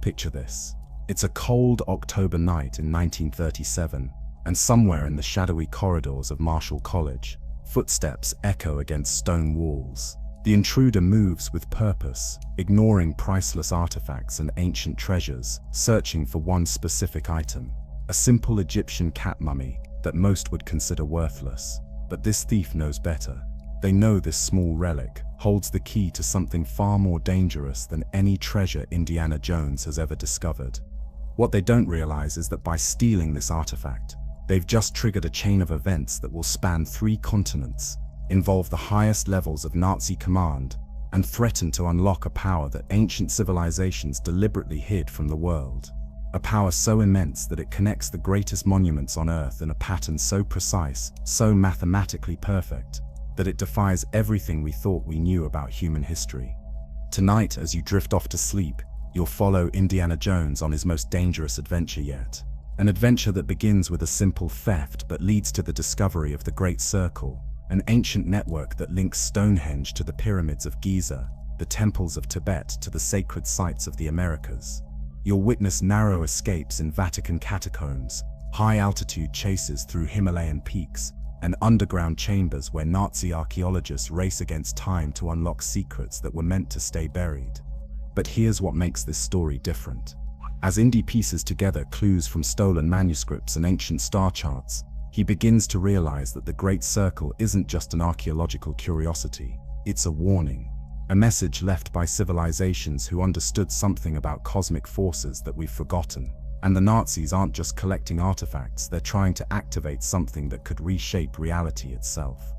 Picture this. It's a cold October night in 1937, and somewhere in the shadowy corridors of Marshall College, footsteps echo against stone walls. The intruder moves with purpose, ignoring priceless artifacts and ancient treasures, searching for one specific item, a simple Egyptian cat mummy that most would consider worthless. But this thief knows better. They know this small relic holds the key to something far more dangerous than any treasure Indiana Jones has ever discovered. What they don't realize is that by stealing this artifact, they've just triggered a chain of events that will span 3 continents, involve the highest levels of Nazi command, and threaten to unlock a power that ancient civilizations deliberately hid from the world. A power so immense that it connects the greatest monuments on Earth in a pattern so precise, so mathematically perfect, that it defies everything we thought we knew about human history. Tonight, as you drift off to sleep, you'll follow Indiana Jones on his most dangerous adventure yet. An adventure that begins with a simple theft but leads to the discovery of the Great Circle, an ancient network that links Stonehenge to the pyramids of Giza, the temples of Tibet to the sacred sites of the Americas. You'll witness narrow escapes in Vatican catacombs, high-altitude chases through Himalayan peaks, and underground chambers where Nazi archaeologists race against time to unlock secrets that were meant to stay buried. But here's what makes this story different. As Indy pieces together clues from stolen manuscripts and ancient star charts, he begins to realize that the Great Circle isn't just an archaeological curiosity, it's a warning. A message left by civilizations who understood something about cosmic forces that we've forgotten. And the Nazis aren't just collecting artifacts, they're trying to activate something that could reshape reality itself.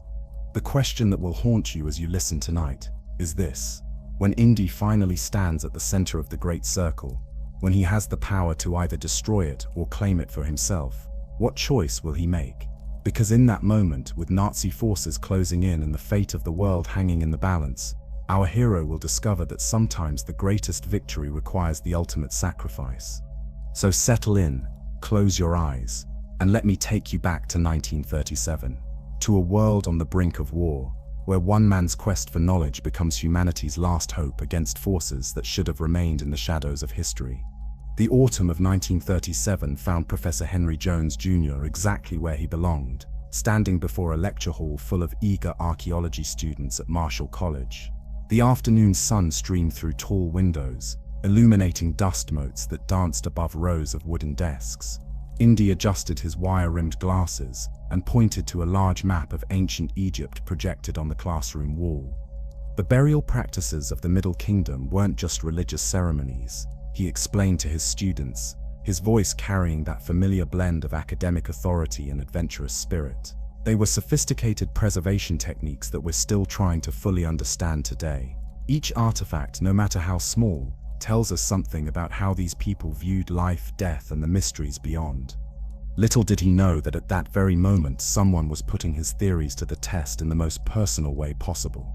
The question that will haunt you as you listen tonight is this. When Indy finally stands at the center of the Great Circle, when he has the power to either destroy it or claim it for himself, what choice will he make? Because in that moment, with Nazi forces closing in and the fate of the world hanging in the balance, our hero will discover that sometimes the greatest victory requires the ultimate sacrifice. So settle in, close your eyes, and let me take you back to 1937, to a world on the brink of war, where one man's quest for knowledge becomes humanity's last hope against forces that should have remained in the shadows of history. The autumn of 1937 found Professor Henry Jones Jr. exactly where he belonged, standing before a lecture hall full of eager archaeology students at Marshall College. The afternoon sun streamed through tall windows, illuminating dust motes that danced above rows of wooden desks. Indy adjusted his wire-rimmed glasses and pointed to a large map of ancient Egypt projected on the classroom wall. The burial practices of the Middle Kingdom weren't just religious ceremonies, he explained to his students, his voice carrying that familiar blend of academic authority and adventurous spirit. They were sophisticated preservation techniques that we're still trying to fully understand today. Each artifact, no matter how small, tells us something about how these people viewed life, death, and the mysteries beyond. Little did he know that at that very moment someone was putting his theories to the test in the most personal way possible.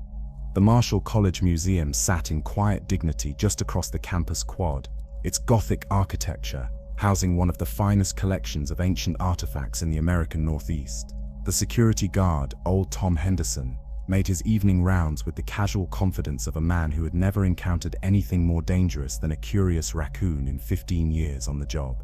The Marshall College Museum sat in quiet dignity just across the campus quad, its Gothic architecture housing one of the finest collections of ancient artifacts in the American Northeast. The security guard, old Tom Henderson, made his evening rounds with the casual confidence of a man who had never encountered anything more dangerous than a curious raccoon in 15 years on the job.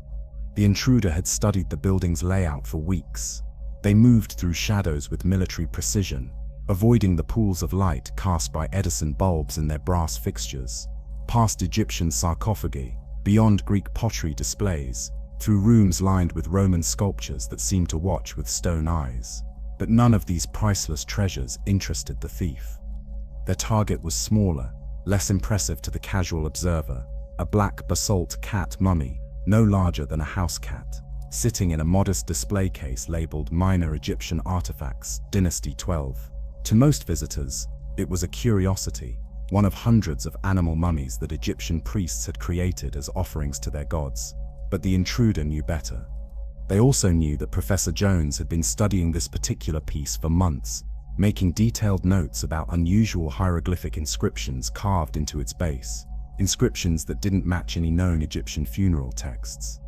The intruder had studied the building's layout for weeks. They moved through shadows with military precision, avoiding the pools of light cast by Edison bulbs in their brass fixtures, past Egyptian sarcophagi, beyond Greek pottery displays, through rooms lined with Roman sculptures that seemed to watch with stone eyes. But none of these priceless treasures interested the thief. Their target was smaller, less impressive to the casual observer, a black basalt cat mummy, no larger than a house cat, sitting in a modest display case labeled Minor Egyptian Artifacts, Dynasty 12. To most visitors, it was a curiosity, one of hundreds of animal mummies that Egyptian priests had created as offerings to their gods. But the intruder knew better. They also knew that Professor Jones had been studying this particular piece for months, making detailed notes about unusual hieroglyphic inscriptions carved into its base, inscriptions that didn't match any known Egyptian funeral texts.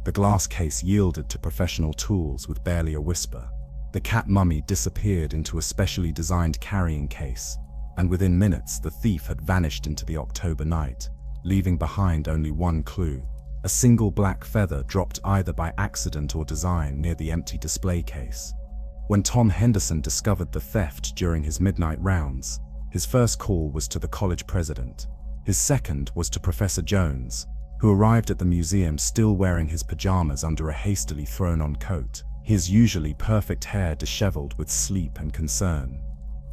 The glass case yielded to professional tools with barely a whisper. The cat mummy disappeared into a specially designed carrying case, and within minutes the thief had vanished into the October night, leaving behind only one clue: a single black feather dropped either by accident or design near the empty display case. When Tom Henderson discovered the theft during his midnight rounds, his first call was to the college president. His second was to Professor Jones, who arrived at the museum still wearing his pajamas under a hastily thrown-on coat, his usually perfect hair disheveled with sleep and concern.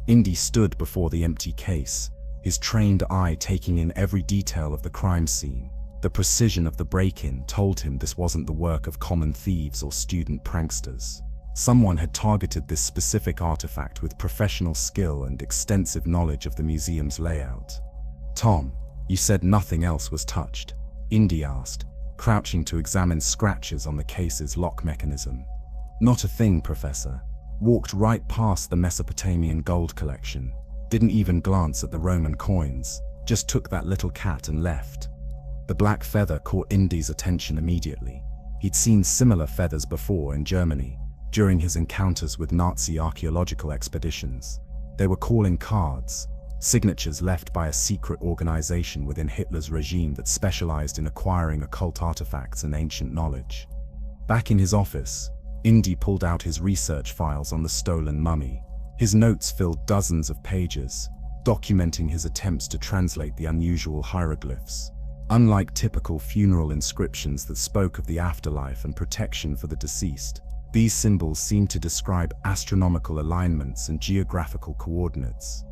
Indy stood before the empty case, his trained eye taking in every detail of the crime scene. The precision of the break-in told him this wasn't the work of common thieves or student pranksters. Someone had targeted this specific artifact with professional skill and extensive knowledge of the museum's layout. "Tom, you said nothing else was touched?" Indy asked, crouching to examine scratches on the case's lock mechanism. "Not a thing, Professor." Walked right past the Mesopotamian gold collection. Didn't even glance at the Roman coins. Just took that little cat and left. The black feather caught Indy's attention immediately. He'd seen similar feathers before in Germany, during his encounters with Nazi archaeological expeditions. They were calling cards, signatures left by a secret organization within Hitler's regime that specialized in acquiring occult artifacts and ancient knowledge. Back in his office, Indy pulled out his research files on the stolen mummy. His notes filled dozens of pages, documenting his attempts to translate the unusual hieroglyphs. Unlike typical funeral inscriptions that spoke of the afterlife and protection for the deceased, these symbols seemed to describe astronomical alignments and geographical coordinates.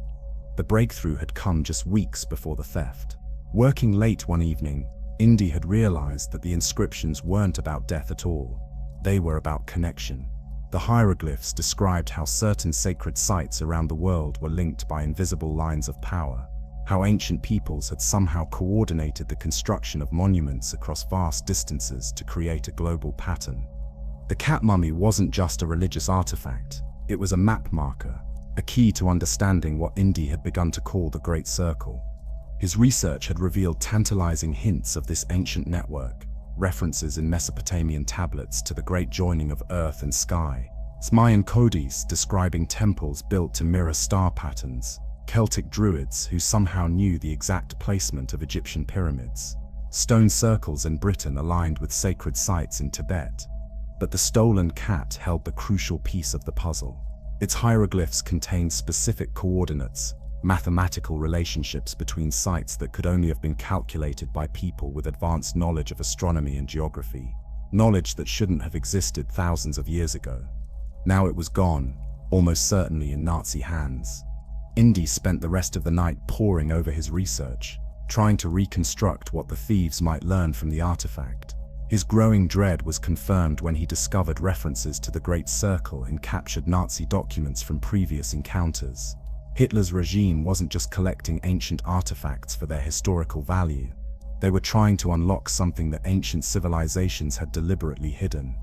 The breakthrough had come just weeks before the theft. Working late one evening, Indy had realized that the inscriptions weren't about death at all. They were about connection. The hieroglyphs described how certain sacred sites around the world were linked by invisible lines of power, how ancient peoples had somehow coordinated the construction of monuments across vast distances to create a global pattern. The cat mummy wasn't just a religious artifact, it was a map marker, a key to understanding what Indy had begun to call the Great Circle. His research had revealed tantalizing hints of this ancient network, references in Mesopotamian tablets to the great joining of earth and sky, Mayan codices describing temples built to mirror star patterns, Celtic druids who somehow knew the exact placement of Egyptian pyramids, stone circles in Britain aligned with sacred sites in Tibet. But the stolen cat held the crucial piece of the puzzle. Its hieroglyphs contained specific coordinates, mathematical relationships between sites that could only have been calculated by people with advanced knowledge of astronomy and geography, knowledge that shouldn't have existed thousands of years ago. Now it was gone, almost certainly in Nazi hands. Indy spent the rest of the night poring over his research, trying to reconstruct what the thieves might learn from the artifact. His growing dread was confirmed when he discovered references to the Great Circle in captured Nazi documents from previous encounters. Hitler's regime wasn't just collecting ancient artifacts for their historical value. They were trying to unlock something that ancient civilizations had deliberately hidden.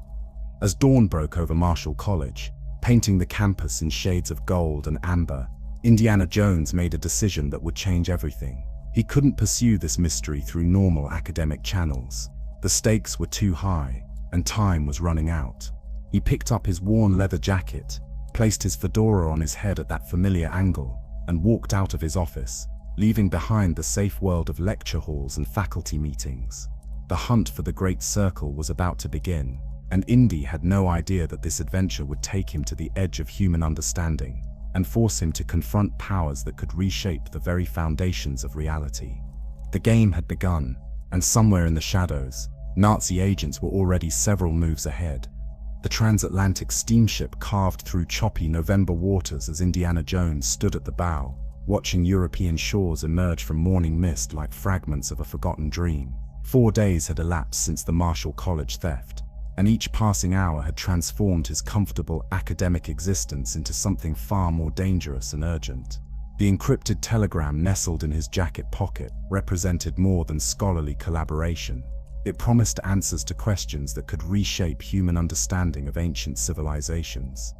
As dawn broke over Marshall College, painting the campus in shades of gold and amber, Indiana Jones made a decision that would change everything. He couldn't pursue this mystery through normal academic channels. The stakes were too high, and time was running out. He picked up his worn leather jacket, placed his fedora on his head at that familiar angle, and walked out of his office, leaving behind the safe world of lecture halls and faculty meetings. The hunt for the Great Circle was about to begin, and Indy had no idea that this adventure would take him to the edge of human understanding and force him to confront powers that could reshape the very foundations of reality. The game had begun, and somewhere in the shadows, Nazi agents were already several moves ahead. The transatlantic steamship carved through choppy November waters as Indiana Jones stood at the bow, watching European shores emerge from morning mist like fragments of a forgotten dream. 4 days had elapsed since the Marshall College theft, and each passing hour had transformed his comfortable academic existence into something far more dangerous and urgent. The encrypted telegram nestled in his jacket pocket represented more than scholarly collaboration. It promised answers to questions that could reshape human understanding of ancient civilizations.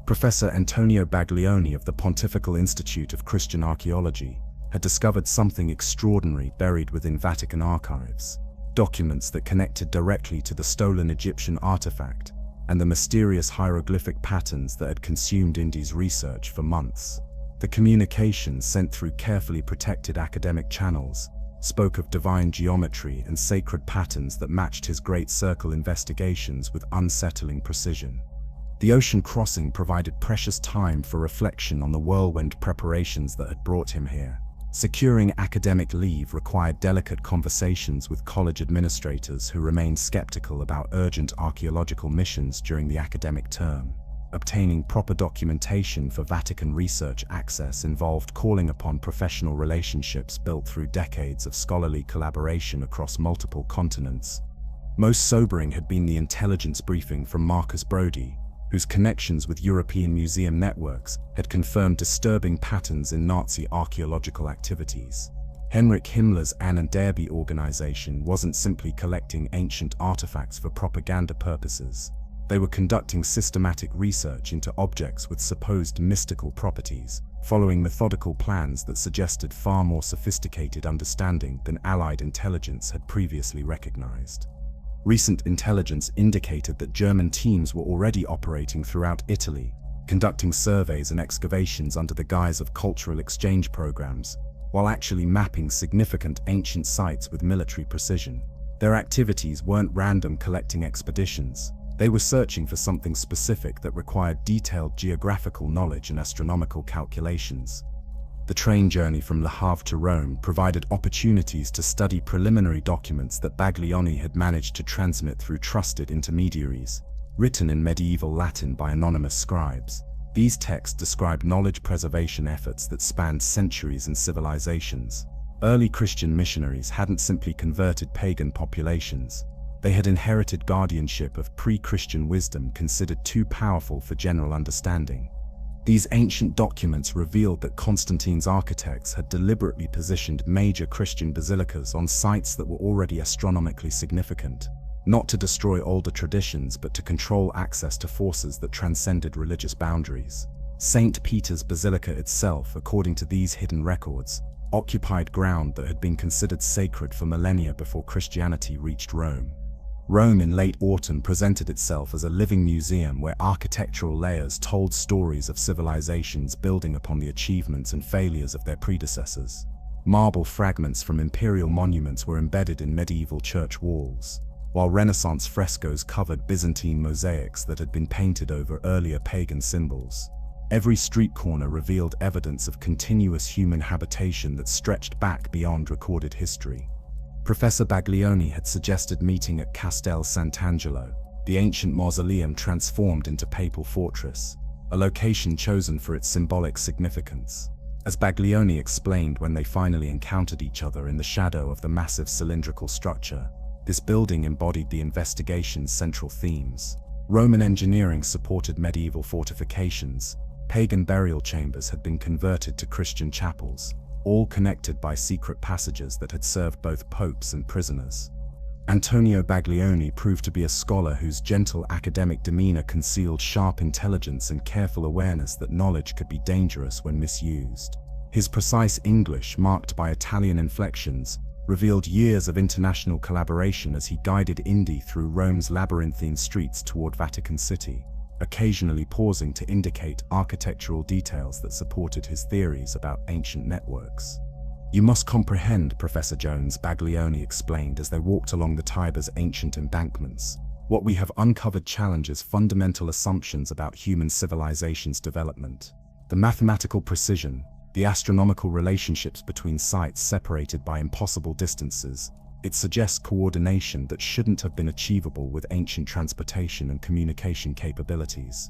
Professor Antonio Baglioni of the Pontifical Institute of Christian Archaeology had discovered something extraordinary buried within Vatican archives, documents that connected directly to the stolen Egyptian artifact and the mysterious hieroglyphic patterns that had consumed Indy's research for months. The communications, sent through carefully protected academic channels, spoke of divine geometry and sacred patterns that matched his Great Circle investigations with unsettling precision. The ocean crossing provided precious time for reflection on the whirlwind preparations that had brought him here. Securing academic leave required delicate conversations with college administrators who remained skeptical about urgent archaeological missions during the academic term. Obtaining proper documentation for Vatican research access involved calling upon professional relationships built through decades of scholarly collaboration across multiple continents. Most sobering had been the intelligence briefing from Marcus Brody, whose connections with European museum networks had confirmed disturbing patterns in Nazi archaeological activities. Heinrich Himmler's Ann Derby organization wasn't simply collecting ancient artifacts for propaganda purposes. They were conducting systematic research into objects with supposed mystical properties, following methodical plans that suggested far more sophisticated understanding than Allied intelligence had previously recognized. Recent intelligence indicated that German teams were already operating throughout Italy, conducting surveys and excavations under the guise of cultural exchange programs, while actually mapping significant ancient sites with military precision. Their activities weren't random collecting expeditions. They were searching for something specific that required detailed geographical knowledge and astronomical calculations. The train journey from Le Havre to Rome provided opportunities to study preliminary documents that Baglioni had managed to transmit through trusted intermediaries, written in medieval Latin by anonymous scribes. These texts describe knowledge preservation efforts that spanned centuries and civilizations. Early Christian missionaries hadn't simply converted pagan populations. They had inherited guardianship of pre-Christian wisdom considered too powerful for general understanding. These ancient documents revealed that Constantine's architects had deliberately positioned major Christian basilicas on sites that were already astronomically significant, not to destroy older traditions but to control access to forces that transcended religious boundaries. St. Peter's Basilica itself, according to these hidden records, occupied ground that had been considered sacred for millennia before Christianity reached Rome. Rome in late autumn presented itself as a living museum where architectural layers told stories of civilizations building upon the achievements and failures of their predecessors. Marble fragments from imperial monuments were embedded in medieval church walls, while Renaissance frescoes covered Byzantine mosaics that had been painted over earlier pagan symbols. Every street corner revealed evidence of continuous human habitation that stretched back beyond recorded history. Professor Baglioni had suggested meeting at Castel Sant'Angelo, the ancient mausoleum transformed into papal fortress, a location chosen for its symbolic significance. As Baglioni explained when they finally encountered each other in the shadow of the massive cylindrical structure, this building embodied the investigation's central themes. Roman engineering supported medieval fortifications, pagan burial chambers had been converted to Christian chapels, all connected by secret passages that had served both popes and prisoners. Antonio Baglioni proved to be a scholar whose gentle academic demeanor concealed sharp intelligence and careful awareness that knowledge could be dangerous when misused. His precise English, marked by Italian inflections, revealed years of international collaboration as he guided Indy through Rome's labyrinthine streets toward Vatican City, occasionally pausing to indicate architectural details that supported his theories about ancient networks. "You must comprehend, Professor Jones," Baglioni explained as they walked along the Tiber's ancient embankments. "What we have uncovered challenges fundamental assumptions about human civilization's development. The mathematical precision, the astronomical relationships between sites separated by impossible distances. It suggests coordination that shouldn't have been achievable with ancient transportation and communication capabilities."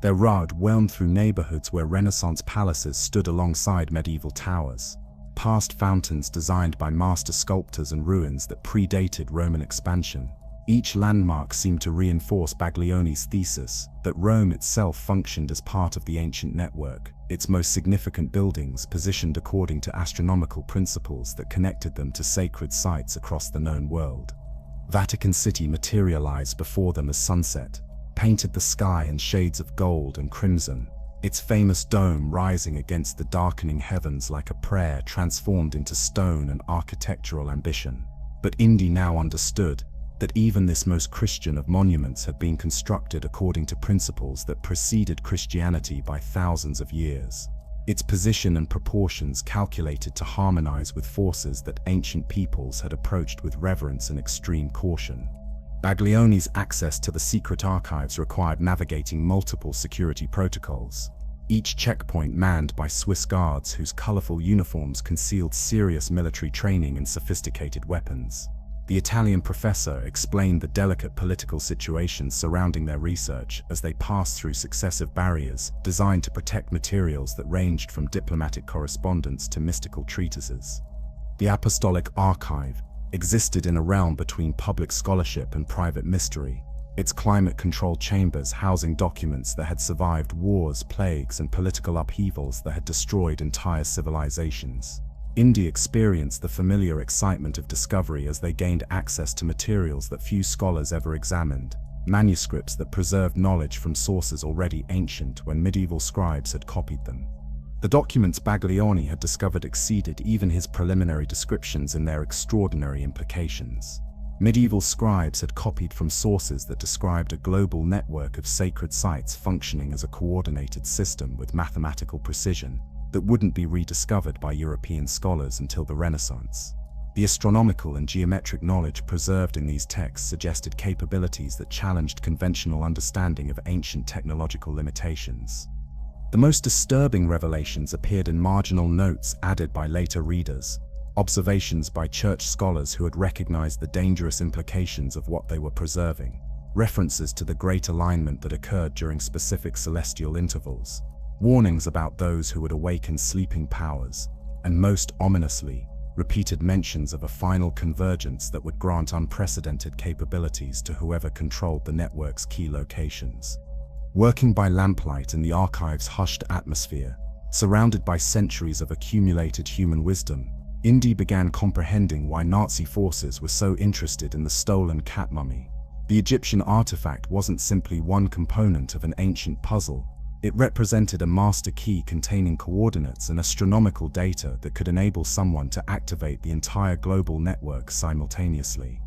Their road wound through neighborhoods where Renaissance palaces stood alongside medieval towers, past fountains designed by master sculptors and ruins that predated Roman expansion. Each landmark seemed to reinforce Baglioni's thesis that Rome itself functioned as part of the ancient network, its most significant buildings positioned according to astronomical principles that connected them to sacred sites across the known world. Vatican City materialized before them as sunset, painted the sky in shades of gold and crimson, its famous dome rising against the darkening heavens like a prayer transformed into stone and architectural ambition. But Indy now understood that even this most Christian of monuments had been constructed according to principles that preceded Christianity by thousands of years. its position and proportions calculated to harmonize with forces that ancient peoples had approached with reverence and extreme caution. Baglioni's access to the secret archives required navigating multiple security protocols, each checkpoint manned by Swiss guards whose colorful uniforms concealed serious military training and sophisticated weapons. The Italian professor explained the delicate political situations surrounding their research as they passed through successive barriers designed to protect materials that ranged from diplomatic correspondence to mystical treatises. The Apostolic Archive existed in a realm between public scholarship and private mystery, its climate-controlled chambers housing documents that had survived wars, plagues, and political upheavals that had destroyed entire civilizations. India experienced the familiar excitement of discovery as they gained access to materials that few scholars ever examined, manuscripts that preserved knowledge from sources already ancient when medieval scribes had copied them. The documents Baglioni had discovered exceeded even his preliminary descriptions in their extraordinary implications. Medieval scribes had copied from sources that described a global network of sacred sites functioning as a coordinated system with mathematical precision that wouldn't be rediscovered by European scholars until the Renaissance. The astronomical and geometric knowledge preserved in these texts suggested capabilities that challenged conventional understanding of ancient technological limitations. The most disturbing revelations appeared in marginal notes added by later readers, observations by church scholars who had recognized the dangerous implications of what they were preserving, references to the great alignment that occurred during specific celestial intervals, warnings about those who would awaken sleeping powers, and most ominously, repeated mentions of a final convergence that would grant unprecedented capabilities to whoever controlled the network's key locations. Working by lamplight in the archive's hushed atmosphere, surrounded by centuries of accumulated human wisdom, Indy began comprehending why Nazi forces were so interested in the stolen cat mummy. The Egyptian artifact wasn't simply one component of an ancient puzzle. It represented a master key containing coordinates and astronomical data that could enable someone to activate the entire global network simultaneously.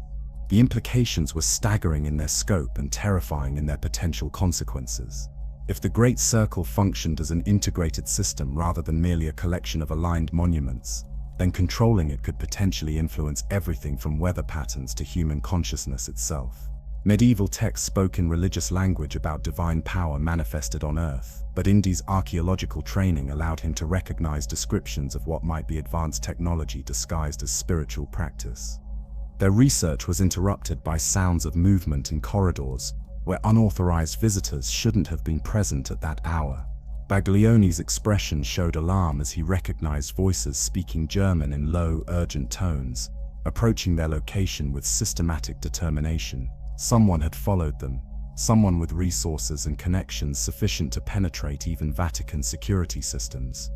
The implications were staggering in their scope and terrifying in their potential consequences. If the Great Circle functioned as an integrated system rather than merely a collection of aligned monuments, then controlling it could potentially influence everything from weather patterns to human consciousness itself. Medieval texts spoke in religious language about divine power manifested on Earth, but Indy's archaeological training allowed him to recognize descriptions of what might be advanced technology disguised as spiritual practice. Their research was interrupted by sounds of movement in corridors, where unauthorized visitors shouldn't have been present at that hour. Baglioni's expression showed alarm as he recognized voices speaking German in low, urgent tones, approaching their location with systematic determination. Someone had followed them, someone with resources and connections sufficient to penetrate even Vatican security systems.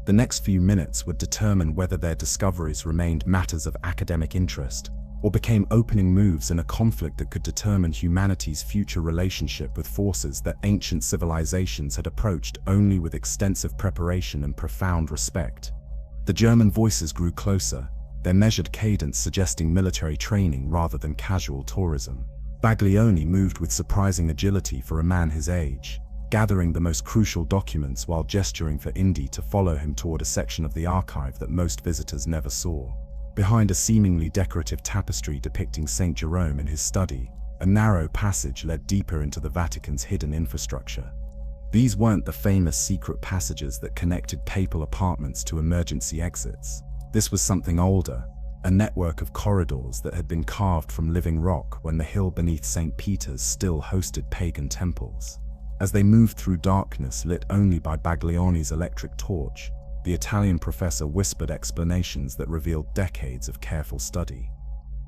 The next few minutes would determine whether their discoveries remained matters of academic interest, or became opening moves in a conflict that could determine humanity's future relationship with forces that ancient civilizations had approached only with extensive preparation and profound respect. The German voices grew closer, their measured cadence suggesting military training rather than casual tourism. Baglioni moved with surprising agility for a man his age, gathering the most crucial documents while gesturing for Indy to follow him toward a section of the archive that most visitors never saw. Behind a seemingly decorative tapestry depicting St. Jerome in his study, a narrow passage led deeper into the Vatican's hidden infrastructure. These weren't the famous secret passages that connected papal apartments to emergency exits. This was something older, a network of corridors that had been carved from living rock when the hill beneath St. Peter's still hosted pagan temples. As they moved through darkness lit only by Baglioni's electric torch, the Italian professor whispered explanations that revealed decades of careful study.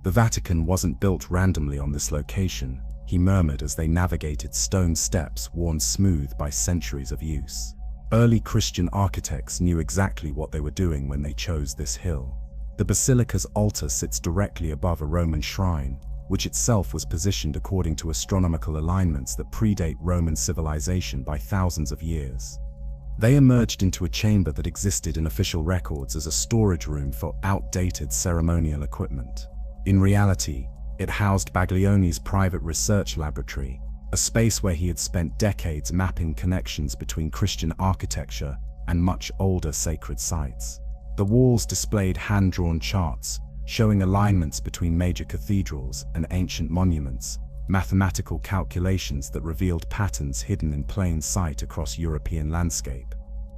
The Vatican wasn't built randomly on this location, he murmured as they navigated stone steps worn smooth by centuries of use. Early Christian architects knew exactly what they were doing when they chose this hill. The basilica's altar sits directly above a Roman shrine, which itself was positioned according to astronomical alignments that predate Roman civilization by thousands of years. They emerged into a chamber that existed in official records as a storage room for outdated ceremonial equipment. In reality, it housed Baglioni's private research laboratory, a space where he had spent decades mapping connections between Christian architecture and much older sacred sites. The walls displayed hand-drawn charts, showing alignments between major cathedrals and ancient monuments, mathematical calculations that revealed patterns hidden in plain sight across European landscape.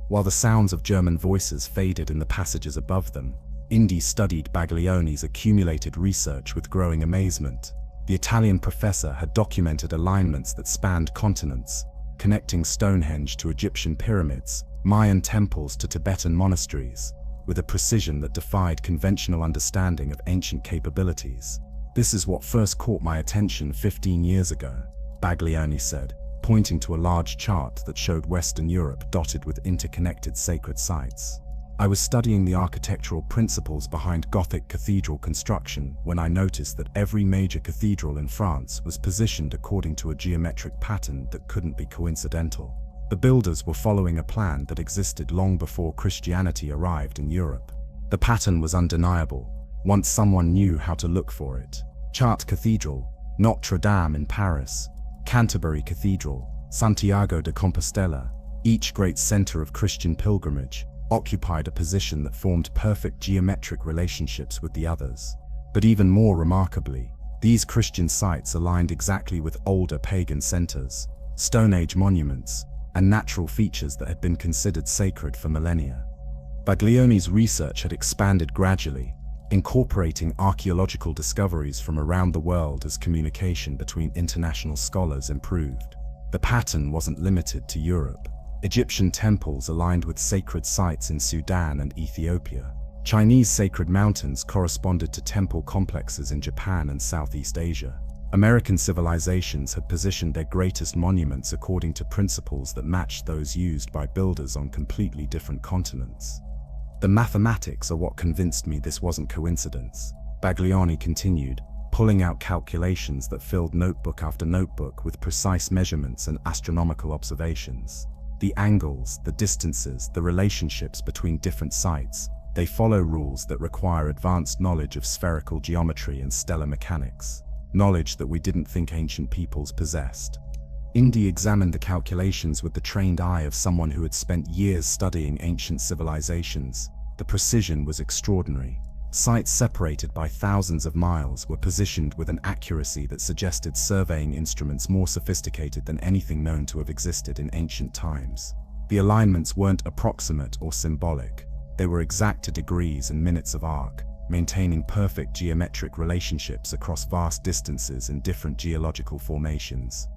While the sounds of German voices faded in the passages above them, Indy studied Baglioni's accumulated research with growing amazement. The Italian professor had documented alignments that spanned continents, connecting Stonehenge to Egyptian pyramids, Mayan temples to Tibetan monasteries, with a precision that defied conventional understanding of ancient capabilities. "This is what first caught my attention 15 years ago," Baglioni said, pointing to a large chart that showed Western Europe dotted with interconnected sacred sites. "I was studying the architectural principles behind Gothic cathedral construction when I noticed that every major cathedral in France was positioned according to a geometric pattern that couldn't be coincidental. The builders were following a plan that existed long before Christianity arrived in Europe. The pattern was undeniable, once someone knew how to look for it. Chartres Cathedral, Notre Dame in Paris, Canterbury Cathedral, Santiago de Compostela, each great center of Christian pilgrimage, occupied a position that formed perfect geometric relationships with the others. But even more remarkably, these Christian sites aligned exactly with older pagan centers, Stone Age monuments, and natural features that had been considered sacred for millennia." Baglioni's research had expanded gradually, incorporating archaeological discoveries from around the world as communication between international scholars improved. The pattern wasn't limited to Europe. Egyptian temples aligned with sacred sites in Sudan and Ethiopia. Chinese sacred mountains corresponded to temple complexes in Japan and Southeast Asia. American civilizations had positioned their greatest monuments according to principles that matched those used by builders on completely different continents. "The mathematics are what convinced me this wasn't coincidence," Baglioni continued, pulling out calculations that filled notebook after notebook with precise measurements and astronomical observations. "The angles, the distances, the relationships between different sites, they follow rules that require advanced knowledge of spherical geometry and stellar mechanics, knowledge that we didn't think ancient peoples possessed." Indy examined the calculations with the trained eye of someone who had spent years studying ancient civilizations. The precision was extraordinary. Sites separated by thousands of miles were positioned with an accuracy that suggested surveying instruments more sophisticated than anything known to have existed in ancient times. The alignments weren't approximate or symbolic. They were exact to degrees and minutes of arc, maintaining perfect geometric relationships across vast distances and different geological formations.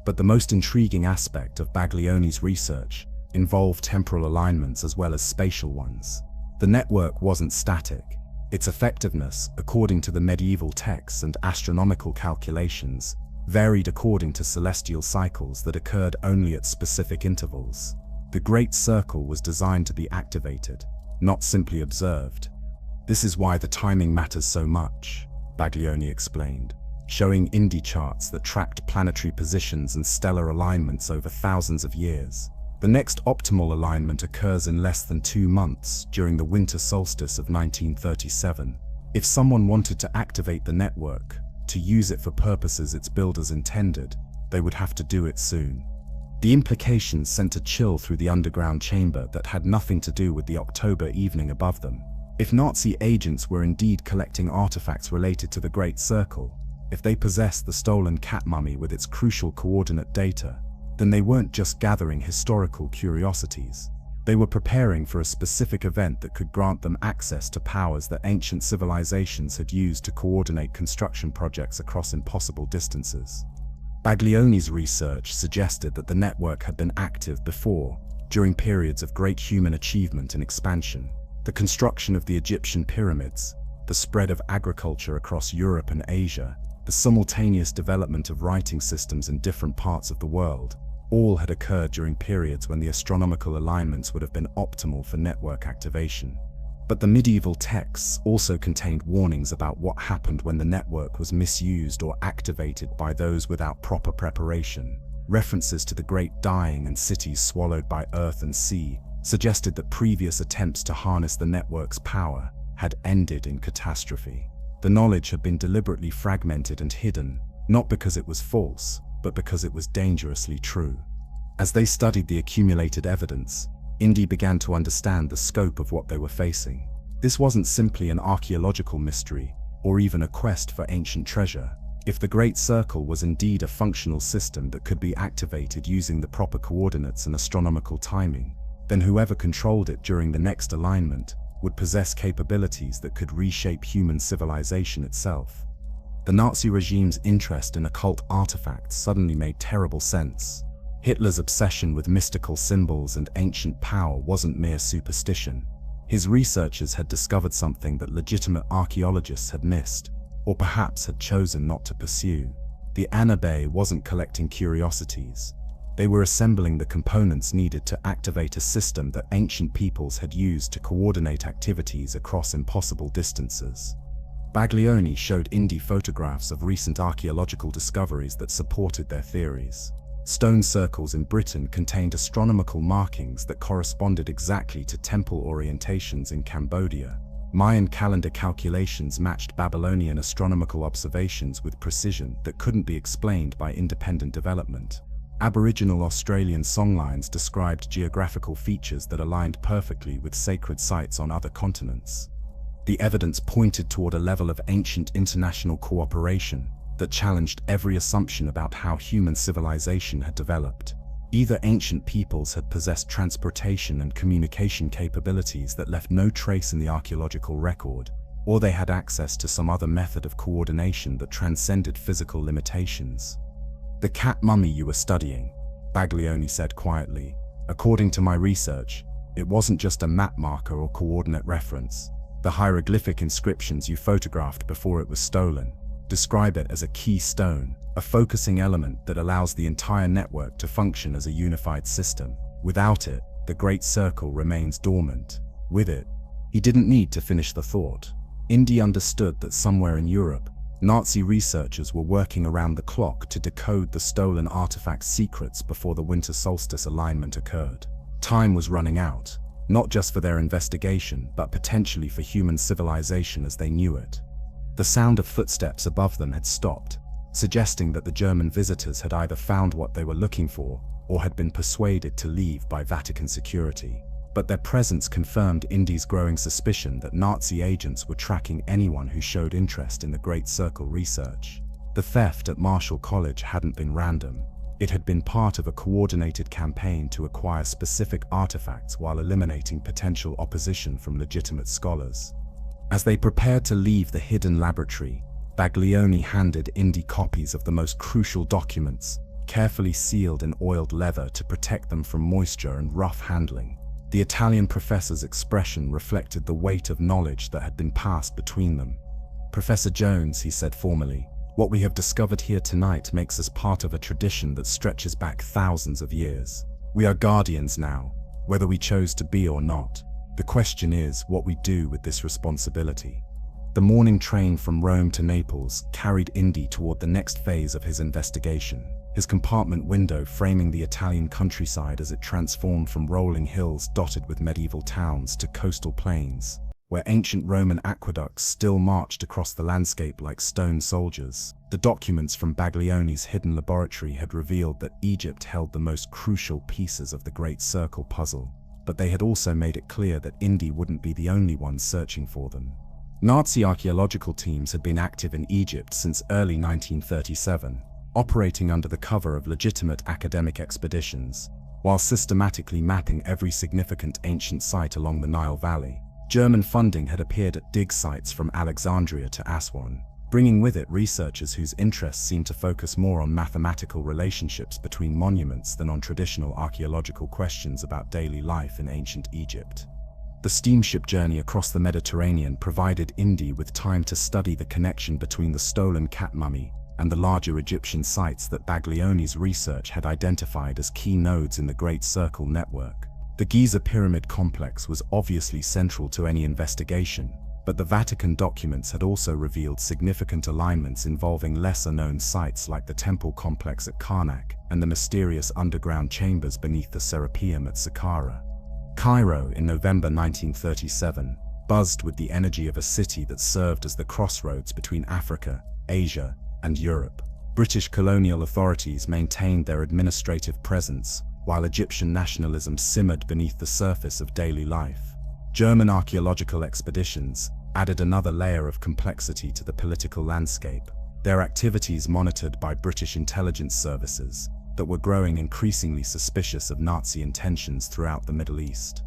But the most intriguing aspect of Baglioni's research involved temporal alignments as well as spatial ones. The network wasn't static. Its effectiveness, according to the medieval texts and astronomical calculations, varied according to celestial cycles that occurred only at specific intervals. The Great Circle was designed to be activated, not simply observed. "This is why the timing matters so much," Baglioni explained, showing Indy charts that tracked planetary positions and stellar alignments over thousands of years. "The next optimal alignment occurs in less than 2 months during the winter solstice of 1937. If someone wanted to activate the network, to use it for purposes its builders intended, they would have to do it soon." The implications sent a chill through the underground chamber that had nothing to do with the October evening above them. If Nazi agents were indeed collecting artifacts related to the Great Circle, if they possessed the stolen cat mummy with its crucial coordinate data, then they weren't just gathering historical curiosities. They were preparing for a specific event that could grant them access to powers that ancient civilizations had used to coordinate construction projects across impossible distances. Baglioni's research suggested that the network had been active before, during periods of great human achievement and expansion. The construction of the Egyptian pyramids, the spread of agriculture across Europe and Asia, the simultaneous development of writing systems in different parts of the world, all had occurred during periods when the astronomical alignments would have been optimal for network activation. But the medieval texts also contained warnings about what happened when the network was misused or activated by those without proper preparation. References to the great dying and cities swallowed by earth and sea suggested that previous attempts to harness the network's power had ended in catastrophe. The knowledge had been deliberately fragmented and hidden, not because it was false, but because it was dangerously true. As they studied the accumulated evidence, Indy began to understand the scope of what they were facing. This wasn't simply an archaeological mystery, or even a quest for ancient treasure. If the Great Circle was indeed a functional system that could be activated using the proper coordinates and astronomical timing, then whoever controlled it during the next alignment would possess capabilities that could reshape human civilization itself. The Nazi regime's interest in occult artifacts suddenly made terrible sense. Hitler's obsession with mystical symbols and ancient power wasn't mere superstition. His researchers had discovered something that legitimate archaeologists had missed, or perhaps had chosen not to pursue. The Anabe wasn't collecting curiosities. They were assembling the components needed to activate a system that ancient peoples had used to coordinate activities across impossible distances. Baglioni showed Indy photographs of recent archaeological discoveries that supported their theories. Stone circles in Britain contained astronomical markings that corresponded exactly to temple orientations in Cambodia. Mayan calendar calculations matched Babylonian astronomical observations with precision that couldn't be explained by independent development. Aboriginal Australian songlines described geographical features that aligned perfectly with sacred sites on other continents. The evidence pointed toward a level of ancient international cooperation that challenged every assumption about how human civilization had developed. Either ancient peoples had possessed transportation and communication capabilities that left no trace in the archaeological record, or they had access to some other method of coordination that transcended physical limitations. "The cat mummy you were studying," Baglioni said quietly. "According to my research, it wasn't just a map marker or coordinate reference. The hieroglyphic inscriptions you photographed before it was stolen describe it as a key stone, a focusing element that allows the entire network to function as a unified system. Without it, the Great Circle remains dormant. With it," he didn't need to finish the thought. Indy understood that somewhere in Europe, Nazi researchers were working around the clock to decode the stolen artifact's secrets before the winter solstice alignment occurred. Time was running out, not just for their investigation, but potentially for human civilization as they knew it. The sound of footsteps above them had stopped, suggesting that the German visitors had either found what they were looking for, or had been persuaded to leave by Vatican security. But their presence confirmed Indy's growing suspicion that Nazi agents were tracking anyone who showed interest in the Great Circle research. The theft at Marshall College hadn't been random. It had been part of a coordinated campaign to acquire specific artifacts while eliminating potential opposition from legitimate scholars. As they prepared to leave the hidden laboratory, Baglioni handed Indy copies of the most crucial documents, carefully sealed in oiled leather to protect them from moisture and rough handling. The Italian professor's expression reflected the weight of knowledge that had been passed between them. "Professor Jones," he said formally, "what we have discovered here tonight makes us part of a tradition that stretches back thousands of years. We are guardians now, whether we chose to be or not. The question is what we do with this responsibility." The morning train from Rome to Naples carried Indy toward the next phase of his investigation, his compartment window framing the Italian countryside as it transformed from rolling hills dotted with medieval towns to coastal plains, where ancient Roman aqueducts still marched across the landscape like stone soldiers. The documents from Baglioni's hidden laboratory had revealed that Egypt held the most crucial pieces of the Great Circle puzzle, but they had also made it clear that Indy wouldn't be the only one searching for them. Nazi archaeological teams had been active in Egypt since early 1937, operating under the cover of legitimate academic expeditions, while systematically mapping every significant ancient site along the Nile Valley. German funding had appeared at dig sites from Alexandria to Aswan, bringing with it researchers whose interests seemed to focus more on mathematical relationships between monuments than on traditional archaeological questions about daily life in ancient Egypt. The steamship journey across the Mediterranean provided Indy with time to study the connection between the stolen cat mummy and the larger Egyptian sites that Baglioni's research had identified as key nodes in the Great Circle network. The Giza pyramid complex was obviously central to any investigation, but the Vatican documents had also revealed significant alignments involving lesser-known sites like the temple complex at Karnak and the mysterious underground chambers beneath the Serapeum at Saqqara. Cairo, in November 1937, buzzed with the energy of a city that served as the crossroads between Africa, Asia, and Europe. British colonial authorities maintained their administrative presence, while Egyptian nationalism simmered beneath the surface of daily life. German archaeological expeditions added another layer of complexity to the political landscape, their activities monitored by British intelligence services that were growing increasingly suspicious of Nazi intentions throughout the Middle East.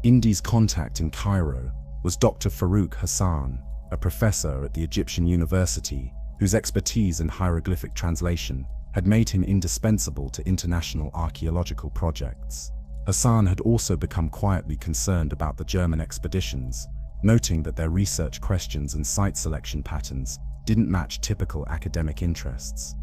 Indy's contact in Cairo was Dr. Farouk Hassan, a professor at the Egyptian University whose expertise in hieroglyphic translation had made him indispensable to international archaeological projects. Hassan had also become quietly concerned about the German expeditions, noting that their research questions and site selection patterns didn't match typical academic interests.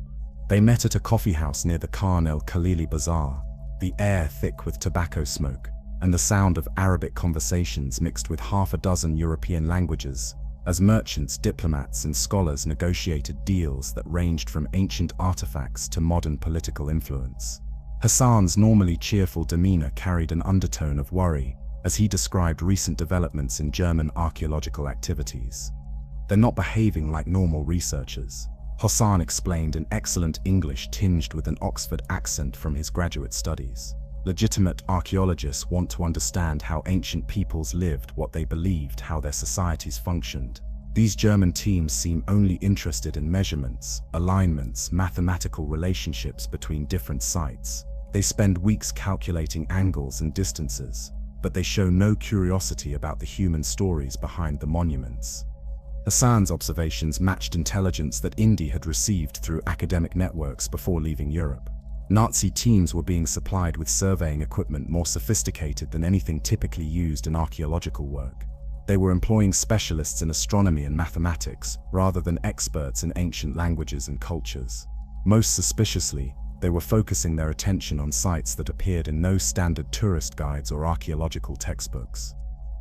They met at a coffee house near the Khan el-Khalili Bazaar, the air thick with tobacco smoke and the sound of Arabic conversations mixed with half a dozen European languages, as merchants, diplomats, and scholars negotiated deals that ranged from ancient artifacts to modern political influence. Hassan's normally cheerful demeanor carried an undertone of worry as he described recent developments in German archaeological activities. "They're not behaving like normal researchers," Hassan explained in excellent English tinged with an Oxford accent from his graduate studies. "Legitimate archaeologists want to understand how ancient peoples lived, what they believed, how their societies functioned. These German teams seem only interested in measurements, alignments, mathematical relationships between different sites. They spend weeks calculating angles and distances, but they show no curiosity about the human stories behind the monuments." Hassan's observations matched intelligence that Indy had received through academic networks before leaving Europe. Nazi teams were being supplied with surveying equipment more sophisticated than anything typically used in archaeological work. They were employing specialists in astronomy and mathematics, rather than experts in ancient languages and cultures. Most suspiciously, they were focusing their attention on sites that appeared in no standard tourist guides or archaeological textbooks.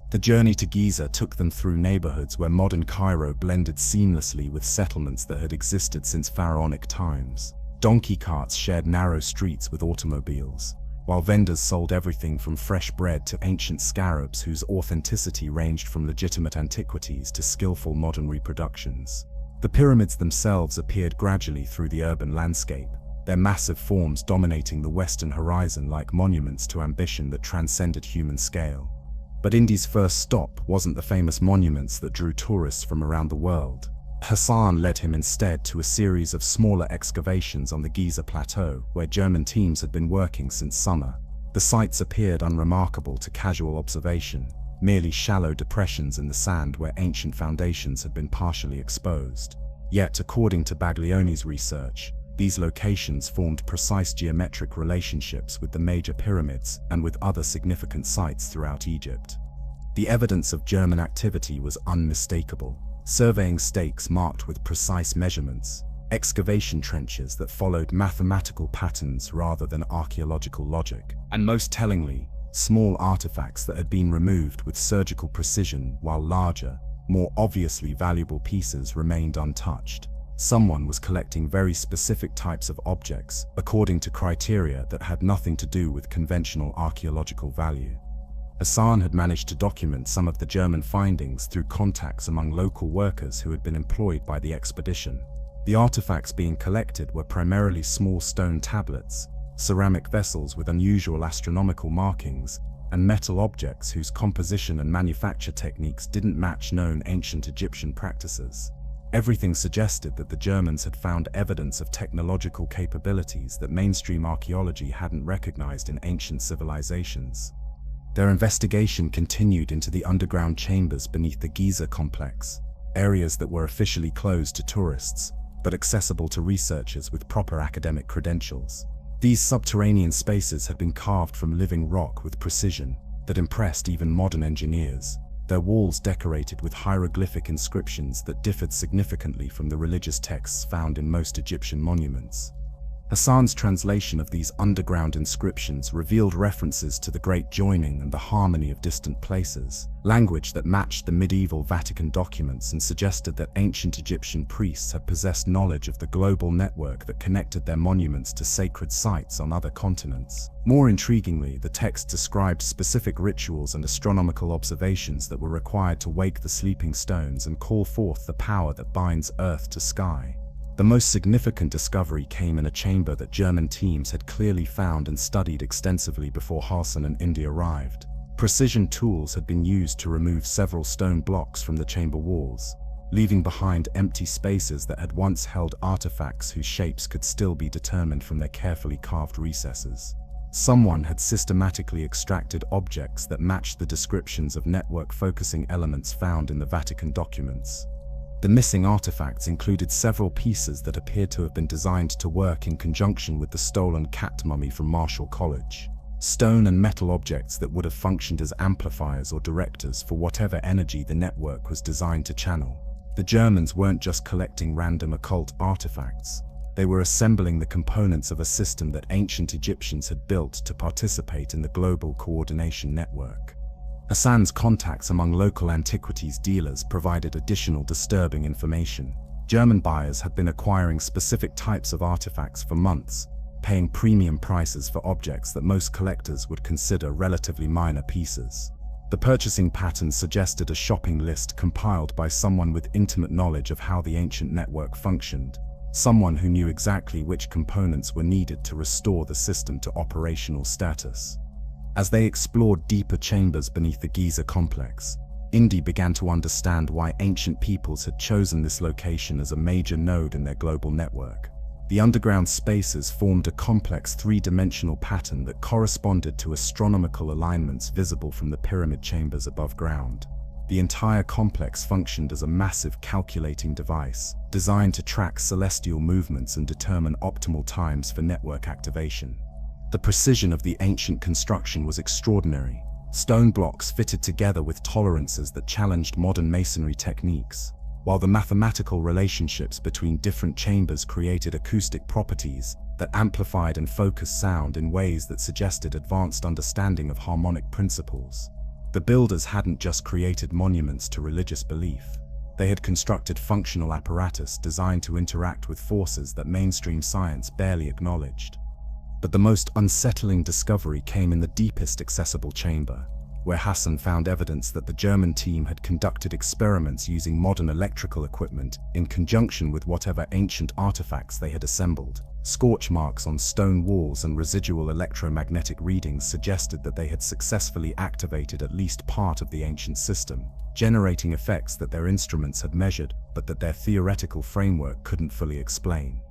The journey to Giza took them through neighborhoods where modern Cairo blended seamlessly with settlements that had existed since pharaonic times. Donkey carts shared narrow streets with automobiles, while vendors sold everything from fresh bread to ancient scarabs whose authenticity ranged from legitimate antiquities to skillful modern reproductions. The pyramids themselves appeared gradually through the urban landscape, their massive forms dominating the western horizon like monuments to ambition that transcended human scale. But Indy's first stop wasn't the famous monuments that drew tourists from around the world. Hassan led him instead to a series of smaller excavations on the Giza Plateau, where German teams had been working since summer. The sites appeared unremarkable to casual observation, merely shallow depressions in the sand where ancient foundations had been partially exposed. Yet, according to Baglioni's research, these locations formed precise geometric relationships with the major pyramids and with other significant sites throughout Egypt. The evidence of German activity was unmistakable. Surveying stakes marked with precise measurements, excavation trenches that followed mathematical patterns rather than archaeological logic, and most tellingly, small artifacts that had been removed with surgical precision while larger, more obviously valuable pieces remained untouched. Someone was collecting very specific types of objects according to criteria that had nothing to do with conventional archaeological value. Hassan had managed to document some of the German findings through contacts among local workers who had been employed by the expedition. The artifacts being collected were primarily small stone tablets, ceramic vessels with unusual astronomical markings, and metal objects whose composition and manufacture techniques didn't match known ancient Egyptian practices. Everything suggested that the Germans had found evidence of technological capabilities that mainstream archaeology hadn't recognized in ancient civilizations. Their investigation continued into the underground chambers beneath the Giza complex, areas that were officially closed to tourists, but accessible to researchers with proper academic credentials. These subterranean spaces had been carved from living rock with precision that impressed even modern engineers, their walls decorated with hieroglyphic inscriptions that differed significantly from the religious texts found in most Egyptian monuments. Hassan's translation of these underground inscriptions revealed references to the Great Joining and the harmony of distant places, language that matched the medieval Vatican documents and suggested that ancient Egyptian priests had possessed knowledge of the global network that connected their monuments to sacred sites on other continents. More intriguingly, the text described specific rituals and astronomical observations that were required to wake the sleeping stones and call forth the power that binds earth to sky. The most significant discovery came in a chamber that German teams had clearly found and studied extensively before Hassan and India arrived. Precision tools had been used to remove several stone blocks from the chamber walls, leaving behind empty spaces that had once held artifacts whose shapes could still be determined from their carefully carved recesses. Someone had systematically extracted objects that matched the descriptions of network-focusing elements found in the Vatican documents. The missing artifacts included several pieces that appeared to have been designed to work in conjunction with the stolen cat mummy from Marischal College. Stone and metal objects that would have functioned as amplifiers or directors for whatever energy the network was designed to channel. The Germans weren't just collecting random occult artifacts. They were assembling the components of a system that ancient Egyptians had built to participate in the global coordination network. Hassan's contacts among local antiquities dealers provided additional disturbing information. German buyers had been acquiring specific types of artifacts for months, paying premium prices for objects that most collectors would consider relatively minor pieces. The purchasing pattern suggested a shopping list compiled by someone with intimate knowledge of how the ancient network functioned, someone who knew exactly which components were needed to restore the system to operational status. As they explored deeper chambers beneath the Giza complex, Indy began to understand why ancient peoples had chosen this location as a major node in their global network. The underground spaces formed a complex three-dimensional pattern that corresponded to astronomical alignments visible from the pyramid chambers above ground. The entire complex functioned as a massive calculating device, designed to track celestial movements and determine optimal times for network activation. The precision of the ancient construction was extraordinary. Stone blocks fitted together with tolerances that challenged modern masonry techniques, while the mathematical relationships between different chambers created acoustic properties that amplified and focused sound in ways that suggested advanced understanding of harmonic principles. The builders hadn't just created monuments to religious belief. They had constructed functional apparatus designed to interact with forces that mainstream science barely acknowledged. But the most unsettling discovery came in the deepest accessible chamber, where Hassan found evidence that the German team had conducted experiments using modern electrical equipment in conjunction with whatever ancient artifacts they had assembled. Scorch marks on stone walls and residual electromagnetic readings suggested that they had successfully activated at least part of the ancient system, generating effects that their instruments had measured but that their theoretical framework couldn't fully explain.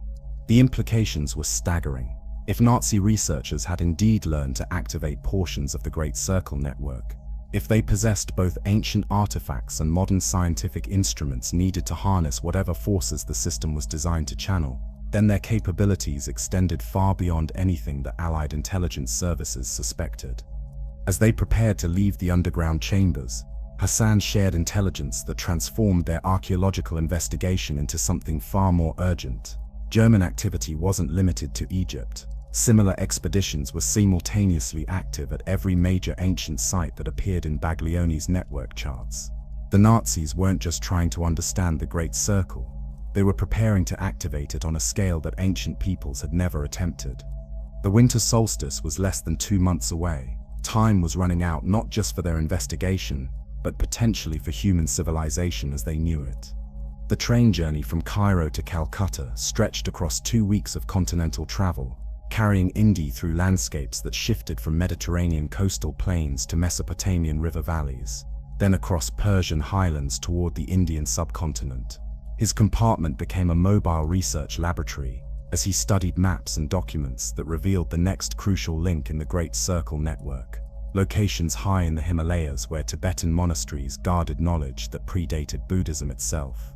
The implications were staggering. If Nazi researchers had indeed learned to activate portions of the Great Circle network, if they possessed both ancient artifacts and modern scientific instruments needed to harness whatever forces the system was designed to channel, then their capabilities extended far beyond anything that Allied intelligence services suspected. As they prepared to leave the underground chambers, Hassan shared intelligence that transformed their archaeological investigation into something far more urgent. German activity wasn't limited to Egypt. Similar expeditions were simultaneously active at every major ancient site that appeared in Baglioni's network charts. The Nazis weren't just trying to understand the Great Circle, they were preparing to activate it on a scale that ancient peoples had never attempted. The winter solstice was less than 2 months away. Time was running out not just for their investigation, but potentially for human civilization as they knew it. The train journey from Cairo to Calcutta stretched across 2 weeks of continental travel, carrying Indy through landscapes that shifted from Mediterranean coastal plains to Mesopotamian river valleys, then across Persian highlands toward the Indian subcontinent. His compartment became a mobile research laboratory as he studied maps and documents that revealed the next crucial link in the Great Circle network, locations high in the Himalayas where Tibetan monasteries guarded knowledge that predated Buddhism itself.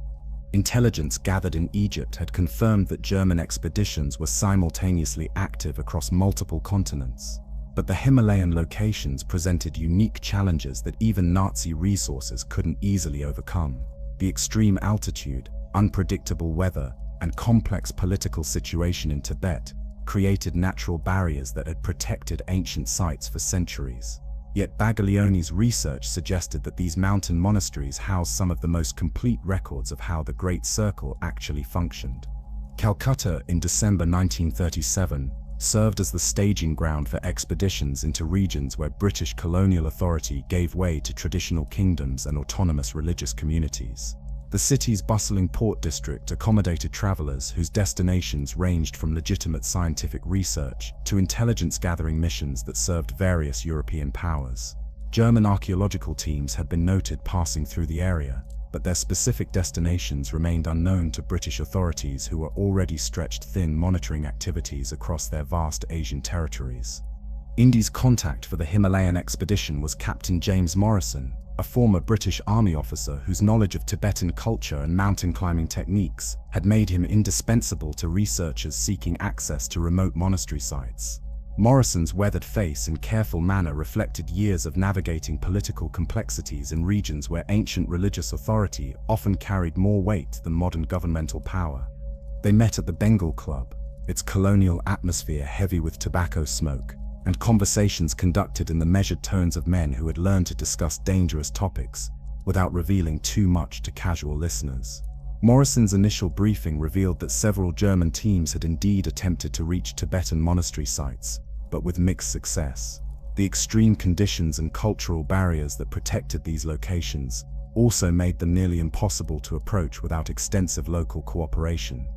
Intelligence gathered in Egypt had confirmed that German expeditions were simultaneously active across multiple continents. But the Himalayan locations presented unique challenges that even Nazi resources couldn't easily overcome. The extreme altitude, unpredictable weather, and complex political situation in Tibet created natural barriers that had protected ancient sites for centuries. Yet Baglioni's research suggested that these mountain monasteries housed some of the most complete records of how the Great Circle actually functioned. Calcutta in December 1937 served as the staging ground for expeditions into regions where British colonial authority gave way to traditional kingdoms and autonomous religious communities. The city's bustling port district accommodated travelers whose destinations ranged from legitimate scientific research to intelligence-gathering missions that served various European powers. German archaeological teams had been noted passing through the area, but their specific destinations remained unknown to British authorities who were already stretched thin monitoring activities across their vast Asian territories. Indy's contact for the Himalayan expedition was Captain James Morrison, a former British Army officer whose knowledge of Tibetan culture and mountain climbing techniques had made him indispensable to researchers seeking access to remote monastery sites. Morrison's weathered face and careful manner reflected years of navigating political complexities in regions where ancient religious authority often carried more weight than modern governmental power. They met at the Bengal Club, its colonial atmosphere heavy with tobacco smoke, and conversations conducted in the measured tones of men who had learned to discuss dangerous topics without revealing too much to casual listeners. Morrison's initial briefing revealed that several German teams had indeed attempted to reach Tibetan monastery sites, but with mixed success. The extreme conditions and cultural barriers that protected these locations also made them nearly impossible to approach without extensive local cooperation.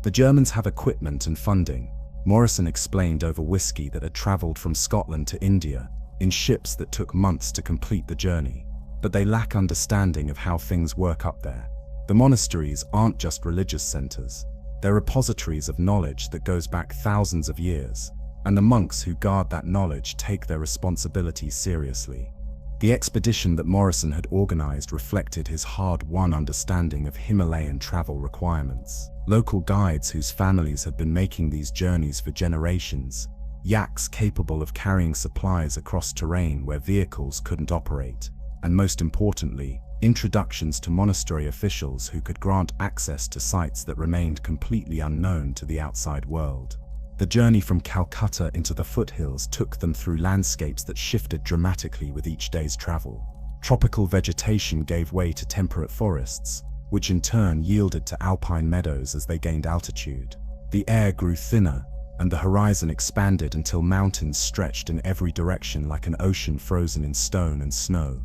The Germans have equipment and funding, Morrison explained over whiskey that had traveled from Scotland to India in ships that took months to complete the journey, but they lack understanding of how things work up there. The monasteries aren't just religious centers, they're repositories of knowledge that goes back thousands of years, and the monks who guard that knowledge take their responsibilities seriously. The expedition that Morrison had organized reflected his hard-won understanding of Himalayan travel requirements. Local guides whose families had been making these journeys for generations, yaks capable of carrying supplies across terrain where vehicles couldn't operate, and most importantly, introductions to monastery officials who could grant access to sites that remained completely unknown to the outside world. The journey from Calcutta into the foothills took them through landscapes that shifted dramatically with each day's travel. Tropical vegetation gave way to temperate forests, which in turn yielded to alpine meadows as they gained altitude. The air grew thinner, and the horizon expanded until mountains stretched in every direction like an ocean frozen in stone and snow.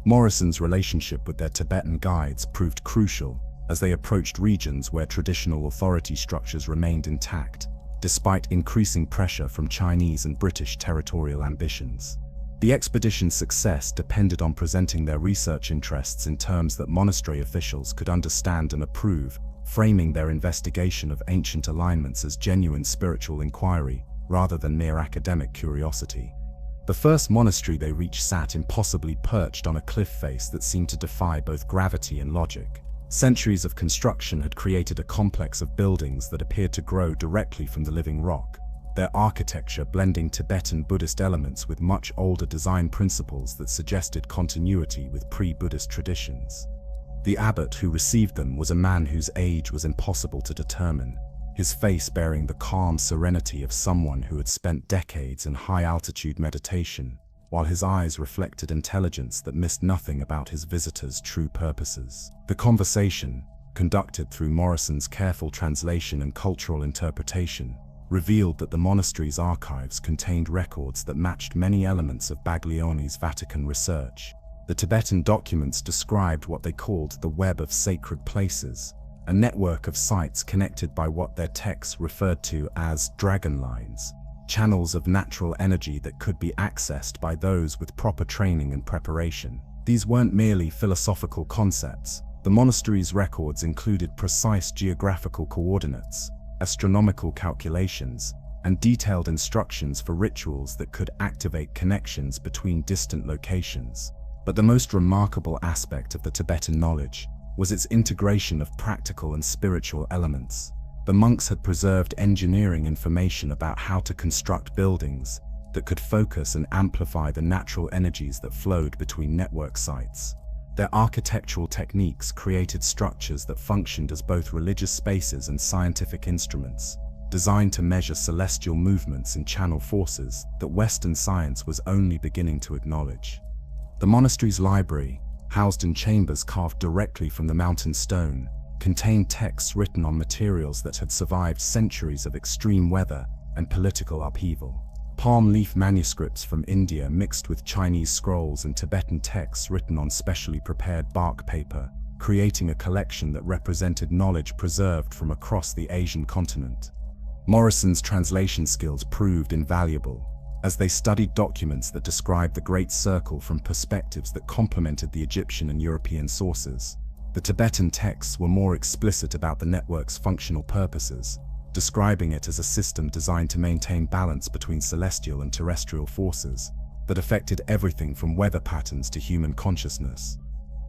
Morrison's relationship with their Tibetan guides proved crucial as they approached regions where traditional authority structures remained intact, despite increasing pressure from Chinese and British territorial ambitions. The expedition's success depended on presenting their research interests in terms that monastery officials could understand and approve, framing their investigation of ancient alignments as genuine spiritual inquiry rather than mere academic curiosity. The first monastery they reached sat impossibly perched on a cliff face that seemed to defy both gravity and logic. Centuries of construction had created a complex of buildings that appeared to grow directly from the living rock, their architecture blending Tibetan Buddhist elements with much older design principles that suggested continuity with pre-Buddhist traditions. The abbot who received them was a man whose age was impossible to determine, his face bearing the calm serenity of someone who had spent decades in high-altitude meditation, while his eyes reflected intelligence that missed nothing about his visitor's true purposes. The conversation, conducted through Morrison's careful translation and cultural interpretation, revealed that the monastery's archives contained records that matched many elements of Baglioni's Vatican research. The Tibetan documents described what they called the web of sacred places, a network of sites connected by what their texts referred to as dragon lines, channels of natural energy that could be accessed by those with proper training and preparation. These weren't merely philosophical concepts. The monastery's records included precise geographical coordinates, astronomical calculations, and detailed instructions for rituals that could activate connections between distant locations. But the most remarkable aspect of the Tibetan knowledge was its integration of practical and spiritual elements. The monks had preserved engineering information about how to construct buildings that could focus and amplify the natural energies that flowed between network sites. Their architectural techniques created structures that functioned as both religious spaces and scientific instruments, designed to measure celestial movements and channel forces that Western science was only beginning to acknowledge. The monastery's library, housed in chambers carved directly from the mountain stone, contained texts written on materials that had survived centuries of extreme weather and political upheaval. Palm leaf manuscripts from India mixed with Chinese scrolls and Tibetan texts written on specially prepared bark paper creating a collection that represented knowledge preserved from across the Asian continent. Morrison's translation skills proved invaluable, as they studied documents that described the Great Circle from perspectives that complemented the Egyptian and European sources. The Tibetan texts were more explicit about the network's functional purposes, describing it as a system designed to maintain balance between celestial and terrestrial forces that affected everything from weather patterns to human consciousness.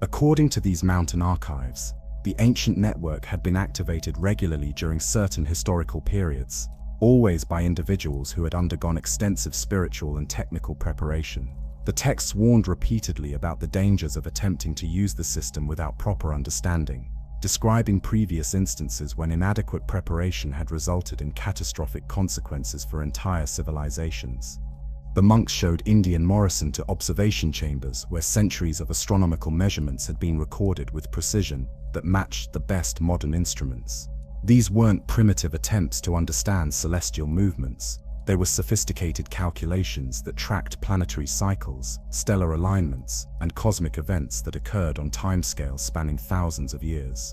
According to these mountain archives, the ancient network had been activated regularly during certain historical periods, always by individuals who had undergone extensive spiritual and technical preparation. The texts warned repeatedly about the dangers of attempting to use the system without proper understanding, describing previous instances when inadequate preparation had resulted in catastrophic consequences for entire civilizations. The monks showed Indian Morrison to observation chambers where centuries of astronomical measurements had been recorded with precision that matched the best modern instruments. These weren't primitive attempts to understand celestial movements. They were sophisticated calculations that tracked planetary cycles, stellar alignments, and cosmic events that occurred on timescales spanning thousands of years.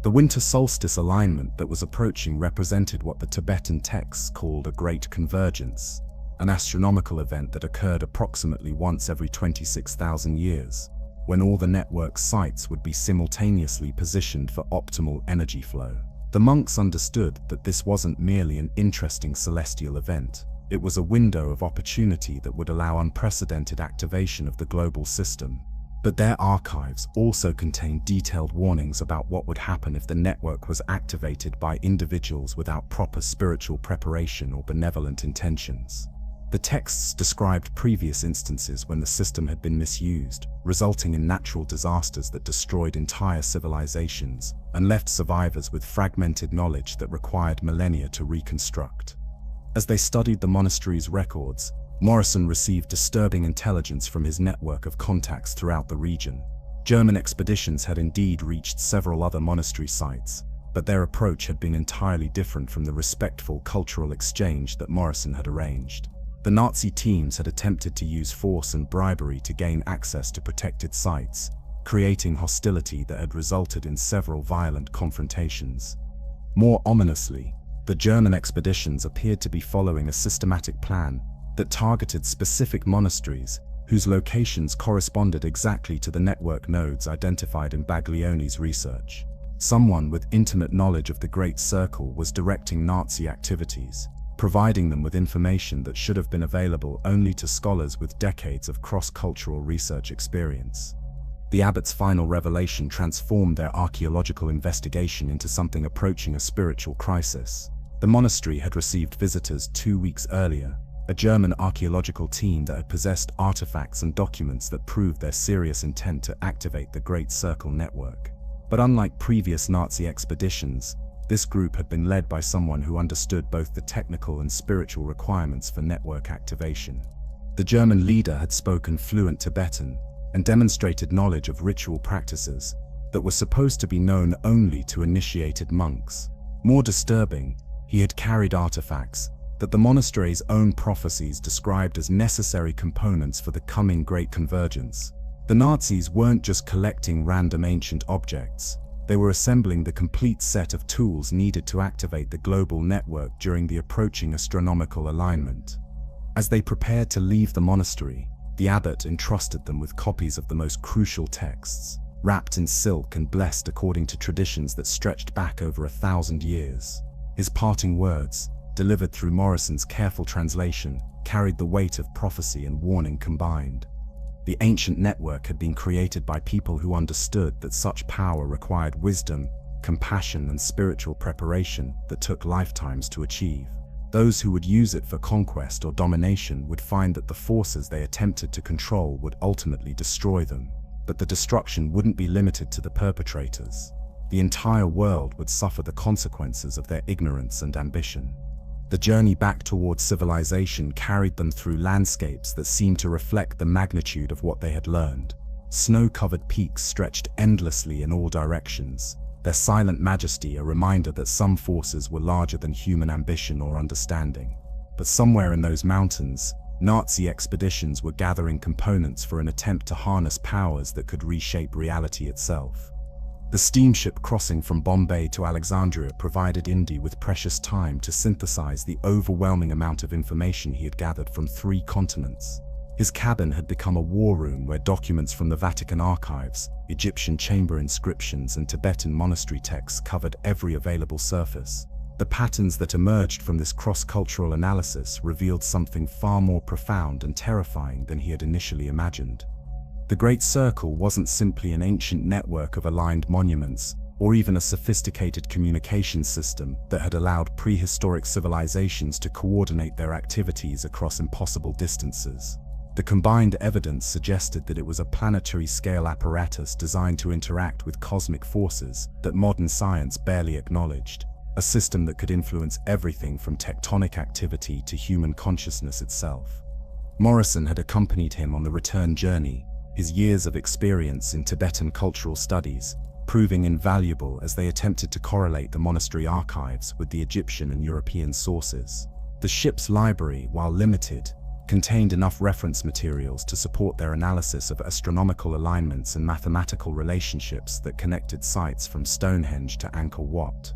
The winter solstice alignment that was approaching represented what the Tibetan texts called a Great Convergence, an astronomical event that occurred approximately once every 26,000 years, when all the network sites would be simultaneously positioned for optimal energy flow. The monks understood that this wasn't merely an interesting celestial event. It was a window of opportunity that would allow unprecedented activation of the global system. But their archives also contained detailed warnings about what would happen if the network was activated by individuals without proper spiritual preparation or benevolent intentions. The texts described previous instances when the system had been misused, resulting in natural disasters that destroyed entire civilizations and left survivors with fragmented knowledge that required millennia to reconstruct. As they studied the monastery's records, Morrison received disturbing intelligence from his network of contacts throughout the region. German expeditions had indeed reached several other monastery sites, but their approach had been entirely different from the respectful cultural exchange that Morrison had arranged. The Nazi teams had attempted to use force and bribery to gain access to protected sites, creating hostility that had resulted in several violent confrontations. More ominously, the German expeditions appeared to be following a systematic plan that targeted specific monasteries whose locations corresponded exactly to the network nodes identified in Baglioni's research. Someone with intimate knowledge of the Great Circle was directing Nazi activities, providing them with information that should have been available only to scholars with decades of cross-cultural research experience. The abbot's final revelation transformed their archaeological investigation into something approaching a spiritual crisis. The monastery had received visitors 2 weeks earlier, a German archaeological team that had possessed artifacts and documents that proved their serious intent to activate the Great Circle network. But unlike previous Nazi expeditions, this group had been led by someone who understood both the technical and spiritual requirements for network activation. The German leader had spoken fluent Tibetan and demonstrated knowledge of ritual practices that were supposed to be known only to initiated monks. More disturbing, he had carried artifacts that the monastery's own prophecies described as necessary components for the coming Great Convergence. The Nazis weren't just collecting random ancient objects. They were assembling the complete set of tools needed to activate the global network during the approaching astronomical alignment. As they prepared to leave the monastery, the abbot entrusted them with copies of the most crucial texts, wrapped in silk and blessed according to traditions that stretched back over 1,000 years. His parting words, delivered through Morrison's careful translation, carried the weight of prophecy and warning combined. The ancient network had been created by people who understood that such power required wisdom, compassion, and spiritual preparation that took lifetimes to achieve. Those who would use it for conquest or domination would find that the forces they attempted to control would ultimately destroy them. But the destruction wouldn't be limited to the perpetrators. The entire world would suffer the consequences of their ignorance and ambition. The journey back towards civilization carried them through landscapes that seemed to reflect the magnitude of what they had learned. Snow-covered peaks stretched endlessly in all directions, their silent majesty a reminder that some forces were larger than human ambition or understanding. But somewhere in those mountains, Nazi expeditions were gathering components for an attempt to harness powers that could reshape reality itself. The steamship crossing from Bombay to Alexandria provided Indy with precious time to synthesize the overwhelming amount of information he had gathered from 3 continents. His cabin had become a war room where documents from the Vatican archives, Egyptian chamber inscriptions, and Tibetan monastery texts covered every available surface. The patterns that emerged from this cross-cultural analysis revealed something far more profound and terrifying than he had initially imagined. The Great Circle wasn't simply an ancient network of aligned monuments, or even a sophisticated communications system that had allowed prehistoric civilizations to coordinate their activities across impossible distances. The combined evidence suggested that it was a planetary-scale apparatus designed to interact with cosmic forces that modern science barely acknowledged, a system that could influence everything from tectonic activity to human consciousness itself. Morrison had accompanied him on the return journey, his years of experience in Tibetan cultural studies proving invaluable as they attempted to correlate the monastery archives with the Egyptian and European sources. The ship's library, while limited, contained enough reference materials to support their analysis of astronomical alignments and mathematical relationships that connected sites from Stonehenge to Angkor Wat.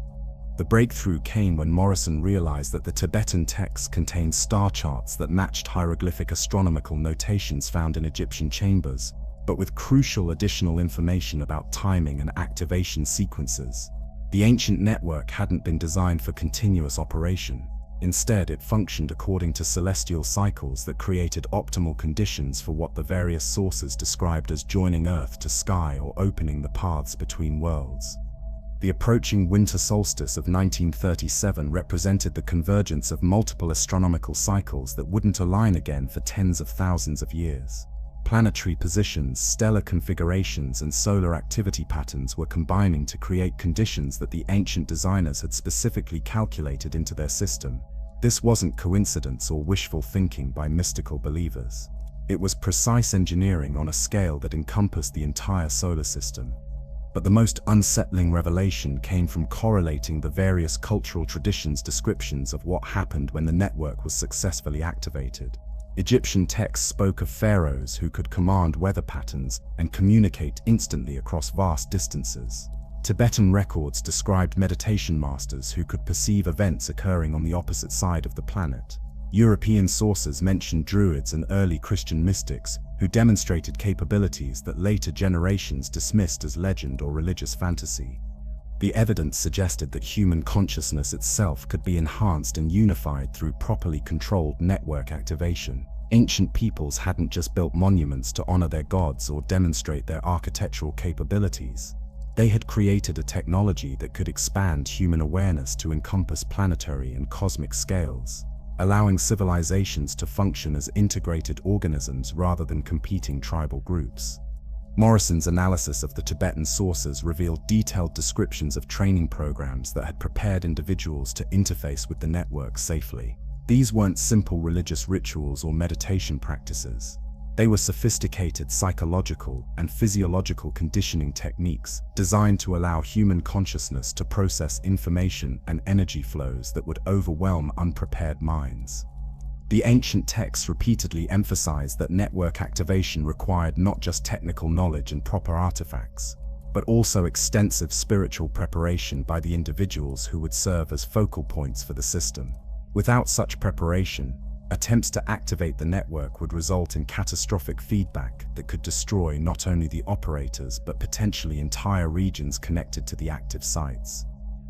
The breakthrough came when Morrison realized that the Tibetan texts contained star charts that matched hieroglyphic astronomical notations found in Egyptian chambers, but with crucial additional information about timing and activation sequences. The ancient network hadn't been designed for continuous operation. Instead, it functioned according to celestial cycles that created optimal conditions for what the various sources described as joining Earth to sky or opening the paths between worlds. The approaching winter solstice of 1937 represented the convergence of multiple astronomical cycles that wouldn't align again for tens of thousands of years. Planetary positions, stellar configurations, and solar activity patterns were combining to create conditions that the ancient designers had specifically calculated into their system. This wasn't coincidence or wishful thinking by mystical believers. It was precise engineering on a scale that encompassed the entire solar system. But the most unsettling revelation came from correlating the various cultural traditions' descriptions of what happened when the network was successfully activated. Egyptian texts spoke of pharaohs who could command weather patterns and communicate instantly across vast distances. Tibetan records described meditation masters who could perceive events occurring on the opposite side of the planet. European sources mentioned druids and early Christian mystics who demonstrated capabilities that later generations dismissed as legend or religious fantasy. The evidence suggested that human consciousness itself could be enhanced and unified through properly controlled network activation. Ancient peoples hadn't just built monuments to honor their gods or demonstrate their architectural capabilities. They had created a technology that could expand human awareness to encompass planetary and cosmic scales, allowing civilizations to function as integrated organisms rather than competing tribal groups. Morrison's analysis of the Tibetan sources revealed detailed descriptions of training programs that had prepared individuals to interface with the network safely. These weren't simple religious rituals or meditation practices. They were sophisticated psychological and physiological conditioning techniques designed to allow human consciousness to process information and energy flows that would overwhelm unprepared minds. The ancient texts repeatedly emphasized that network activation required not just technical knowledge and proper artifacts, but also extensive spiritual preparation by the individuals who would serve as focal points for the system. Without such preparation, attempts to activate the network would result in catastrophic feedback that could destroy not only the operators but potentially entire regions connected to the active sites.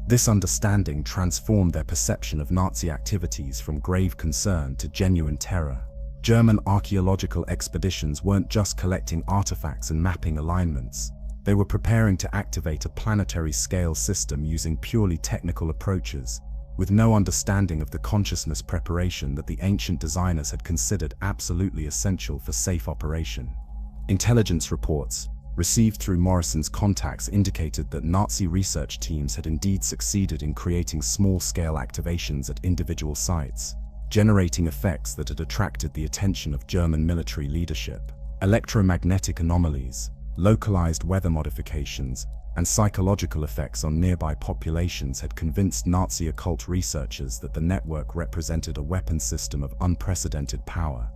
This understanding transformed their perception of Nazi activities from grave concern to genuine terror. German archaeological expeditions weren't just collecting artifacts and mapping alignments. They were preparing to activate a planetary-scale system using purely technical approaches, with no understanding of the consciousness preparation that the ancient designers had considered absolutely essential for safe operation. Intelligence reports received through Morrison's contacts indicated that Nazi research teams had indeed succeeded in creating small-scale activations at individual sites, generating effects that had attracted the attention of German military leadership. Electromagnetic anomalies, localized weather modifications, and psychological effects on nearby populations had convinced Nazi occult researchers that the network represented a weapon system of unprecedented power.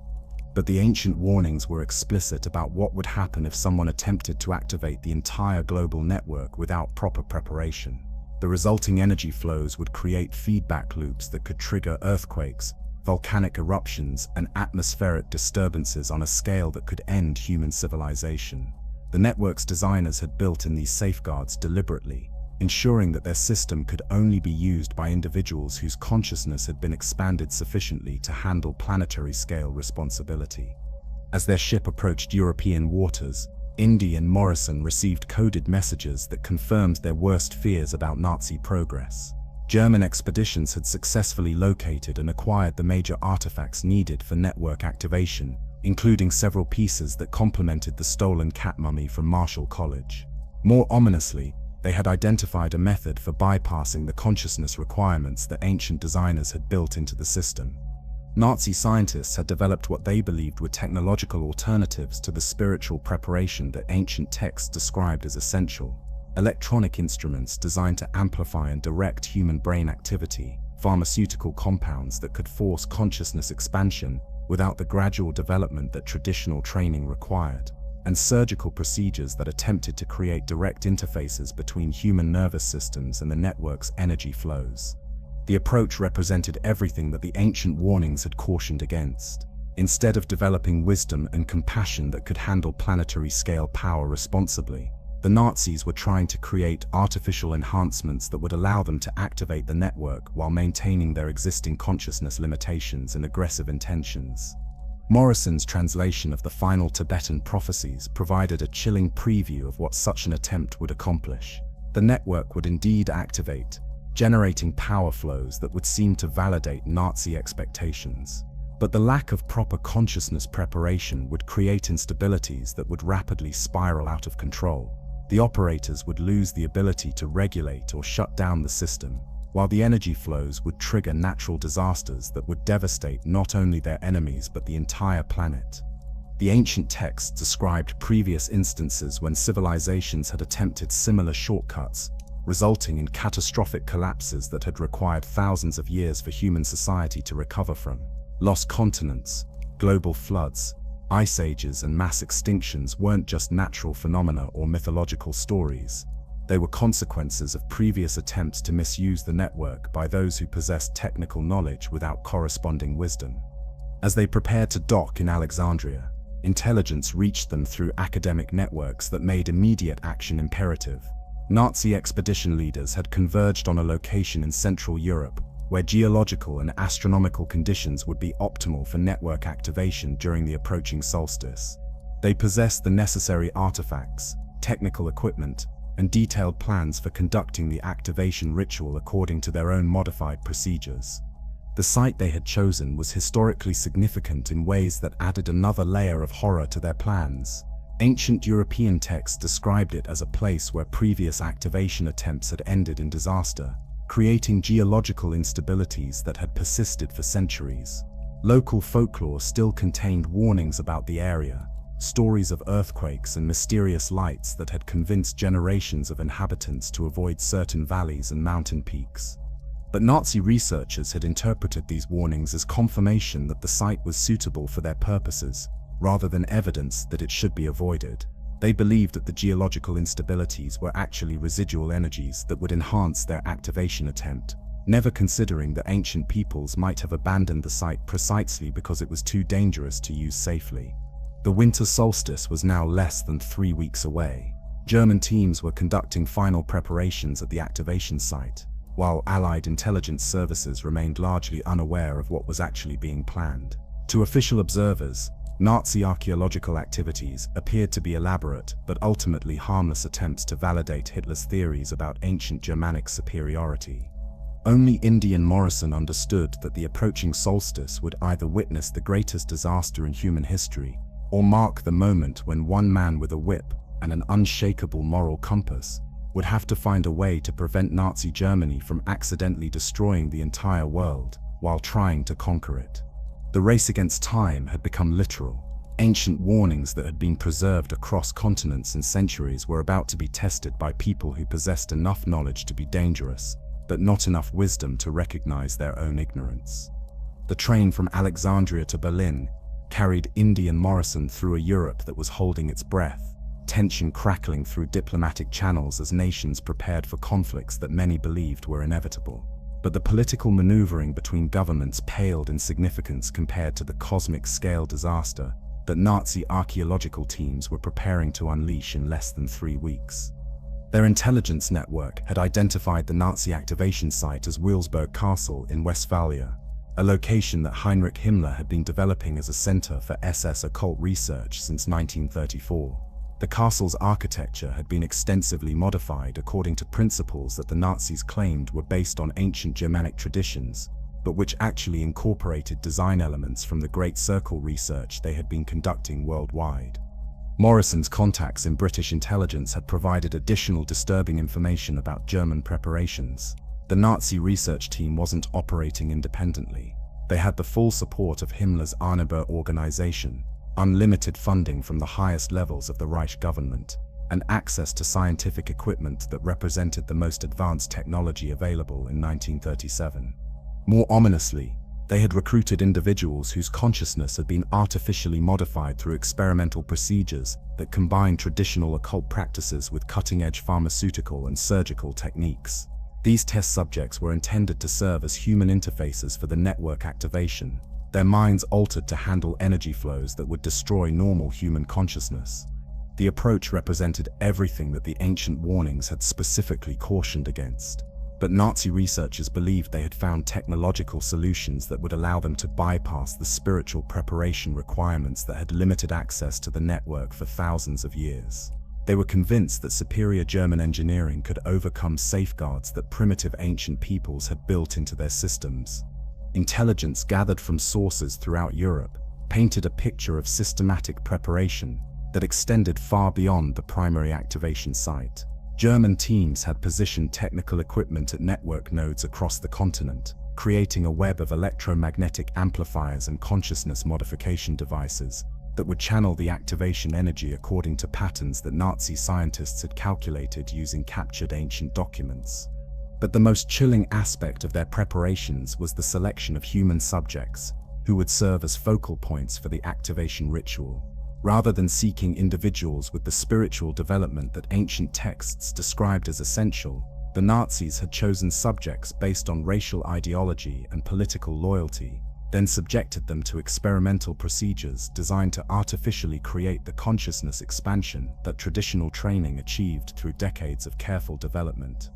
But the ancient warnings were explicit about what would happen if someone attempted to activate the entire global network without proper preparation. The resulting energy flows would create feedback loops that could trigger earthquakes, volcanic eruptions, and atmospheric disturbances on a scale that could end human civilization. The network's designers had built in these safeguards deliberately, ensuring that their system could only be used by individuals whose consciousness had been expanded sufficiently to handle planetary-scale responsibility. As their ship approached European waters, Indy and Morrison received coded messages that confirmed their worst fears about Nazi progress. German expeditions had successfully located and acquired the major artifacts needed for network activation, including several pieces that complemented the stolen cat mummy from Marshall College. More ominously, they had identified a method for bypassing the consciousness requirements that ancient designers had built into the system. Nazi scientists had developed what they believed were technological alternatives to the spiritual preparation that ancient texts described as essential. Electronic instruments designed to amplify and direct human brain activity, pharmaceutical compounds that could force consciousness expansion without the gradual development that traditional training required, and surgical procedures that attempted to create direct interfaces between human nervous systems and the network's energy flows. The approach represented everything that the ancient warnings had cautioned against. Instead of developing wisdom and compassion that could handle planetary-scale power responsibly, the Nazis were trying to create artificial enhancements that would allow them to activate the network while maintaining their existing consciousness limitations and aggressive intentions. Morrison's translation of the final Tibetan prophecies provided a chilling preview of what such an attempt would accomplish. The network would indeed activate, generating power flows that would seem to validate Nazi expectations. But the lack of proper consciousness preparation would create instabilities that would rapidly spiral out of control. The operators would lose the ability to regulate or shut down the system, while the energy flows would trigger natural disasters that would devastate not only their enemies but the entire planet. The ancient texts described previous instances when civilizations had attempted similar shortcuts, resulting in catastrophic collapses that had required thousands of years for human society to recover from. Lost continents, global floods, ice ages, and mass extinctions weren't just natural phenomena or mythological stories. They were consequences of previous attempts to misuse the network by those who possessed technical knowledge without corresponding wisdom. As they prepared to dock in Alexandria, intelligence reached them through academic networks that made immediate action imperative. Nazi expedition leaders had converged on a location in Central Europe, where geological and astronomical conditions would be optimal for network activation during the approaching solstice. They possessed the necessary artifacts, technical equipment, and detailed plans for conducting the activation ritual according to their own modified procedures. The site they had chosen was historically significant in ways that added another layer of horror to their plans. Ancient European texts described it as a place where previous activation attempts had ended in disaster, creating geological instabilities that had persisted for centuries. Local folklore still contained warnings about the area, stories of earthquakes and mysterious lights that had convinced generations of inhabitants to avoid certain valleys and mountain peaks. But Nazi researchers had interpreted these warnings as confirmation that the site was suitable for their purposes, rather than evidence that it should be avoided. They believed that the geological instabilities were actually residual energies that would enhance their activation attempt, never considering that ancient peoples might have abandoned the site precisely because it was too dangerous to use safely. The winter solstice was now less than 3 weeks away. German teams were conducting final preparations at the activation site, while Allied intelligence services remained largely unaware of what was actually being planned. To official observers, Nazi archaeological activities appeared to be elaborate but ultimately harmless attempts to validate Hitler's theories about ancient Germanic superiority. Only Indy and Morrison understood that the approaching solstice would either witness the greatest disaster in human history, or mark the moment when one man with a whip and an unshakable moral compass would have to find a way to prevent Nazi Germany from accidentally destroying the entire world while trying to conquer it. The race against time had become literal. Ancient warnings that had been preserved across continents and centuries were about to be tested by people who possessed enough knowledge to be dangerous, but not enough wisdom to recognize their own ignorance. The train from Alexandria to Berlin, carried Indy and Morrison through a Europe that was holding its breath, tension crackling through diplomatic channels as nations prepared for conflicts that many believed were inevitable. But the political maneuvering between governments paled in significance compared to the cosmic-scale disaster that Nazi archaeological teams were preparing to unleash in less than 3 weeks. Their intelligence network had identified the Nazi activation site as Wilsberg Castle in Westphalia, a location that Heinrich Himmler had been developing as a center for SS occult research since 1934. The castle's architecture had been extensively modified according to principles that the Nazis claimed were based on ancient Germanic traditions, but which actually incorporated design elements from the Great Circle research they had been conducting worldwide. Morrison's contacts in British intelligence had provided additional disturbing information about German preparations. The Nazi research team wasn't operating independently. They had the full support of Himmler's Arneber organization, unlimited funding from the highest levels of the Reich government, and access to scientific equipment that represented the most advanced technology available in 1937. More ominously, they had recruited individuals whose consciousness had been artificially modified through experimental procedures that combined traditional occult practices with cutting-edge pharmaceutical and surgical techniques. These test subjects were intended to serve as human interfaces for the network activation, their minds altered to handle energy flows that would destroy normal human consciousness. The approach represented everything that the ancient warnings had specifically cautioned against. But Nazi researchers believed they had found technological solutions that would allow them to bypass the spiritual preparation requirements that had limited access to the network for thousands of years. They were convinced that superior German engineering could overcome safeguards that primitive ancient peoples had built into their systems. Intelligence gathered from sources throughout Europe painted a picture of systematic preparation that extended far beyond the primary activation site. German teams had positioned technical equipment at network nodes across the continent, creating a web of electromagnetic amplifiers and consciousness modification devices that would channel the activation energy according to patterns that Nazi scientists had calculated using captured ancient documents. But the most chilling aspect of their preparations was the selection of human subjects who would serve as focal points for the activation ritual. Rather than seeking individuals with the spiritual development that ancient texts described as essential, the Nazis had chosen subjects based on racial ideology and political loyalty, then subjected them to experimental procedures designed to artificially create the consciousness expansion that traditional training achieved through decades of careful development.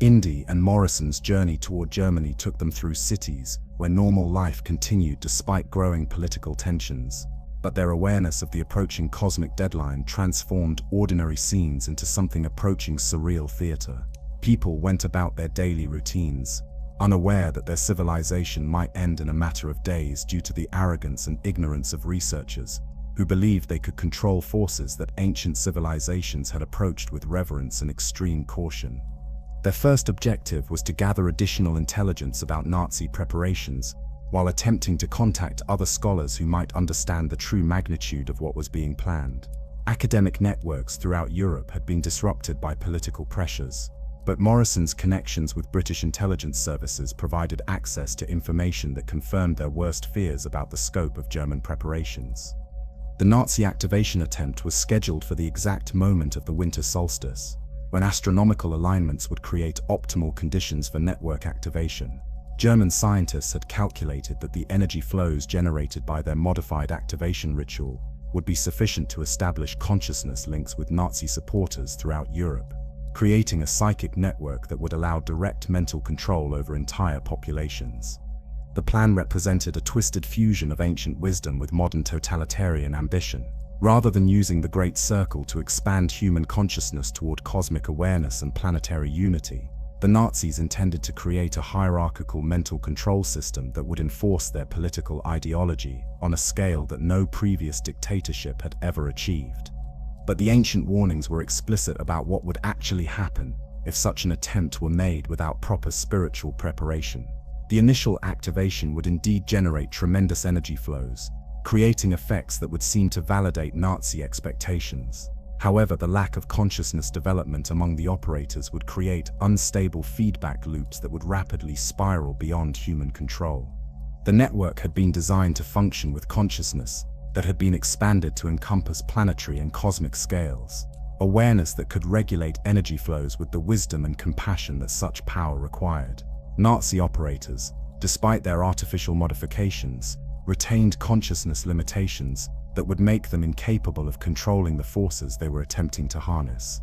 Indy and Morrison's journey toward Germany took them through cities where normal life continued despite growing political tensions. But their awareness of the approaching cosmic deadline transformed ordinary scenes into something approaching surreal theater. People went about their daily routines, unaware that their civilization might end in a matter of days due to the arrogance and ignorance of researchers who believed they could control forces that ancient civilizations had approached with reverence and extreme caution. Their first objective was to gather additional intelligence about Nazi preparations, while attempting to contact other scholars who might understand the true magnitude of what was being planned. Academic networks throughout Europe had been disrupted by political pressures, but Morrison's connections with British intelligence services provided access to information that confirmed their worst fears about the scope of German preparations. The Nazi activation attempt was scheduled for the exact moment of the winter solstice, when astronomical alignments would create optimal conditions for network activation. German scientists had calculated that the energy flows generated by their modified activation ritual would be sufficient to establish consciousness links with Nazi supporters throughout Europe, creating a psychic network that would allow direct mental control over entire populations. The plan represented a twisted fusion of ancient wisdom with modern totalitarian ambition. Rather than using the Great Circle to expand human consciousness toward cosmic awareness and planetary unity, the Nazis intended to create a hierarchical mental control system that would enforce their political ideology on a scale that no previous dictatorship had ever achieved. But the ancient warnings were explicit about what would actually happen if such an attempt were made without proper spiritual preparation. The initial activation would indeed generate tremendous energy flows, creating effects that would seem to validate Nazi expectations. However, the lack of consciousness development among the operators would create unstable feedback loops that would rapidly spiral beyond human control. The network had been designed to function with consciousness, that had been expanded to encompass planetary and cosmic scales. Awareness that could regulate energy flows with the wisdom and compassion that such power required. Nazi operators, despite their artificial modifications, retained consciousness limitations that would make them incapable of controlling the forces they were attempting to harness.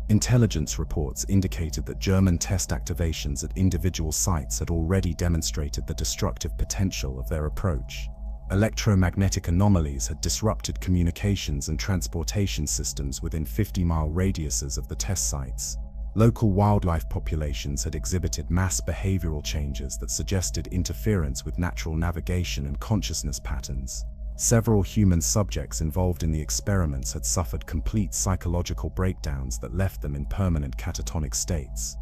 Intelligence reports indicated that German test activations at individual sites had already demonstrated the destructive potential of their approach. Electromagnetic anomalies had disrupted communications and transportation systems within 50-mile radiuses of the test sites. Local wildlife populations had exhibited mass behavioral changes that suggested interference with natural navigation and consciousness patterns. Several human subjects involved in the experiments had suffered complete psychological breakdowns that left them in permanent catatonic states.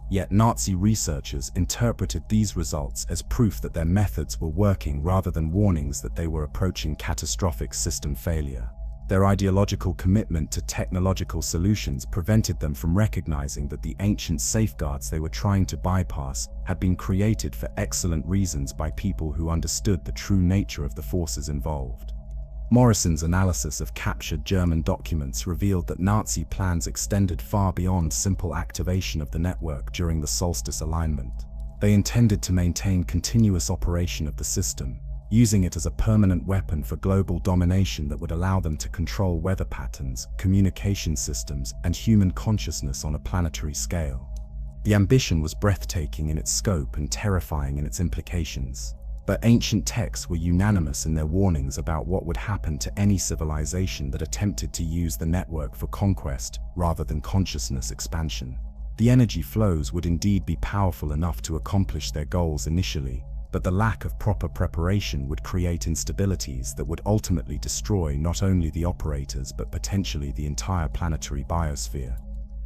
Yet Nazi researchers interpreted these results as proof that their methods were working rather than warnings that they were approaching catastrophic system failure. Their ideological commitment to technological solutions prevented them from recognizing that the ancient safeguards they were trying to bypass had been created for excellent reasons by people who understood the true nature of the forces involved. Morrison's analysis of captured German documents revealed that Nazi plans extended far beyond simple activation of the network during the solstice alignment. They intended to maintain continuous operation of the system, using it as a permanent weapon for global domination that would allow them to control weather patterns, communication systems, and human consciousness on a planetary scale. The ambition was breathtaking in its scope and terrifying in its implications. But ancient texts were unanimous in their warnings about what would happen to any civilization that attempted to use the network for conquest rather than consciousness expansion. The energy flows would indeed be powerful enough to accomplish their goals initially, but the lack of proper preparation would create instabilities that would ultimately destroy not only the operators but potentially the entire planetary biosphere.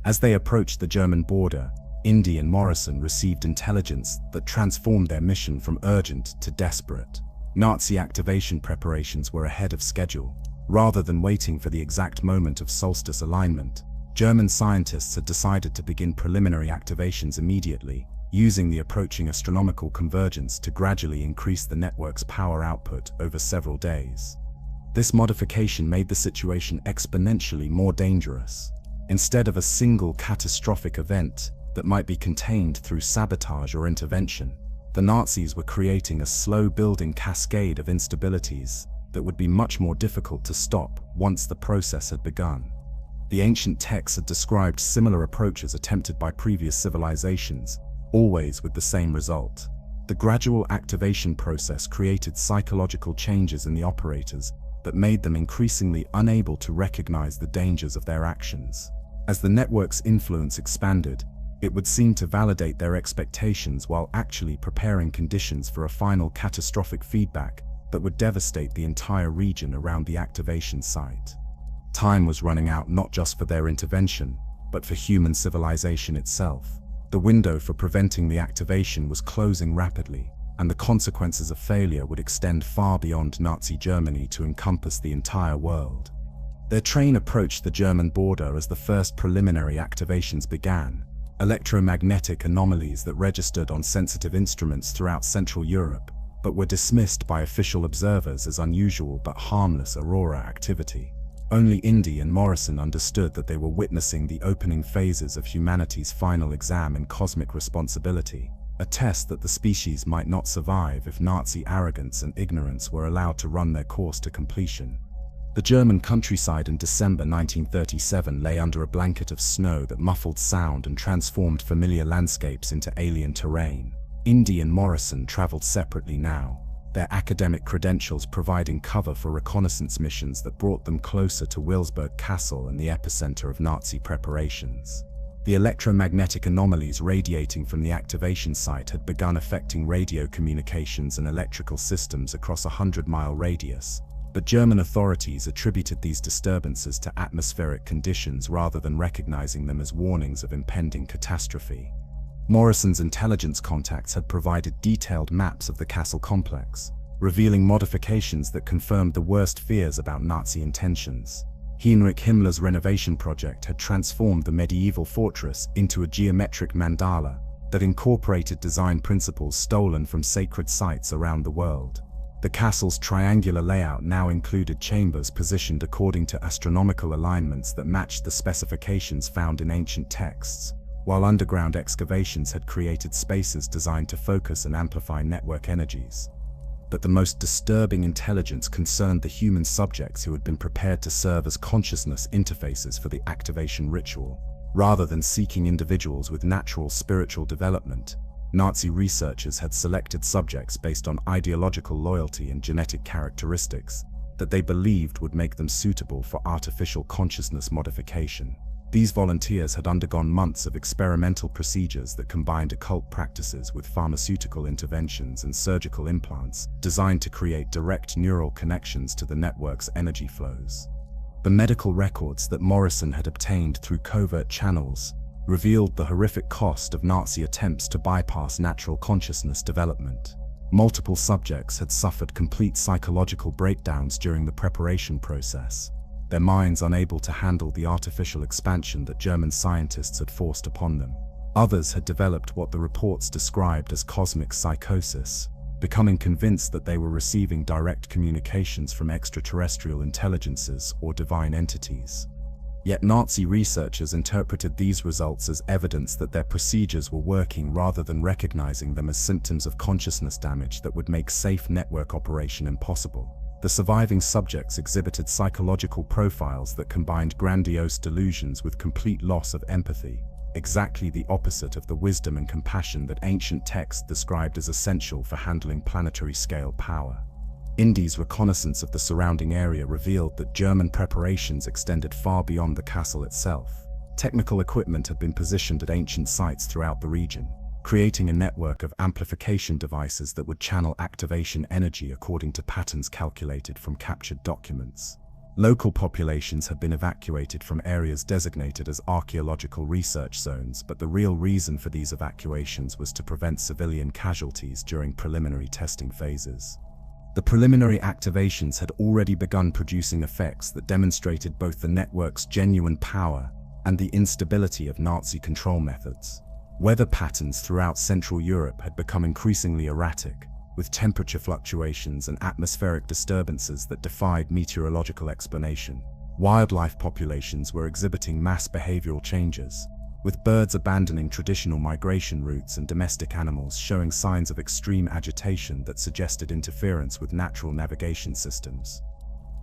As they approached the German border, Indy and Morrison received intelligence that transformed their mission from urgent to desperate. Nazi activation preparations were ahead of schedule. Rather than waiting for the exact moment of solstice alignment, German scientists had decided to begin preliminary activations immediately, using the approaching astronomical convergence to gradually increase the network's power output over several days. This modification made the situation exponentially more dangerous. Instead of a single catastrophic event that might be contained through sabotage or intervention, the Nazis were creating a slow-building cascade of instabilities that would be much more difficult to stop once the process had begun. The ancient texts had described similar approaches attempted by previous civilizations, always with the same result. The gradual activation process created psychological changes in the operators that made them increasingly unable to recognize the dangers of their actions. As the network's influence expanded, it would seem to validate their expectations while actually preparing conditions for a final catastrophic feedback that would devastate the entire region around the activation site. Time was running out not just for their intervention, but for human civilization itself. The window for preventing the activation was closing rapidly, and the consequences of failure would extend far beyond Nazi Germany to encompass the entire world. Their train approached the German border as the first preliminary activations began. Electromagnetic anomalies that registered on sensitive instruments throughout Central Europe, but were dismissed by official observers as unusual but harmless aurora activity. Only Indy and Morrison understood that they were witnessing the opening phases of humanity's final exam in cosmic responsibility, a test that the species might not survive if Nazi arrogance and ignorance were allowed to run their course to completion. The German countryside in December 1937 lay under a blanket of snow that muffled sound and transformed familiar landscapes into alien terrain. Indy and Morrison traveled separately now, their academic credentials providing cover for reconnaissance missions that brought them closer to Wilsberg Castle and the epicenter of Nazi preparations. The electromagnetic anomalies radiating from the activation site had begun affecting radio communications and electrical systems across a 100-mile radius, but German authorities attributed these disturbances to atmospheric conditions rather than recognizing them as warnings of impending catastrophe. Morrison's intelligence contacts had provided detailed maps of the castle complex, revealing modifications that confirmed the worst fears about Nazi intentions. Heinrich Himmler's renovation project had transformed the medieval fortress into a geometric mandala that incorporated design principles stolen from sacred sites around the world. The castle's triangular layout now included chambers positioned according to astronomical alignments that matched the specifications found in ancient texts, while underground excavations had created spaces designed to focus and amplify network energies. But the most disturbing intelligence concerned the human subjects who had been prepared to serve as consciousness interfaces for the activation ritual. Rather than seeking individuals with natural spiritual development, Nazi researchers had selected subjects based on ideological loyalty and genetic characteristics that they believed would make them suitable for artificial consciousness modification. These volunteers had undergone months of experimental procedures that combined occult practices with pharmaceutical interventions and surgical implants designed to create direct neural connections to the network's energy flows. The medical records that Morrison had obtained through covert channels revealed the horrific cost of Nazi attempts to bypass natural consciousness development. Multiple subjects had suffered complete psychological breakdowns during the preparation process, their minds unable to handle the artificial expansion that German scientists had forced upon them. Others had developed what the reports described as cosmic psychosis, becoming convinced that they were receiving direct communications from extraterrestrial intelligences or divine entities. Yet Nazi researchers interpreted these results as evidence that their procedures were working rather than recognizing them as symptoms of consciousness damage that would make safe network operation impossible. The surviving subjects exhibited psychological profiles that combined grandiose delusions with complete loss of empathy, exactly the opposite of the wisdom and compassion that ancient texts described as essential for handling planetary-scale power. Indy's reconnaissance of the surrounding area revealed that German preparations extended far beyond the castle itself. Technical equipment had been positioned at ancient sites throughout the region, creating a network of amplification devices that would channel activation energy according to patterns calculated from captured documents. Local populations had been evacuated from areas designated as archaeological research zones, but the real reason for these evacuations was to prevent civilian casualties during preliminary testing phases. The preliminary activations had already begun producing effects that demonstrated both the network's genuine power and the instability of Nazi control methods. Weather patterns throughout Central Europe had become increasingly erratic, with temperature fluctuations and atmospheric disturbances that defied meteorological explanation. Wildlife populations were exhibiting mass behavioral changes, with birds abandoning traditional migration routes and domestic animals showing signs of extreme agitation that suggested interference with natural navigation systems.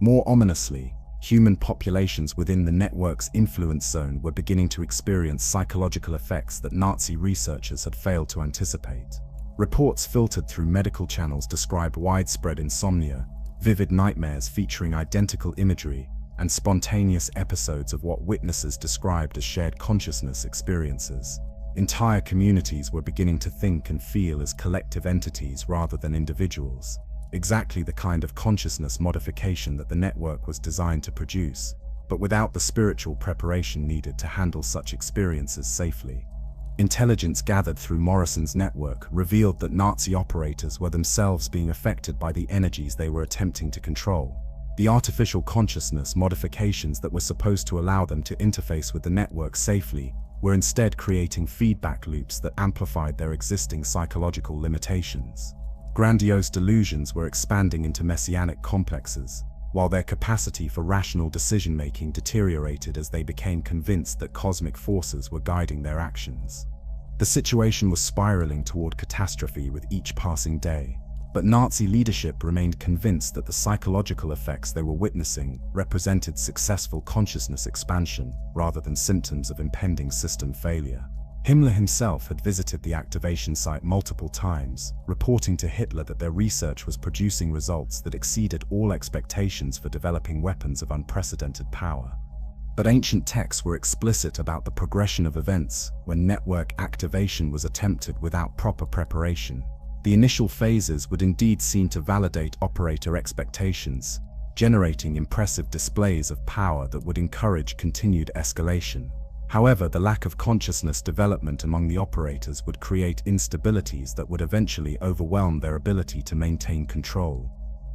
More ominously, human populations within the network's influence zone were beginning to experience psychological effects that Nazi researchers had failed to anticipate. Reports filtered through medical channels described widespread insomnia, vivid nightmares featuring identical imagery, and spontaneous episodes of what witnesses described as shared consciousness experiences. Entire communities were beginning to think and feel as collective entities rather than individuals, exactly the kind of consciousness modification that the network was designed to produce, but without the spiritual preparation needed to handle such experiences safely. Intelligence gathered through Morrison's network revealed that Nazi operators were themselves being affected by the energies they were attempting to control. The artificial consciousness modifications that were supposed to allow them to interface with the network safely were instead creating feedback loops that amplified their existing psychological limitations. Grandiose delusions were expanding into messianic complexes, while their capacity for rational decision-making deteriorated as they became convinced that cosmic forces were guiding their actions. The situation was spiraling toward catastrophe with each passing day. But Nazi leadership remained convinced that the psychological effects they were witnessing represented successful consciousness expansion rather than symptoms of impending system failure. Himmler himself had visited the activation site multiple times, reporting to Hitler that their research was producing results that exceeded all expectations for developing weapons of unprecedented power. But ancient texts were explicit about the progression of events when network activation was attempted without proper preparation. The initial phases would indeed seem to validate operator expectations, generating impressive displays of power that would encourage continued escalation. However, the lack of consciousness development among the operators would create instabilities that would eventually overwhelm their ability to maintain control.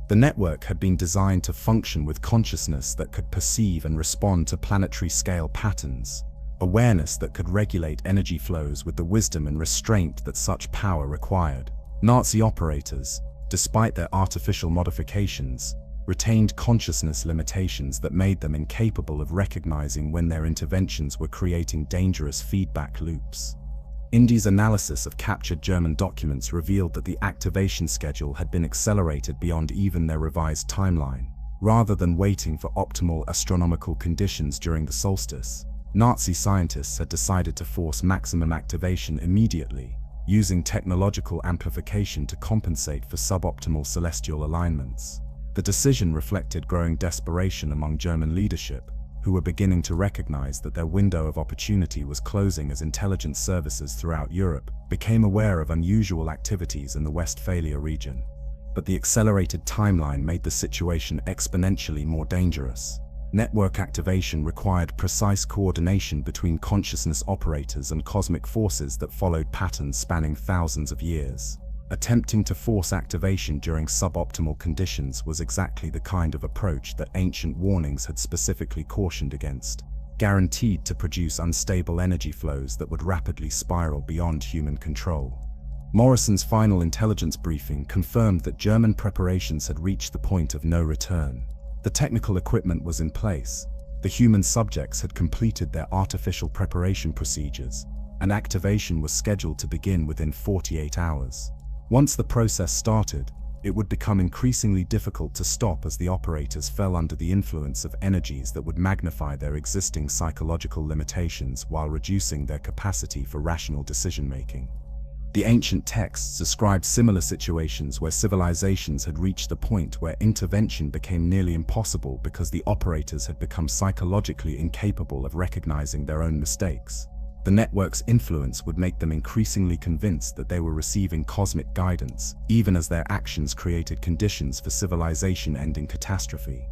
The network had been designed to function with consciousness that could perceive and respond to planetary-scale patterns, awareness that could regulate energy flows with the wisdom and restraint that such power required. Nazi operators, despite their artificial modifications, retained consciousness limitations that made them incapable of recognizing when their interventions were creating dangerous feedback loops. Indy's analysis of captured German documents revealed that the activation schedule had been accelerated beyond even their revised timeline. Rather than waiting for optimal astronomical conditions during the solstice, Nazi scientists had decided to force maximum activation immediately, using technological amplification to compensate for suboptimal celestial alignments. The decision reflected growing desperation among German leadership, who were beginning to recognize that their window of opportunity was closing as intelligence services throughout Europe became aware of unusual activities in the Westphalia region. But the accelerated timeline made the situation exponentially more dangerous. Network activation required precise coordination between consciousness operators and cosmic forces that followed patterns spanning thousands of years. Attempting to force activation during suboptimal conditions was exactly the kind of approach that ancient warnings had specifically cautioned against, guaranteed to produce unstable energy flows that would rapidly spiral beyond human control. Morrison's final intelligence briefing confirmed that German preparations had reached the point of no return. The technical equipment was in place, the human subjects had completed their artificial preparation procedures, and activation was scheduled to begin within 48 hours. Once the process started, it would become increasingly difficult to stop as the operators fell under the influence of energies that would magnify their existing psychological limitations while reducing their capacity for rational decision-making. The ancient texts described similar situations where civilizations had reached the point where intervention became nearly impossible because the operators had become psychologically incapable of recognizing their own mistakes. The network's influence would make them increasingly convinced that they were receiving cosmic guidance, even as their actions created conditions for civilization-ending catastrophe.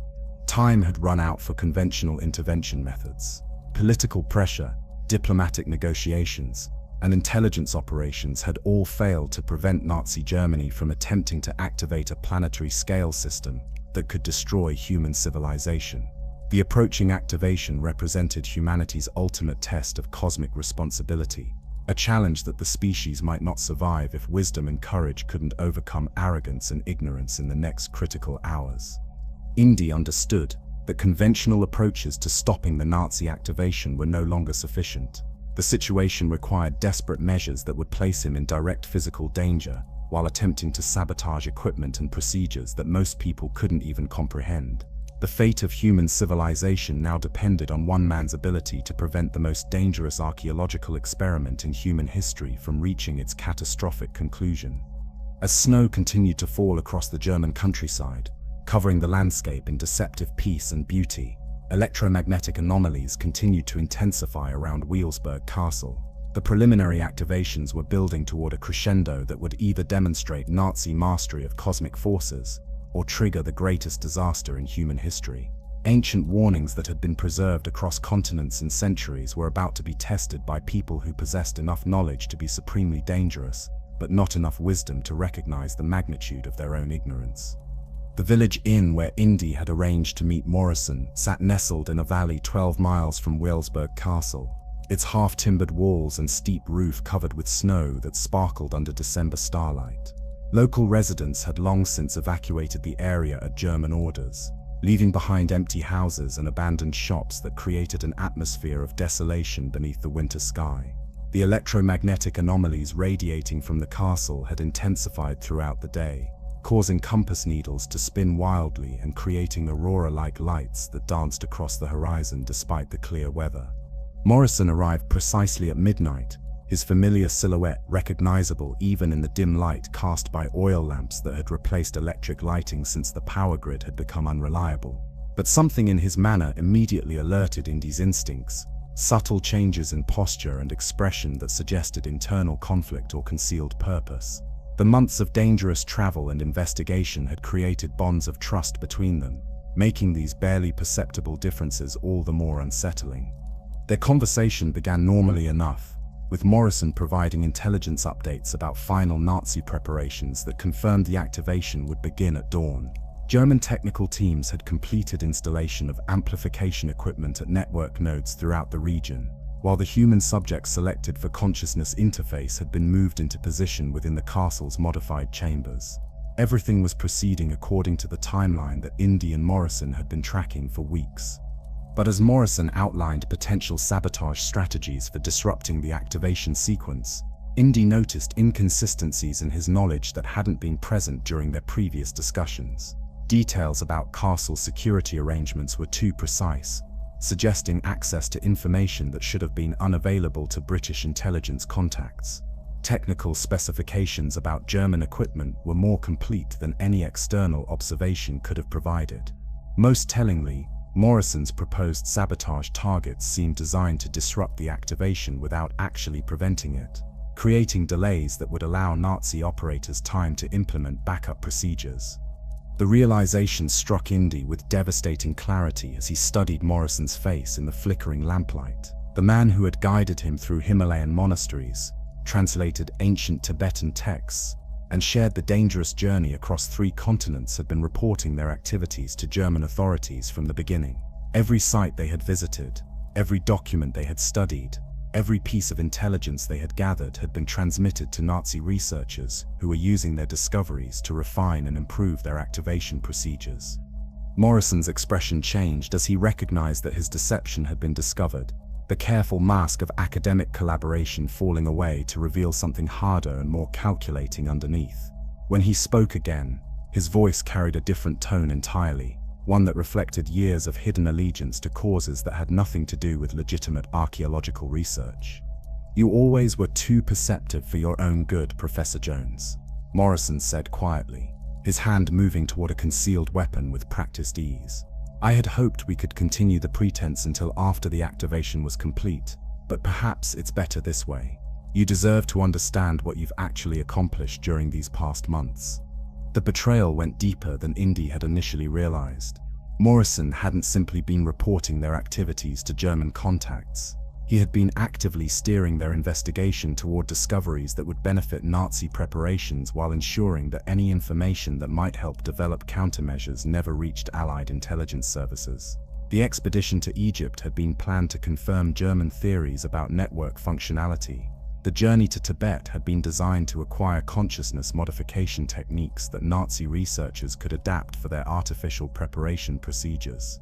Time had run out for conventional intervention methods. Political pressure, diplomatic negotiations, and intelligence operations had all failed to prevent Nazi Germany from attempting to activate a planetary scale system that could destroy human civilization. The approaching activation represented humanity's ultimate test of cosmic responsibility, a challenge that the species might not survive if wisdom and courage couldn't overcome arrogance and ignorance in the next critical hours. Indy understood that conventional approaches to stopping the Nazi activation were no longer sufficient. The situation required desperate measures that would place him in direct physical danger, while attempting to sabotage equipment and procedures that most people couldn't even comprehend. The fate of human civilization now depended on one man's ability to prevent the most dangerous archaeological experiment in human history from reaching its catastrophic conclusion. As snow continued to fall across the German countryside, covering the landscape in deceptive peace and beauty, electromagnetic anomalies continued to intensify around Wielsberg Castle. The preliminary activations were building toward a crescendo that would either demonstrate Nazi mastery of cosmic forces, or trigger the greatest disaster in human history. Ancient warnings that had been preserved across continents and centuries were about to be tested by people who possessed enough knowledge to be supremely dangerous, but not enough wisdom to recognize the magnitude of their own ignorance. The village inn where Indy had arranged to meet Morrison sat nestled in a valley 12 miles from Wielsberg Castle, its half-timbered walls and steep roof covered with snow that sparkled under December starlight. Local residents had long since evacuated the area at German orders, leaving behind empty houses and abandoned shops that created an atmosphere of desolation beneath the winter sky. The electromagnetic anomalies radiating from the castle had intensified throughout the day, causing compass needles to spin wildly and creating aurora-like lights that danced across the horizon despite the clear weather. Morrison arrived precisely at midnight, his familiar silhouette recognizable even in the dim light cast by oil lamps that had replaced electric lighting since the power grid had become unreliable. But something in his manner immediately alerted Indy's instincts, subtle changes in posture and expression that suggested internal conflict or concealed purpose. The months of dangerous travel and investigation had created bonds of trust between them, making these barely perceptible differences all the more unsettling. Their conversation began normally enough, with Morrison providing intelligence updates about final Nazi preparations that confirmed the activation would begin at dawn. German technical teams had completed installation of amplification equipment at network nodes throughout the region, while the human subjects selected for consciousness interface had been moved into position within the castle's modified chambers. Everything was proceeding according to the timeline that Indy and Morrison had been tracking for weeks. But as Morrison outlined potential sabotage strategies for disrupting the activation sequence, Indy noticed inconsistencies in his knowledge that hadn't been present during their previous discussions. Details about castle security arrangements were too precise, suggesting access to information that should have been unavailable to British intelligence contacts. Technical specifications about German equipment were more complete than any external observation could have provided. Most tellingly, Morrison's proposed sabotage targets seemed designed to disrupt the activation without actually preventing it, creating delays that would allow Nazi operators time to implement backup procedures. The realization struck Indy with devastating clarity as he studied Morrison's face in the flickering lamplight. The man who had guided him through Himalayan monasteries, translated ancient Tibetan texts, and shared the dangerous journey across 3 continents had been reporting their activities to German authorities from the beginning. Every site they had visited, every document they had studied, every piece of intelligence they had gathered had been transmitted to Nazi researchers who were using their discoveries to refine and improve their activation procedures. Morrison's expression changed as he recognized that his deception had been discovered, the careful mask of academic collaboration falling away to reveal something harder and more calculating underneath. When he spoke again, his voice carried a different tone entirely, one that reflected years of hidden allegiance to causes that had nothing to do with legitimate archaeological research. "You always were too perceptive for your own good, Professor Jones," Morrison said quietly, his hand moving toward a concealed weapon with practiced ease. "I had hoped we could continue the pretense until after the activation was complete, but perhaps it's better this way. You deserve to understand what you've actually accomplished during these past months." The betrayal went deeper than Indy had initially realized. Morrison hadn't simply been reporting their activities to German contacts. He had been actively steering their investigation toward discoveries that would benefit Nazi preparations while ensuring that any information that might help develop countermeasures never reached Allied intelligence services. The expedition to Egypt had been planned to confirm German theories about network functionality. The journey to Tibet had been designed to acquire consciousness modification techniques that Nazi researchers could adapt for their artificial preparation procedures.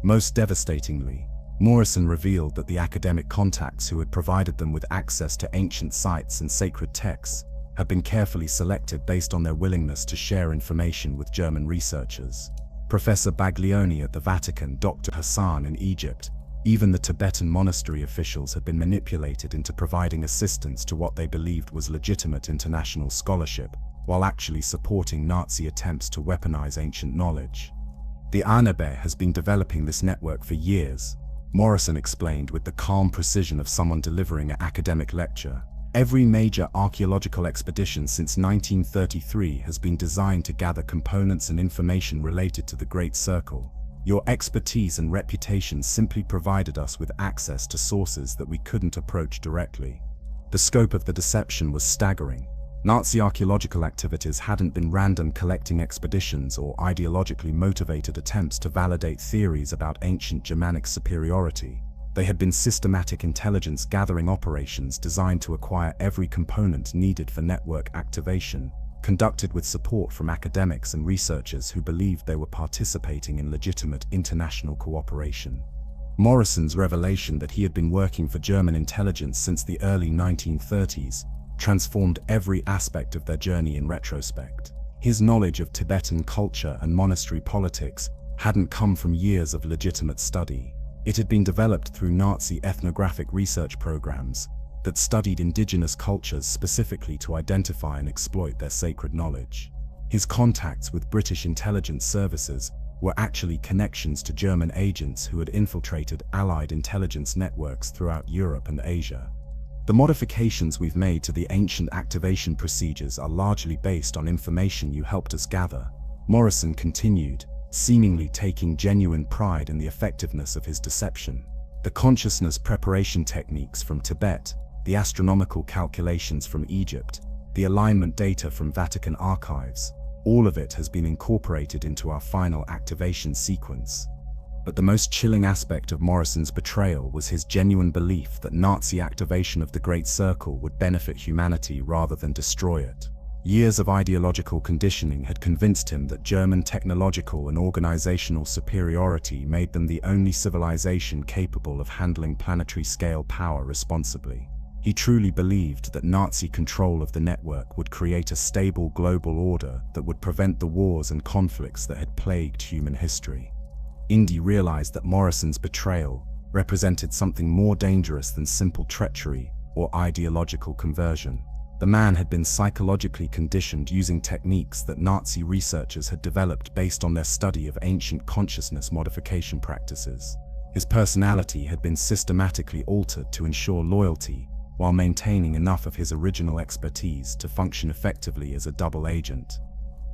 Most devastatingly, Morrison revealed that the academic contacts who had provided them with access to ancient sites and sacred texts had been carefully selected based on their willingness to share information with German researchers. Professor Baglioni at the Vatican, Dr. Hassan in Egypt, even the Tibetan monastery officials had been manipulated into providing assistance to what they believed was legitimate international scholarship, while actually supporting Nazi attempts to weaponize ancient knowledge. "The ANB has been developing this network for years," Morrison explained with the calm precision of someone delivering an academic lecture. "Every major archaeological expedition since 1933 has been designed to gather components and information related to the Great Circle. Your expertise and reputation simply provided us with access to sources that we couldn't approach directly." The scope of the deception was staggering. Nazi archaeological activities hadn't been random collecting expeditions or ideologically motivated attempts to validate theories about ancient Germanic superiority. They had been systematic intelligence gathering operations designed to acquire every component needed for network activation, conducted with support from academics and researchers who believed they were participating in legitimate international cooperation. Morrison's revelation that he had been working for German intelligence since the early 1930s transformed every aspect of their journey in retrospect. His knowledge of Tibetan culture and monastery politics hadn't come from years of legitimate study. It had been developed through Nazi ethnographic research programs that studied indigenous cultures specifically to identify and exploit their sacred knowledge. His contacts with British intelligence services were actually connections to German agents who had infiltrated Allied intelligence networks throughout Europe and Asia. "The modifications we've made to the ancient activation procedures are largely based on information you helped us gather," Morrison continued, seemingly taking genuine pride in the effectiveness of his deception. "The consciousness preparation techniques from Tibet, the astronomical calculations from Egypt, the alignment data from Vatican archives, all of it has been incorporated into our final activation sequence." But the most chilling aspect of Morrison's betrayal was his genuine belief that Nazi activation of the Great Circle would benefit humanity rather than destroy it. Years of ideological conditioning had convinced him that German technological and organizational superiority made them the only civilization capable of handling planetary-scale power responsibly. He truly believed that Nazi control of the network would create a stable global order that would prevent the wars and conflicts that had plagued human history. Indy realized that Morrison's betrayal represented something more dangerous than simple treachery or ideological conversion. The man had been psychologically conditioned using techniques that Nazi researchers had developed based on their study of ancient consciousness modification practices. His personality had been systematically altered to ensure loyalty, while maintaining enough of his original expertise to function effectively as a double agent.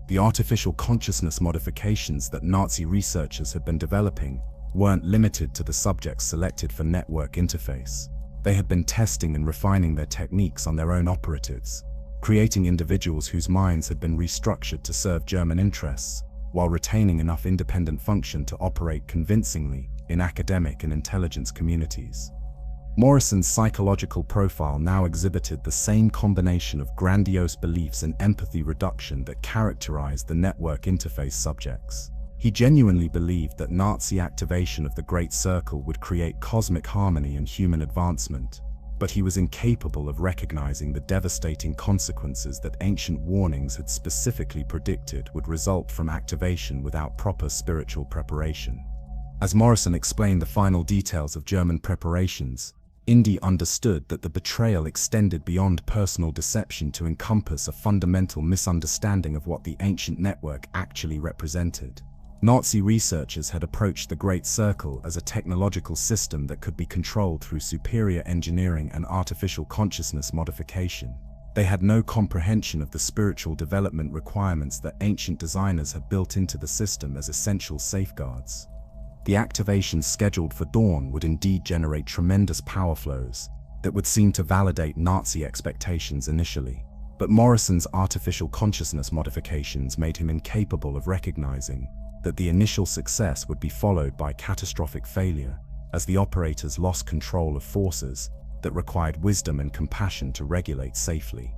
The artificial consciousness modifications that Nazi researchers had been developing weren't limited to the subjects selected for network interface. They had been testing and refining their techniques on their own operatives, creating individuals whose minds had been restructured to serve German interests, while retaining enough independent function to operate convincingly in academic and intelligence communities. Morrison's psychological profile now exhibited the same combination of grandiose beliefs and empathy reduction that characterized the network interface subjects. He genuinely believed that Nazi activation of the Great Circle would create cosmic harmony and human advancement, but he was incapable of recognizing the devastating consequences that ancient warnings had specifically predicted would result from activation without proper spiritual preparation. As Morrison explained the final details of German preparations, Indy understood that the betrayal extended beyond personal deception to encompass a fundamental misunderstanding of what the ancient network actually represented. Nazi researchers had approached the Great Circle as a technological system that could be controlled through superior engineering and artificial consciousness modification. They had no comprehension of the spiritual development requirements that ancient designers had built into the system as essential safeguards. The activations scheduled for dawn would indeed generate tremendous power flows that would seem to validate Nazi expectations initially. But Morrison's artificial consciousness modifications made him incapable of recognizing that the initial success would be followed by catastrophic failure, as the operators lost control of forces that required wisdom and compassion to regulate safely.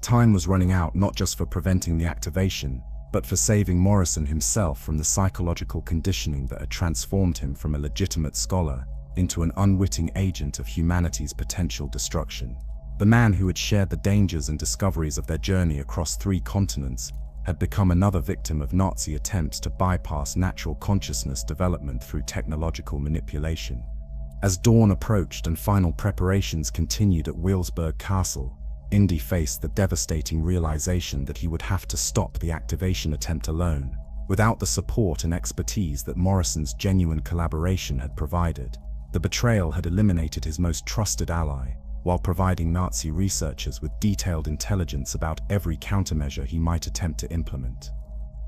Time was running out not just for preventing the activation, but for saving Morrison himself from the psychological conditioning that had transformed him from a legitimate scholar into an unwitting agent of humanity's potential destruction. The man who had shared the dangers and discoveries of their journey across 3 continents had become another victim of Nazi attempts to bypass natural consciousness development through technological manipulation. As dawn approached and final preparations continued at Wilsberg Castle, Indy faced the devastating realization that he would have to stop the activation attempt alone, without the support and expertise that Morrison's genuine collaboration had provided. The betrayal had eliminated his most trusted ally, while providing Nazi researchers with detailed intelligence about every countermeasure he might attempt to implement.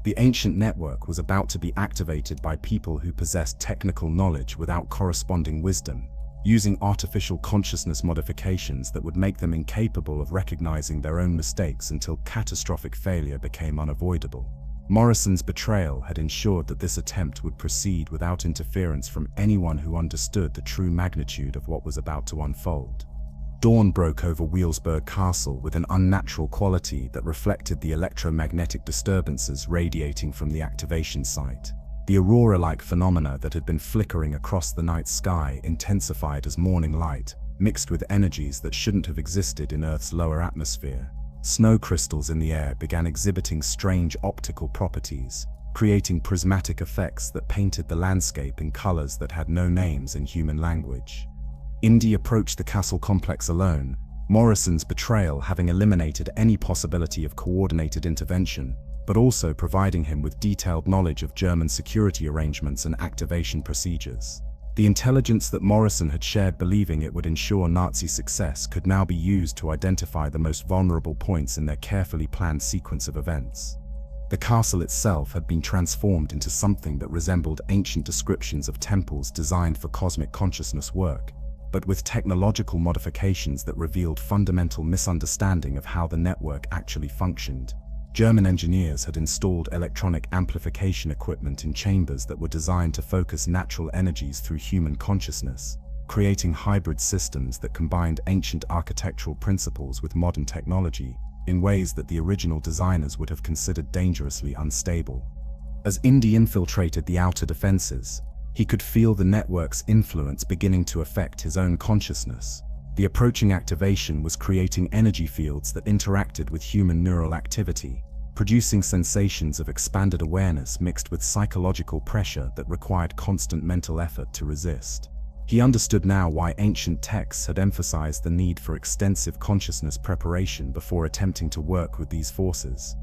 The ancient network was about to be activated by people who possessed technical knowledge without corresponding wisdom, using artificial consciousness modifications that would make them incapable of recognizing their own mistakes until catastrophic failure became unavoidable. Morrison's betrayal had ensured that this attempt would proceed without interference from anyone who understood the true magnitude of what was about to unfold. Dawn broke over Wilsberg Castle with an unnatural quality that reflected the electromagnetic disturbances radiating from the activation site. The aurora-like phenomena that had been flickering across the night sky intensified as morning light, mixed with energies that shouldn't have existed in Earth's lower atmosphere. Snow crystals in the air began exhibiting strange optical properties, creating prismatic effects that painted the landscape in colors that had no names in human language. Indy approached the castle complex alone, Morrison's betrayal having eliminated any possibility of coordinated intervention, but also providing him with detailed knowledge of German security arrangements and activation procedures. The intelligence that Morrison had shared believing it would ensure Nazi success could now be used to identify the most vulnerable points in their carefully planned sequence of events. The castle itself had been transformed into something that resembled ancient descriptions of temples designed for cosmic consciousness work, but with technological modifications that revealed fundamental misunderstanding of how the network actually functioned. German engineers had installed electronic amplification equipment in chambers that were designed to focus natural energies through human consciousness, creating hybrid systems that combined ancient architectural principles with modern technology. in ways that the original designers would have considered dangerously unstable. As Indy infiltrated the outer defenses, he could feel the network's influence beginning to affect his own consciousness. The approaching activation was creating energy fields that interacted with human neural activity, producing sensations of expanded awareness mixed with psychological pressure that required constant mental effort to resist. He understood now why ancient texts had emphasized the need for extensive consciousness preparation before attempting to work with these forces.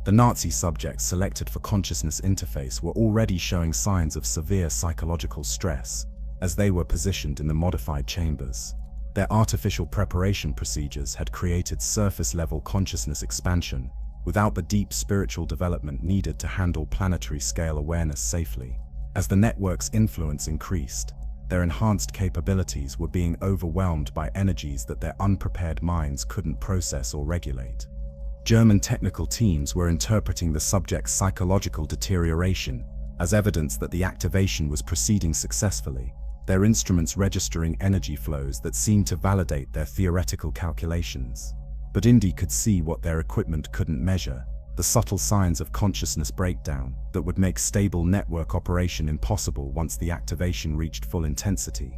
The Nazi subjects selected for consciousness interface were already showing signs of severe psychological stress, as they were positioned in the modified chambers. Their artificial preparation procedures had created surface-level consciousness expansion, without the deep spiritual development needed to handle planetary-scale awareness safely. As the network's influence increased, their enhanced capabilities were being overwhelmed by energies that their unprepared minds couldn't process or regulate. German technical teams were interpreting the subject's psychological deterioration as evidence that the activation was proceeding successfully, their instruments registering energy flows that seemed to validate their theoretical calculations. But Indy could see what their equipment couldn't measure: the subtle signs of consciousness breakdown that would make stable network operation impossible once the activation reached full intensity.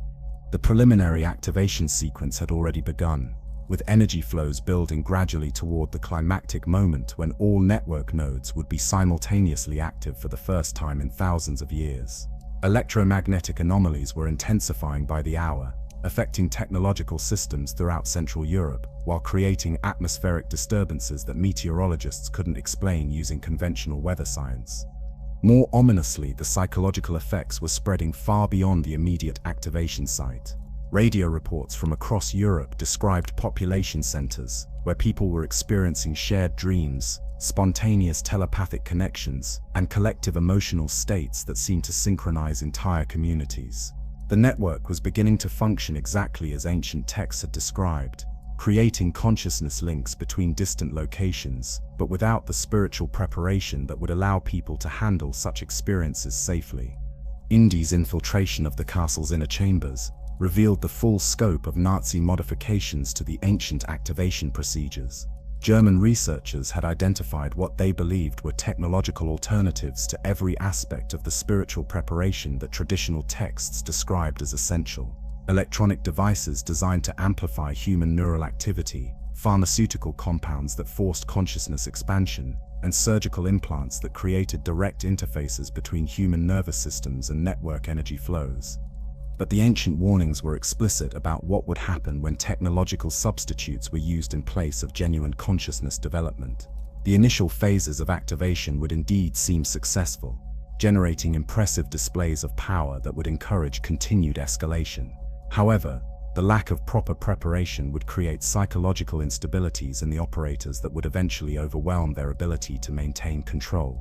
The preliminary activation sequence had already begun, with energy flows building gradually toward the climactic moment when all network nodes would be simultaneously active for the first time in thousands of years. Electromagnetic anomalies were intensifying by the hour, affecting technological systems throughout Central Europe, while creating atmospheric disturbances that meteorologists couldn't explain using conventional weather science. More ominously, the psychological effects were spreading far beyond the immediate activation site. Radio reports from across Europe described population centers where people were experiencing shared dreams, spontaneous telepathic connections, and collective emotional states that seemed to synchronize entire communities. The network was beginning to function exactly as ancient texts had described, creating consciousness links between distant locations, but without the spiritual preparation that would allow people to handle such experiences safely. Indy's infiltration of the castle's inner chambers revealed the full scope of Nazi modifications to the ancient activation procedures. German researchers had identified what they believed were technological alternatives to every aspect of the spiritual preparation that traditional texts described as essential. Electronic devices designed to amplify human neural activity, pharmaceutical compounds that forced consciousness expansion, and surgical implants that created direct interfaces between human nervous systems and network energy flows. But the ancient warnings were explicit about what would happen when technological substitutes were used in place of genuine consciousness development. The initial phases of activation would indeed seem successful, generating impressive displays of power that would encourage continued escalation. However, the lack of proper preparation would create psychological instabilities in the operators that would eventually overwhelm their ability to maintain control.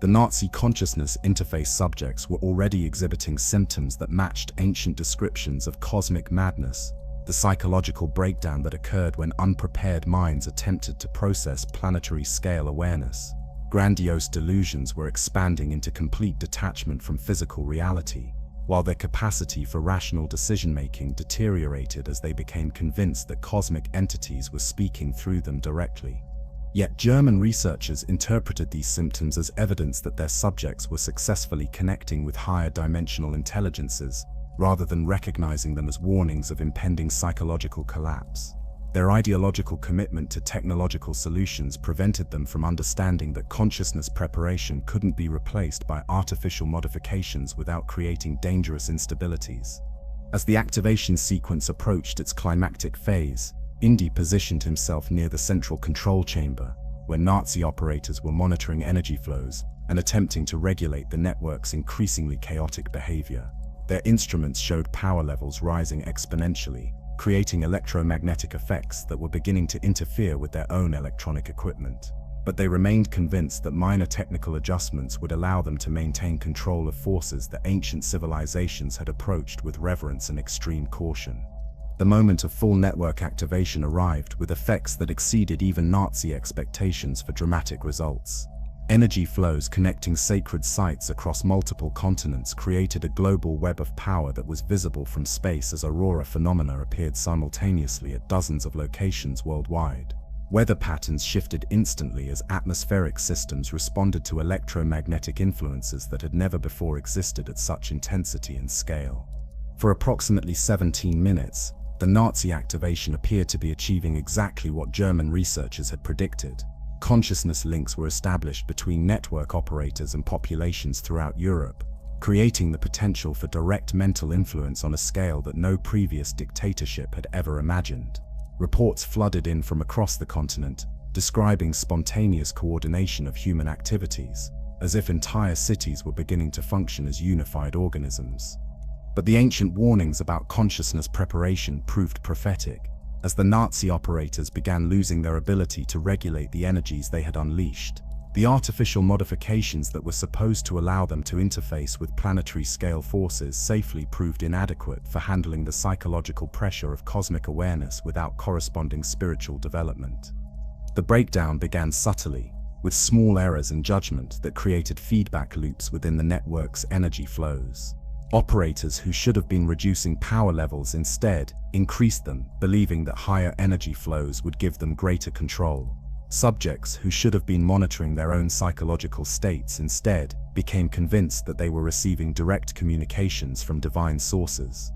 The Nazi consciousness interface subjects were already exhibiting symptoms that matched ancient descriptions of cosmic madness, the psychological breakdown that occurred when unprepared minds attempted to process planetary-scale awareness. Grandiose delusions were expanding into complete detachment from physical reality, while their capacity for rational decision-making deteriorated as they became convinced that cosmic entities were speaking through them directly. Yet German researchers interpreted these symptoms as evidence that their subjects were successfully connecting with higher dimensional intelligences, rather than recognizing them as warnings of impending psychological collapse. Their ideological commitment to technological solutions prevented them from understanding that consciousness preparation couldn't be replaced by artificial modifications without creating dangerous instabilities. As the activation sequence approached its climactic phase, Indy positioned himself near the central control chamber, where Nazi operators were monitoring energy flows and attempting to regulate the network's increasingly chaotic behavior. Their instruments showed power levels rising exponentially, creating electromagnetic effects that were beginning to interfere with their own electronic equipment. But they remained convinced that minor technical adjustments would allow them to maintain control of forces that ancient civilizations had approached with reverence and extreme caution. The moment of full network activation arrived with effects that exceeded even Nazi expectations for dramatic results. Energy flows connecting sacred sites across multiple continents created a global web of power that was visible from space as aurora phenomena appeared simultaneously at dozens of locations worldwide. Weather patterns shifted instantly as atmospheric systems responded to electromagnetic influences that had never before existed at such intensity and scale. For approximately 17 minutes, the Nazi activation appeared to be achieving exactly what German researchers had predicted. Consciousness links were established between network operators and populations throughout Europe, creating the potential for direct mental influence on a scale that no previous dictatorship had ever imagined. Reports flooded in from across the continent, describing spontaneous coordination of human activities, as if entire cities were beginning to function as unified organisms. But the ancient warnings about consciousness preparation proved prophetic, as the Nazi operators began losing their ability to regulate the energies they had unleashed. The artificial modifications that were supposed to allow them to interface with planetary-scale forces safely proved inadequate for handling the psychological pressure of cosmic awareness without corresponding spiritual development. The breakdown began subtly, with small errors in judgment that created feedback loops within the network's energy flows. Operators who should have been reducing power levels instead increased them, believing that higher energy flows would give them greater control. Subjects who should have been monitoring their own psychological states instead became convinced that they were receiving direct communications from divine sources.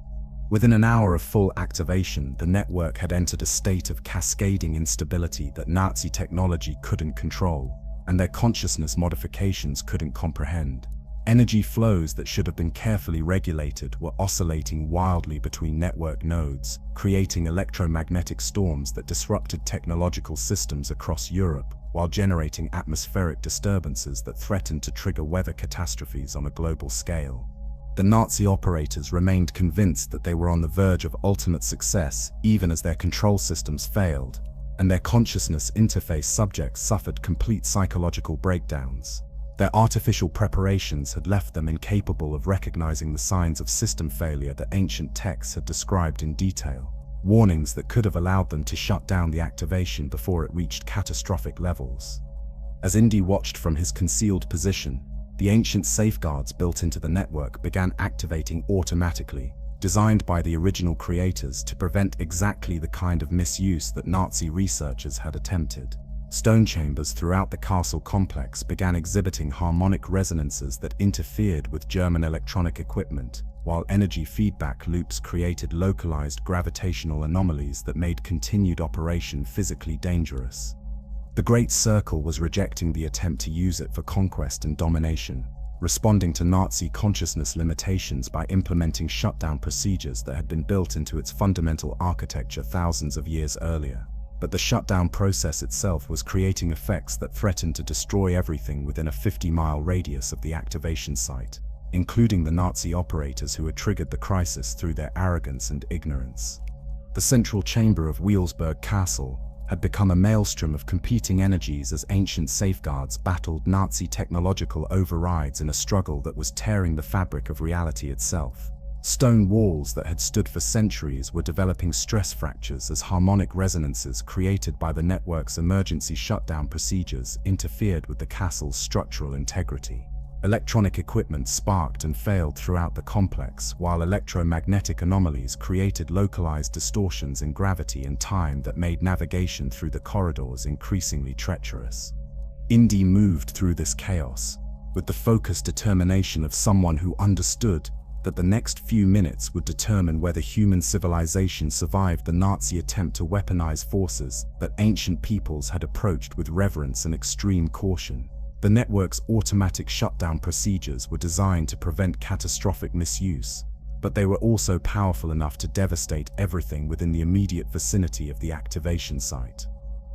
Within an hour of full activation, the network had entered a state of cascading instability that Nazi technology couldn't control, and their consciousness modifications couldn't comprehend. Energy flows that should have been carefully regulated were oscillating wildly between network nodes, creating electromagnetic storms that disrupted technological systems across Europe, while generating atmospheric disturbances that threatened to trigger weather catastrophes on a global scale. The Nazi operators remained convinced that they were on the verge of ultimate success, even as their control systems failed, and their consciousness interface subjects suffered complete psychological breakdowns. Their artificial preparations had left them incapable of recognizing the signs of system failure that ancient texts had described in detail, warnings that could have allowed them to shut down the activation before it reached catastrophic levels. As Indy watched from his concealed position, the ancient safeguards built into the network began activating automatically, designed by the original creators to prevent exactly the kind of misuse that Nazi researchers had attempted. Stone chambers throughout the castle complex began exhibiting harmonic resonances that interfered with German electronic equipment, while energy feedback loops created localized gravitational anomalies that made continued operation physically dangerous. The Great Circle was rejecting the attempt to use it for conquest and domination, responding to Nazi consciousness limitations by implementing shutdown procedures that had been built into its fundamental architecture thousands of years earlier. But the shutdown process itself was creating effects that threatened to destroy everything within a 50-mile radius of the activation site, including the Nazi operators who had triggered the crisis through their arrogance and ignorance. The central chamber of Wielsberg Castle had become a maelstrom of competing energies as ancient safeguards battled Nazi technological overrides in a struggle that was tearing the fabric of reality itself. Stone walls that had stood for centuries were developing stress fractures as harmonic resonances created by the network's emergency shutdown procedures interfered with the castle's structural integrity. Electronic equipment sparked and failed throughout the complex, while electromagnetic anomalies created localized distortions in gravity and time that made navigation through the corridors increasingly treacherous. Indy moved through this chaos, with the focused determination of someone who understood that the next few minutes would determine whether human civilization survived the Nazi attempt to weaponize forces that ancient peoples had approached with reverence and extreme caution. The network's automatic shutdown procedures were designed to prevent catastrophic misuse, but they were also powerful enough to devastate everything within the immediate vicinity of the activation site.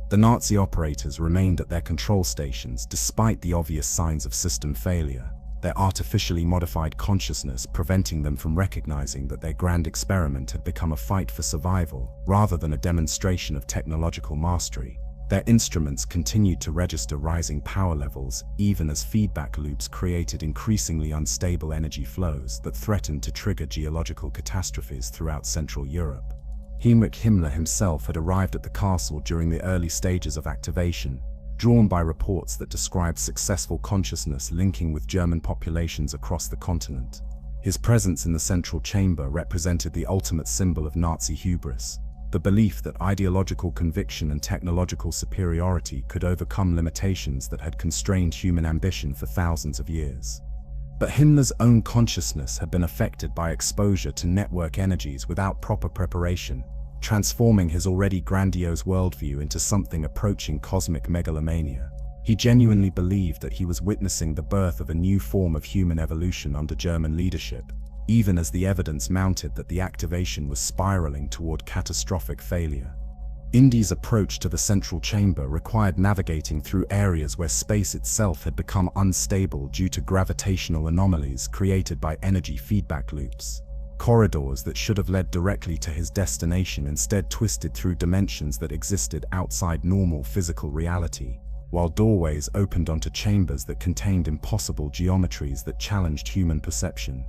The Nazi operators remained at their control stations despite the obvious signs of system failure, their artificially modified consciousness preventing them from recognizing that their grand experiment had become a fight for survival rather than a demonstration of technological mastery. Their instruments continued to register rising power levels even as feedback loops created increasingly unstable energy flows that threatened to trigger geological catastrophes throughout Central Europe. Heinrich Himmler himself had arrived at the castle during the early stages of activation, drawn by reports that described successful consciousness linking with German populations across the continent. His presence in the central chamber represented the ultimate symbol of Nazi hubris. the belief that ideological conviction and technological superiority could overcome limitations that had constrained human ambition for thousands of years. But Himmler's own consciousness had been affected by exposure to network energies without proper preparation, transforming his already grandiose worldview into something approaching cosmic megalomania. He genuinely believed that he was witnessing the birth of a new form of human evolution under German leadership, even as the evidence mounted that the activation was spiraling toward catastrophic failure. Indy's approach to the central chamber required navigating through areas where space itself had become unstable due to gravitational anomalies created by energy feedback loops. Corridors that should have led directly to his destination instead twisted through dimensions that existed outside normal physical reality, while doorways opened onto chambers that contained impossible geometries that challenged human perception.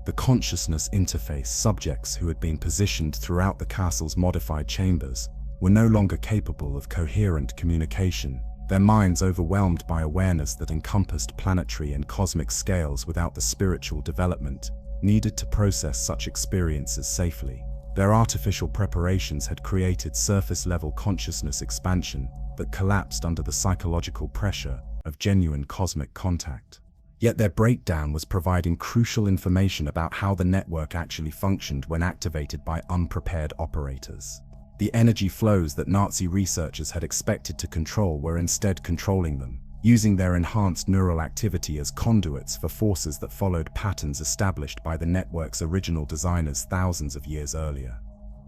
The consciousness interface subjects who had been positioned throughout the castle's modified chambers were no longer capable of coherent communication, their minds overwhelmed by awareness that encompassed planetary and cosmic scales without the spiritual development needed to process such experiences safely. Their artificial preparations had created surface-level consciousness expansion that collapsed under the psychological pressure of genuine cosmic contact. Yet their breakdown was providing crucial information about how the network actually functioned when activated by unprepared operators. The energy flows that Nazi researchers had expected to control were instead controlling them, using their enhanced neural activity as conduits for forces that followed patterns established by the network's original designers thousands of years earlier.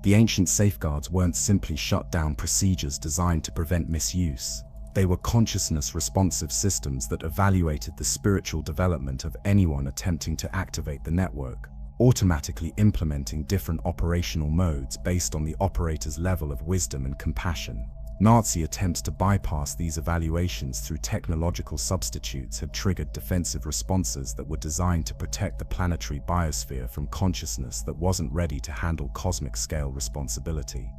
The ancient safeguards weren't simply shut-down procedures designed to prevent misuse. They were consciousness-responsive systems that evaluated the spiritual development of anyone attempting to activate the network, automatically implementing different operational modes based on the operator's level of wisdom and compassion. Nazi attempts to bypass these evaluations through technological substitutes had triggered defensive responses that were designed to protect the planetary biosphere from consciousness that wasn't ready to handle cosmic-scale responsibility.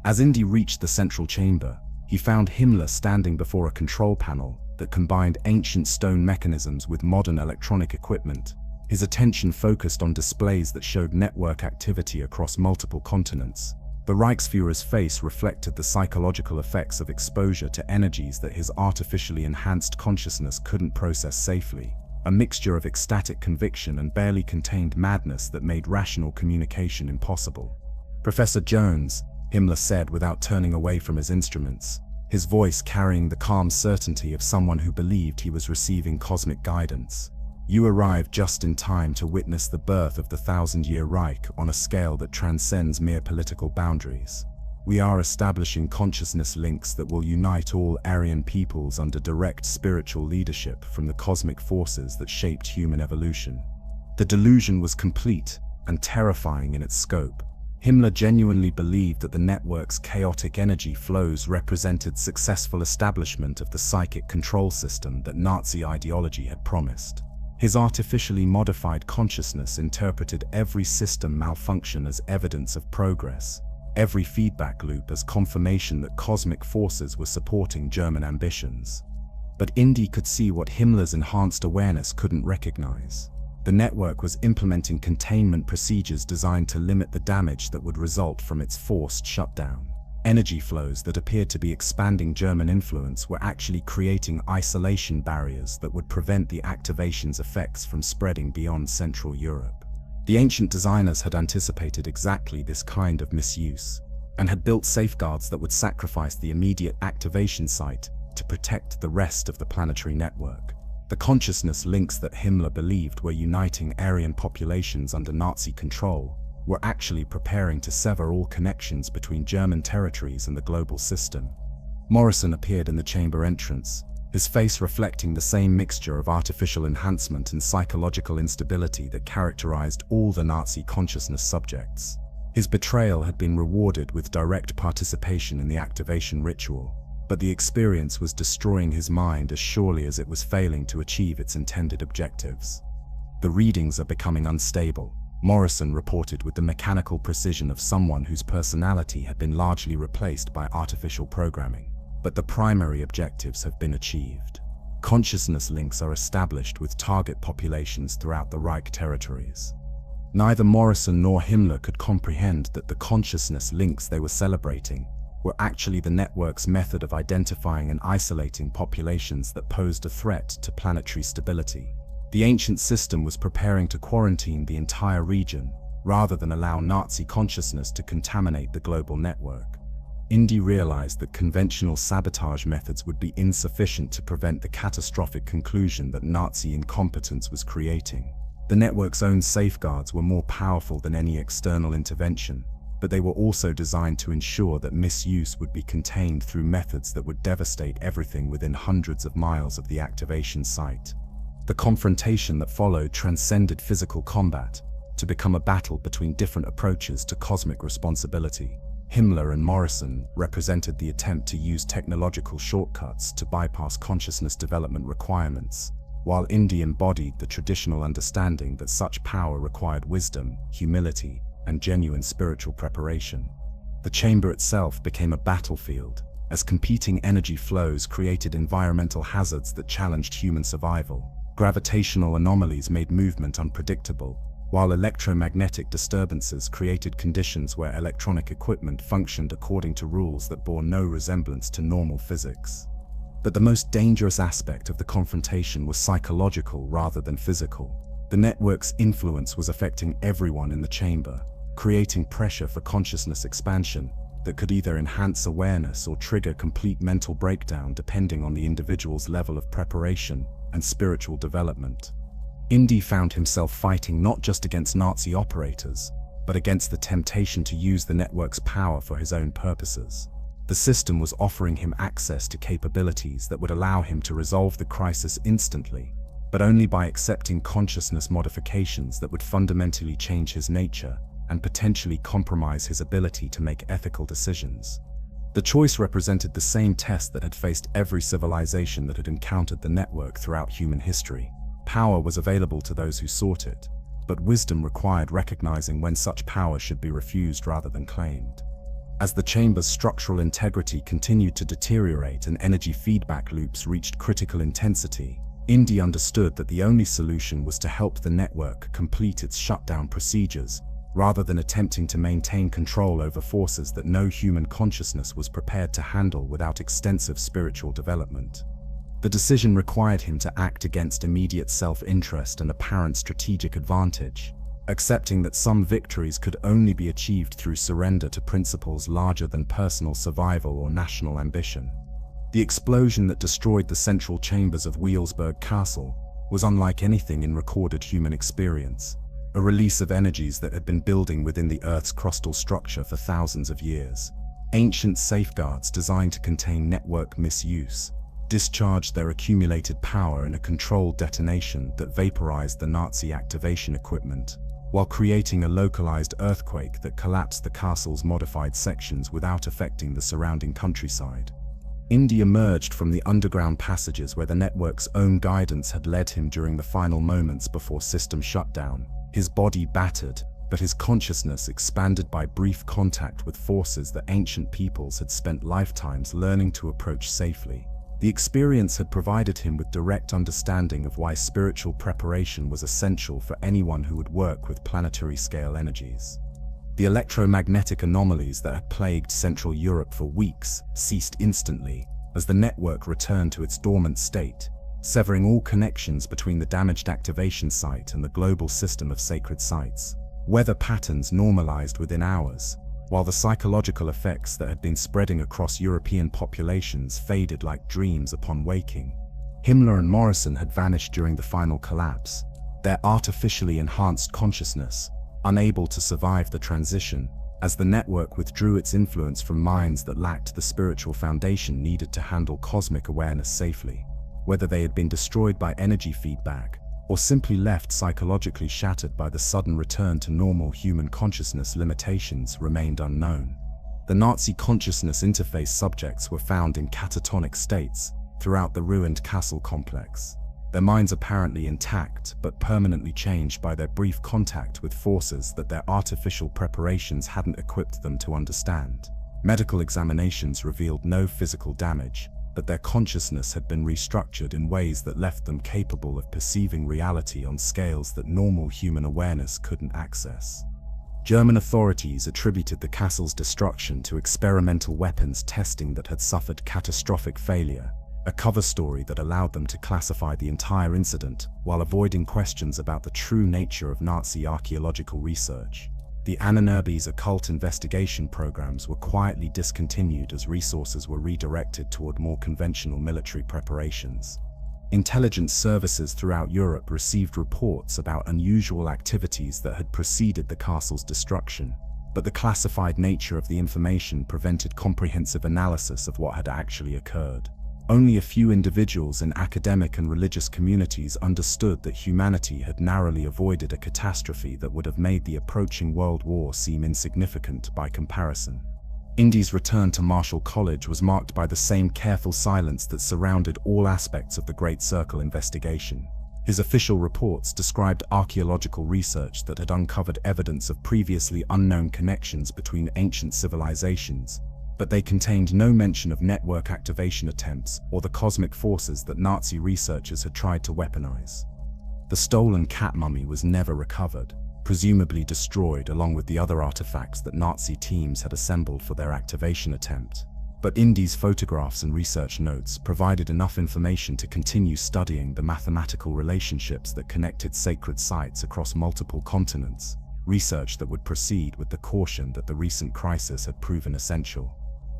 As Indy reached the central chamber, he found Himmler standing before a control panel that combined ancient stone mechanisms with modern electronic equipment. His attention focused on displays that showed network activity across multiple continents. The Reichsführer's face reflected the psychological effects of exposure to energies that his artificially enhanced consciousness couldn't process safely, a mixture of ecstatic conviction and barely contained madness that made rational communication impossible. "Professor Jones," Himmler said without turning away from his instruments, his voice carrying the calm certainty of someone who believed he was receiving cosmic guidance. "You arrived just in time to witness the birth of the 1,000-year Reich on a scale that transcends mere political boundaries. We are establishing consciousness links that will unite all Aryan peoples under direct spiritual leadership from the cosmic forces that shaped human evolution." The delusion was complete and terrifying in its scope. Himmler genuinely believed that the network's chaotic energy flows represented successful establishment of the psychic control system that Nazi ideology had promised. His artificially modified consciousness interpreted every system malfunction as evidence of progress, every feedback loop as confirmation that cosmic forces were supporting German ambitions. But Indy could see what Himmler's enhanced awareness couldn't recognize. The network was implementing containment procedures designed to limit the damage that would result from its forced shutdown. Energy flows that appeared to be expanding German influence were actually creating isolation barriers that would prevent the activation's effects from spreading beyond Central Europe. The ancient designers had anticipated exactly this kind of misuse, and had built safeguards that would sacrifice the immediate activation site to protect the rest of the planetary network. The consciousness links that Himmler believed were uniting Aryan populations under Nazi control were actually preparing to sever all connections between German territories and the global system. Morrison appeared in the chamber entrance, his face reflecting the same mixture of artificial enhancement and psychological instability that characterized all the Nazi consciousness subjects. His betrayal had been rewarded with direct participation in the activation ritual, but the experience was destroying his mind as surely as it was failing to achieve its intended objectives. "The readings are becoming unstable," Morrison reported with the mechanical precision of someone whose personality had been largely replaced by artificial programming. "But the primary objectives have been achieved. Consciousness links are established with target populations throughout the Reich territories. Neither Morrison nor Himmler could comprehend that the consciousness links they were celebrating were actually the network's method of identifying and isolating populations that posed a threat to planetary stability. The ancient system was preparing to quarantine the entire region, rather than allow Nazi consciousness to contaminate the global network. Indy realized that conventional sabotage methods would be insufficient to prevent the catastrophic conclusion that Nazi incompetence was creating. The network's own safeguards were more powerful than any external intervention, but they were also designed to ensure that misuse would be contained through methods that would devastate everything within hundreds of miles of the activation site. The confrontation that followed transcended physical combat to become a battle between different approaches to cosmic responsibility. Himmler and Morrison represented the attempt to use technological shortcuts to bypass consciousness development requirements, while Indy embodied the traditional understanding that such power required wisdom, humility, and genuine spiritual preparation. The chamber itself became a battlefield, as competing energy flows created environmental hazards that challenged human survival. Gravitational anomalies made movement unpredictable, while electromagnetic disturbances created conditions where electronic equipment functioned according to rules that bore no resemblance to normal physics. But the most dangerous aspect of the confrontation was psychological rather than physical. The network's influence was affecting everyone in the chamber, creating pressure for consciousness expansion that could either enhance awareness or trigger complete mental breakdown depending on the individual's level of preparation and spiritual development. Indy found himself fighting not just against Nazi operators, but against the temptation to use the network's power for his own purposes. The system was offering him access to capabilities that would allow him to resolve the crisis instantly, but only by accepting consciousness modifications that would fundamentally change his nature and potentially compromise his ability to make ethical decisions. The choice represented the same test that had faced every civilization that had encountered the network throughout human history. Power was available to those who sought it, but wisdom required recognizing when such power should be refused rather than claimed. As the chamber's structural integrity continued to deteriorate and energy feedback loops reached critical intensity, Indy understood that the only solution was to help the network complete its shutdown procedures, rather than attempting to maintain control over forces that no human consciousness was prepared to handle without extensive spiritual development. The decision required him to act against immediate self-interest and apparent strategic advantage, accepting that some victories could only be achieved through surrender to principles larger than personal survival or national ambition. The explosion that destroyed the central chambers of Weilsburg Castle was unlike anything in recorded human experience, a release of energies that had been building within the Earth's crustal structure for thousands of years. Ancient safeguards designed to contain network misuse discharged their accumulated power in a controlled detonation that vaporized the Nazi activation equipment, while creating a localized earthquake that collapsed the castle's modified sections without affecting the surrounding countryside. Indy emerged from the underground passages where the network's own guidance had led him during the final moments before system shutdown, his body battered, but his consciousness expanded by brief contact with forces that ancient peoples had spent lifetimes learning to approach safely. The experience had provided him with direct understanding of why spiritual preparation was essential for anyone who would work with planetary-scale energies. The electromagnetic anomalies that had plagued Central Europe for weeks ceased instantly as the network returned to its dormant state, severing all connections between the damaged activation site and the global system of sacred sites. Weather patterns normalized within hours, while the psychological effects that had been spreading across European populations faded like dreams upon waking. Himmler and Morrison had vanished during the final collapse, their artificially enhanced consciousness unable to survive the transition, as the network withdrew its influence from minds that lacked the spiritual foundation needed to handle cosmic awareness safely. Whether they had been destroyed by energy feedback, or simply left psychologically shattered by the sudden return to normal human consciousness limitations remained unknown. The Nazi consciousness interface subjects were found in catatonic states throughout the ruined castle complex, their minds apparently intact but permanently changed by their brief contact with forces that their artificial preparations hadn't equipped them to understand. Medical examinations revealed no physical damage, but their consciousness had been restructured in ways that left them capable of perceiving reality on scales that normal human awareness couldn't access. German authorities attributed the castle's destruction to experimental weapons testing that had suffered catastrophic failure, a cover story that allowed them to classify the entire incident while avoiding questions about the true nature of Nazi archaeological research. The Ahnenerbe's occult investigation programs were quietly discontinued as resources were redirected toward more conventional military preparations. Intelligence services throughout Europe received reports about unusual activities that had preceded the castle's destruction, but the classified nature of the information prevented comprehensive analysis of what had actually occurred. Only a few individuals in academic and religious communities understood that humanity had narrowly avoided a catastrophe that would have made the approaching World War seem insignificant by comparison. Indy's return to Marshall College was marked by the same careful silence that surrounded all aspects of the Great Circle investigation. His official reports described archaeological research that had uncovered evidence of previously unknown connections between ancient civilizations, but they contained no mention of network activation attempts or the cosmic forces that Nazi researchers had tried to weaponize. The stolen cat mummy was never recovered, presumably destroyed along with the other artifacts that Nazi teams had assembled for their activation attempt. But Indy's photographs and research notes provided enough information to continue studying the mathematical relationships that connected sacred sites across multiple continents, research that would proceed with the caution that the recent crisis had proven essential.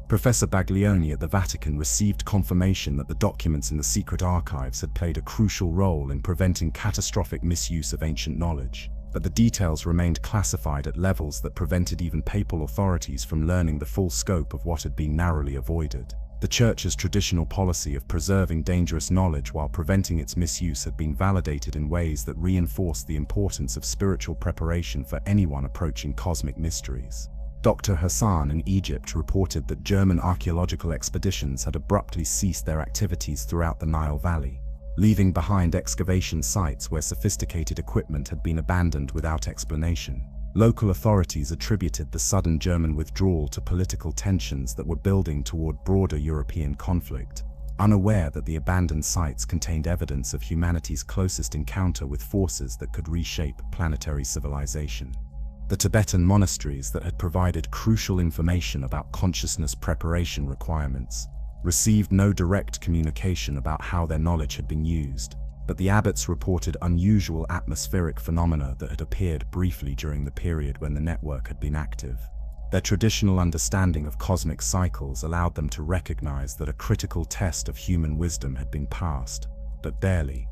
Professor Baglioni at the Vatican received confirmation that the documents in the secret archives had played a crucial role in preventing catastrophic misuse of ancient knowledge, but the details remained classified at levels that prevented even papal authorities from learning the full scope of what had been narrowly avoided. The Church's traditional policy of preserving dangerous knowledge while preventing its misuse had been validated in ways that reinforced the importance of spiritual preparation for anyone approaching cosmic mysteries. Dr. Hassan in Egypt reported that German archaeological expeditions had abruptly ceased their activities throughout the Nile Valley, leaving behind excavation sites where sophisticated equipment had been abandoned without explanation. Local authorities attributed the sudden German withdrawal to political tensions that were building toward broader European conflict, unaware that the abandoned sites contained evidence of humanity's closest encounter with forces that could reshape planetary civilization. The Tibetan monasteries that had provided crucial information about consciousness preparation requirements received no direct communication about how their knowledge had been used, but the abbots reported unusual atmospheric phenomena that had appeared briefly during the period when the network had been active. Their traditional understanding of cosmic cycles allowed them to recognize that a critical test of human wisdom had been passed, but barely.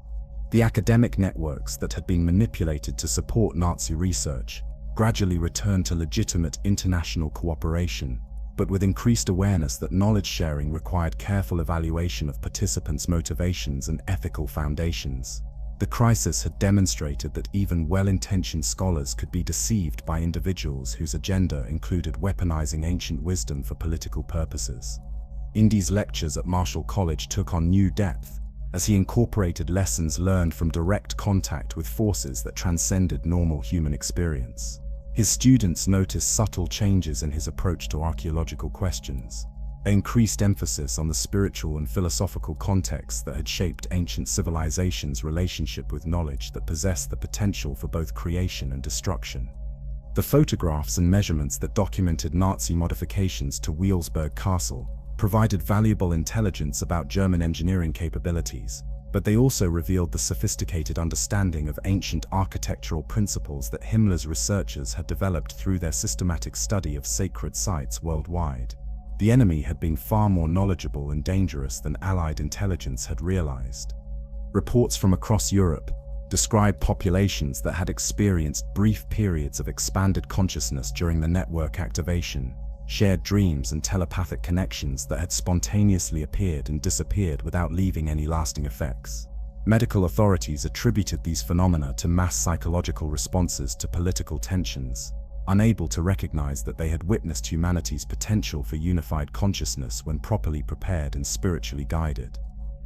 The academic networks that had been manipulated to support Nazi research gradually returned to legitimate international cooperation, but with increased awareness that knowledge sharing required careful evaluation of participants' motivations and ethical foundations. The crisis had demonstrated that even well-intentioned scholars could be deceived by individuals whose agenda included weaponizing ancient wisdom for political purposes. Indy's lectures at Marshall College took on new depth, as he incorporated lessons learned from direct contact with forces that transcended normal human experience. His students noticed subtle changes in his approach to archaeological questions, an increased emphasis on the spiritual and philosophical contexts that had shaped ancient civilizations' relationship with knowledge that possessed the potential for both creation and destruction. The photographs and measurements that documented Nazi modifications to Wielsberg Castle provided valuable intelligence about German engineering capabilities, but they also revealed the sophisticated understanding of ancient architectural principles that Himmler's researchers had developed through their systematic study of sacred sites worldwide. The enemy had been far more knowledgeable and dangerous than Allied intelligence had realized. Reports from across Europe described populations that had experienced brief periods of expanded consciousness during the network activation, shared dreams and telepathic connections that had spontaneously appeared and disappeared without leaving any lasting effects. Medical authorities attributed these phenomena to mass psychological responses to political tensions, unable to recognize that they had witnessed humanity's potential for unified consciousness when properly prepared and spiritually guided.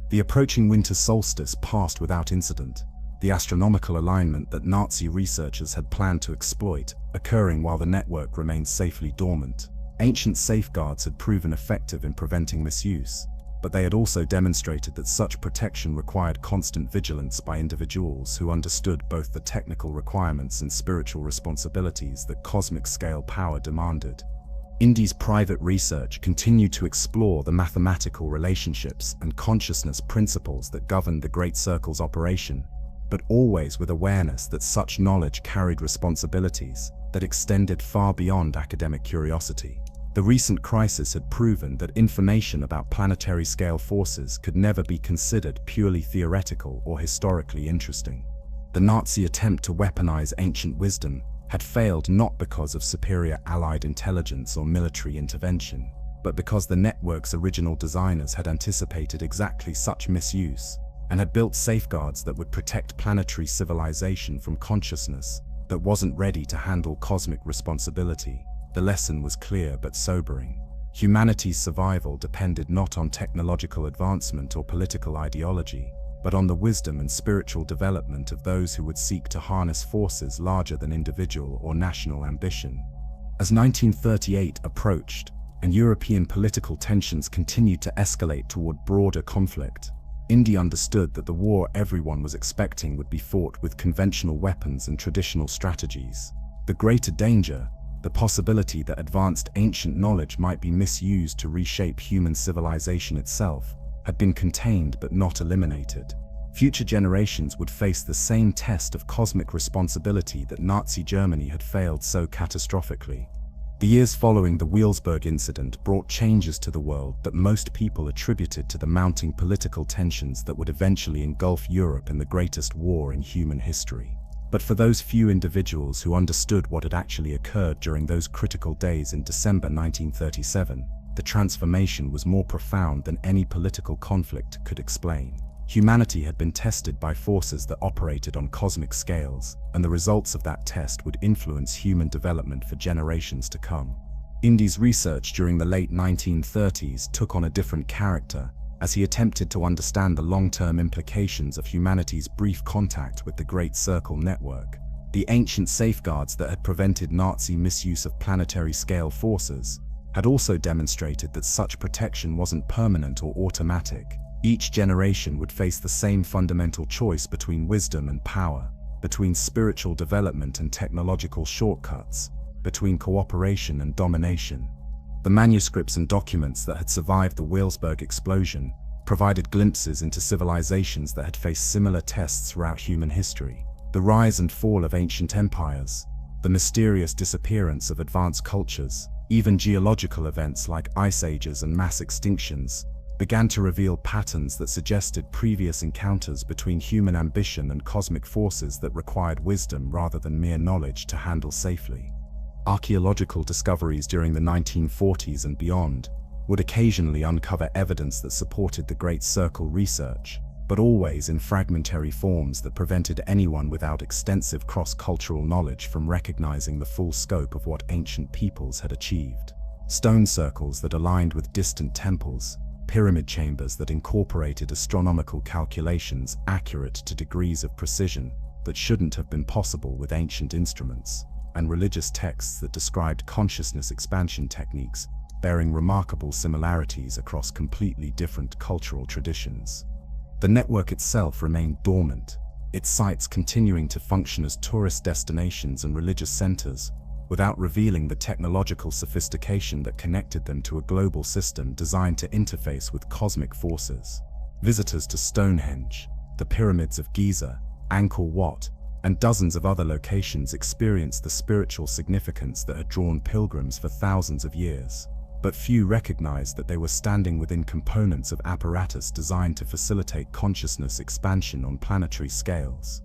The approaching winter solstice passed without incident, the astronomical alignment that Nazi researchers had planned to exploit occurring while the network remained safely dormant. Ancient safeguards had proven effective in preventing misuse. but they had also demonstrated that such protection required constant vigilance by individuals who understood both the technical requirements and spiritual responsibilities that cosmic-scale power demanded. Indy's private research continued to explore the mathematical relationships and consciousness principles that governed the Great Circle's operation, but always with awareness that such knowledge carried responsibilities that extended far beyond academic curiosity. The recent crisis had proven that information about planetary-scale forces could never be considered purely theoretical or historically interesting. The Nazi attempt to weaponize ancient wisdom had failed not because of superior Allied intelligence or military intervention, but because the network's original designers had anticipated exactly such misuse and had built safeguards that would protect planetary civilization from consciousness that wasn't ready to handle cosmic responsibility. The lesson was clear but sobering. Humanity's survival depended not on technological advancement or political ideology, but on the wisdom and spiritual development of those who would seek to harness forces larger than individual or national ambition. As 1938 approached, and European political tensions continued to escalate toward broader conflict, Indy understood that the war everyone was expecting would be fought with conventional weapons and traditional strategies. The greater danger, the possibility that advanced ancient knowledge might be misused to reshape human civilization itself, had been contained but not eliminated. Future generations would face the same test of cosmic responsibility that Nazi Germany had failed so catastrophically. The years following the Weilsburg incident brought changes to the world that most people attributed to the mounting political tensions that would eventually engulf Europe in the greatest war in human history. But for those few individuals who understood what had actually occurred during those critical days in December 1937, the transformation was more profound than any political conflict could explain. Humanity had been tested by forces that operated on cosmic scales, and the results of that test would influence human development for generations to come. Indy's research during the late 1930s took on a different character, as he attempted to understand the long-term implications of humanity's brief contact with the Great Circle network. The ancient safeguards that had prevented Nazi misuse of planetary-scale forces had also demonstrated that such protection wasn't permanent or automatic. Each generation would face the same fundamental choice between wisdom and power, between spiritual development and technological shortcuts, between cooperation and domination. The manuscripts and documents that had survived the Weilsburg explosion provided glimpses into civilizations that had faced similar tests throughout human history. The rise and fall of ancient empires, the mysterious disappearance of advanced cultures, even geological events like ice ages and mass extinctions, began to reveal patterns that suggested previous encounters between human ambition and cosmic forces that required wisdom rather than mere knowledge to handle safely. Archaeological discoveries during the 1940s and beyond would occasionally uncover evidence that supported the Great Circle research, but always in fragmentary forms that prevented anyone without extensive cross-cultural knowledge from recognizing the full scope of what ancient peoples had achieved. Stone circles that aligned with distant temples, pyramid chambers that incorporated astronomical calculations accurate to degrees of precision that shouldn't have been possible with ancient instruments, and religious texts that described consciousness expansion techniques bearing remarkable similarities across completely different cultural traditions. The network itself remained dormant, its sites continuing to function as tourist destinations and religious centers, without revealing the technological sophistication that connected them to a global system designed to interface with cosmic forces. Visitors to Stonehenge, the pyramids of Giza, Angkor Wat, and dozens of other locations experienced the spiritual significance that had drawn pilgrims for thousands of years. But few recognized that they were standing within components of apparatus designed to facilitate consciousness expansion on planetary scales.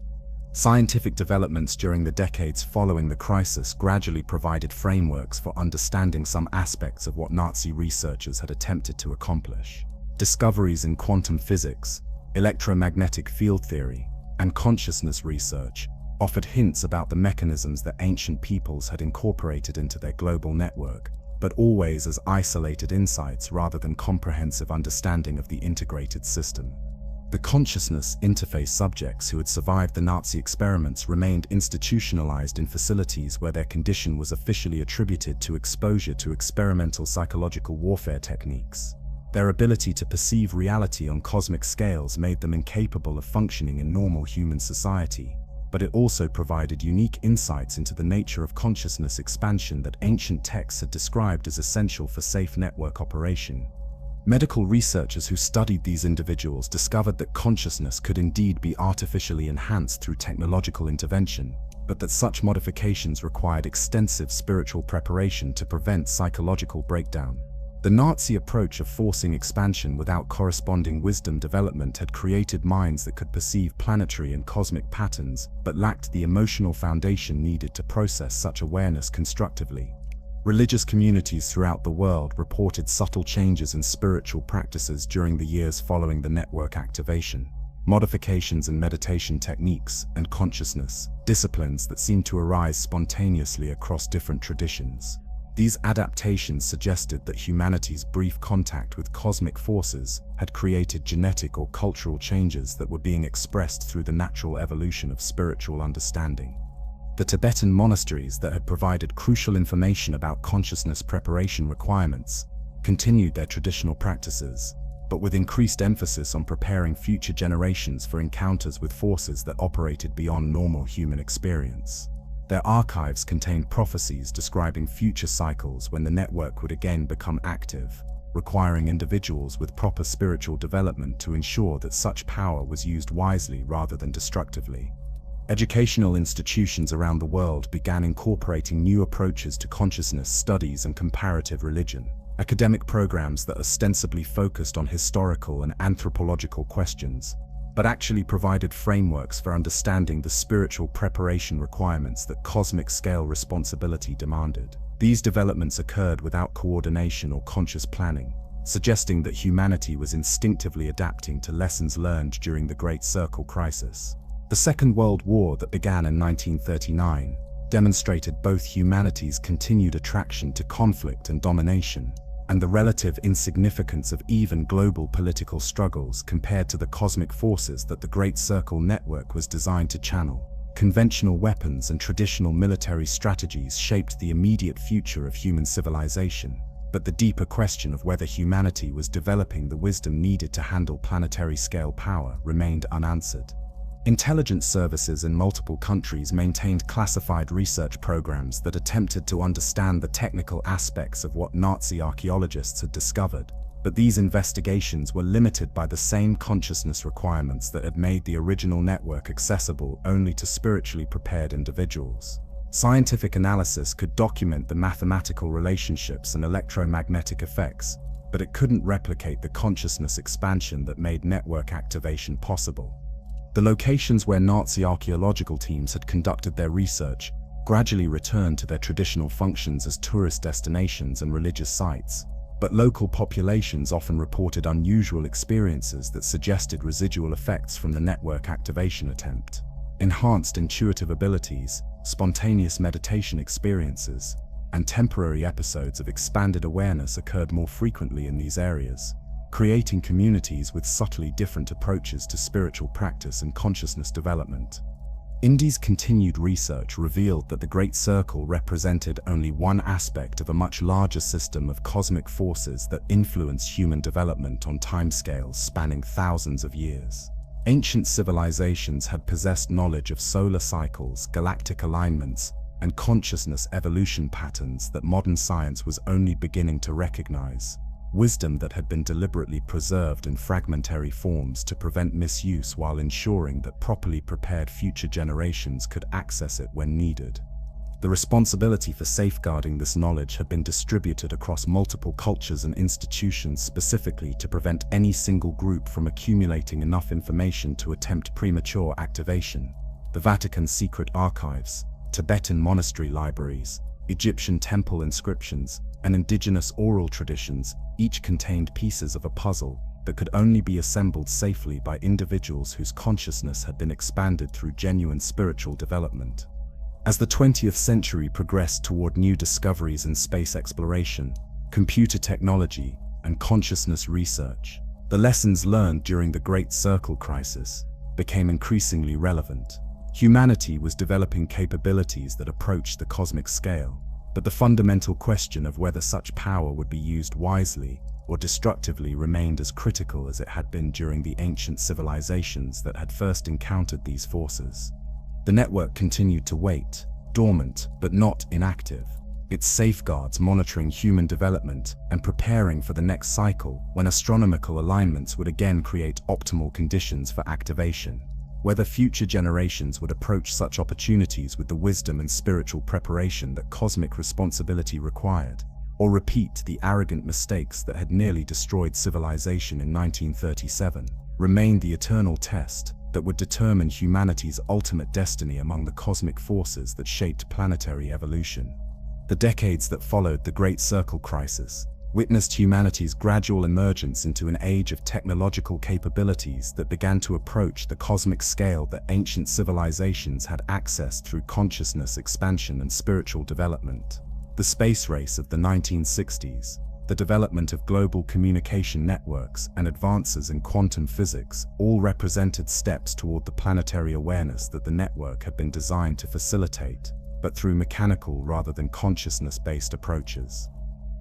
Scientific developments during the decades following the crisis gradually provided frameworks for understanding some aspects of what Nazi researchers had attempted to accomplish. Discoveries in quantum physics, electromagnetic field theory, and consciousness research offered hints about the mechanisms that ancient peoples had incorporated into their global network, but always as isolated insights rather than comprehensive understanding of the integrated system. The consciousness interface subjects who had survived the Nazi experiments remained institutionalized in facilities where their condition was officially attributed to exposure to experimental psychological warfare techniques. Their ability to perceive reality on cosmic scales made them incapable of functioning in normal human society, but it also provided unique insights into the nature of consciousness expansion that ancient texts had described as essential for safe network operation. Medical researchers who studied these individuals discovered that consciousness could indeed be artificially enhanced through technological intervention, but that such modifications required extensive spiritual preparation to prevent psychological breakdown. The Nazi approach of forcing expansion without corresponding wisdom development had created minds that could perceive planetary and cosmic patterns, but lacked the emotional foundation needed to process such awareness constructively. Religious communities throughout the world reported subtle changes in spiritual practices during the years following the network activation. Modifications in meditation techniques and consciousness disciplines that seemed to arise spontaneously across different traditions. These adaptations suggested that humanity's brief contact with cosmic forces had created genetic or cultural changes that were being expressed through the natural evolution of spiritual understanding. The Tibetan monasteries that had provided crucial information about consciousness preparation requirements continued their traditional practices, but with increased emphasis on preparing future generations for encounters with forces that operated beyond normal human experience. Their archives contained prophecies describing future cycles when the network would again become active, requiring individuals with proper spiritual development to ensure that such power was used wisely rather than destructively. Educational institutions around the world began incorporating new approaches to consciousness studies and comparative religion. Academic programs that ostensibly focused on historical and anthropological questions, but actually provided frameworks for understanding the spiritual preparation requirements that cosmic scale responsibility demanded. These developments occurred without coordination or conscious planning, suggesting that humanity was instinctively adapting to lessons learned during the Great Circle crisis. The Second World War that began in 1939 demonstrated both humanity's continued attraction to conflict and domination, and the relative insignificance of even global political struggles compared to the cosmic forces that the Great Circle network was designed to channel. Conventional weapons and traditional military strategies shaped the immediate future of human civilization, but the deeper question of whether humanity was developing the wisdom needed to handle planetary-scale power remained unanswered. Intelligence services in multiple countries maintained classified research programs that attempted to understand the technical aspects of what Nazi archaeologists had discovered, but these investigations were limited by the same consciousness requirements that had made the original network accessible only to spiritually prepared individuals. Scientific analysis could document the mathematical relationships and electromagnetic effects, but it couldn't replicate the consciousness expansion that made network activation possible. The locations where Nazi archaeological teams had conducted their research gradually returned to their traditional functions as tourist destinations and religious sites, but local populations often reported unusual experiences that suggested residual effects from the network activation attempt. Enhanced intuitive abilities, spontaneous meditation experiences, and temporary episodes of expanded awareness occurred more frequently in these areas, creating communities with subtly different approaches to spiritual practice and consciousness development. Indy's continued research revealed that the Great Circle represented only one aspect of a much larger system of cosmic forces that influence human development on timescales spanning thousands of years. Ancient civilizations had possessed knowledge of solar cycles, galactic alignments, and consciousness evolution patterns that modern science was only beginning to recognize. Wisdom that had been deliberately preserved in fragmentary forms to prevent misuse while ensuring that properly prepared future generations could access it when needed. The responsibility for safeguarding this knowledge had been distributed across multiple cultures and institutions specifically to prevent any single group from accumulating enough information to attempt premature activation. The Vatican's secret archives, Tibetan monastery libraries, Egyptian temple inscriptions, and indigenous oral traditions each contained pieces of a puzzle that could only be assembled safely by individuals whose consciousness had been expanded through genuine spiritual development. As the 20th century progressed toward new discoveries in space exploration, computer technology, and consciousness research, the lessons learned during the Great Circle crisis became increasingly relevant. Humanity was developing capabilities that approached the cosmic scale, but the fundamental question of whether such power would be used wisely or destructively remained as critical as it had been during the ancient civilizations that had first encountered these forces. The network continued to wait, dormant but not inactive, its safeguards monitoring human development and preparing for the next cycle when astronomical alignments would again create optimal conditions for activation. Whether future generations would approach such opportunities with the wisdom and spiritual preparation that cosmic responsibility required, or repeat the arrogant mistakes that had nearly destroyed civilization in 1937, remained the eternal test that would determine humanity's ultimate destiny among the cosmic forces that shaped planetary evolution. The decades that followed the Great Circle Crisis witnessed humanity's gradual emergence into an age of technological capabilities that began to approach the cosmic scale that ancient civilizations had accessed through consciousness expansion and spiritual development. The space race of the 1960s, the development of global communication networks, and advances in quantum physics all represented steps toward the planetary awareness that the network had been designed to facilitate, but through mechanical rather than consciousness-based approaches.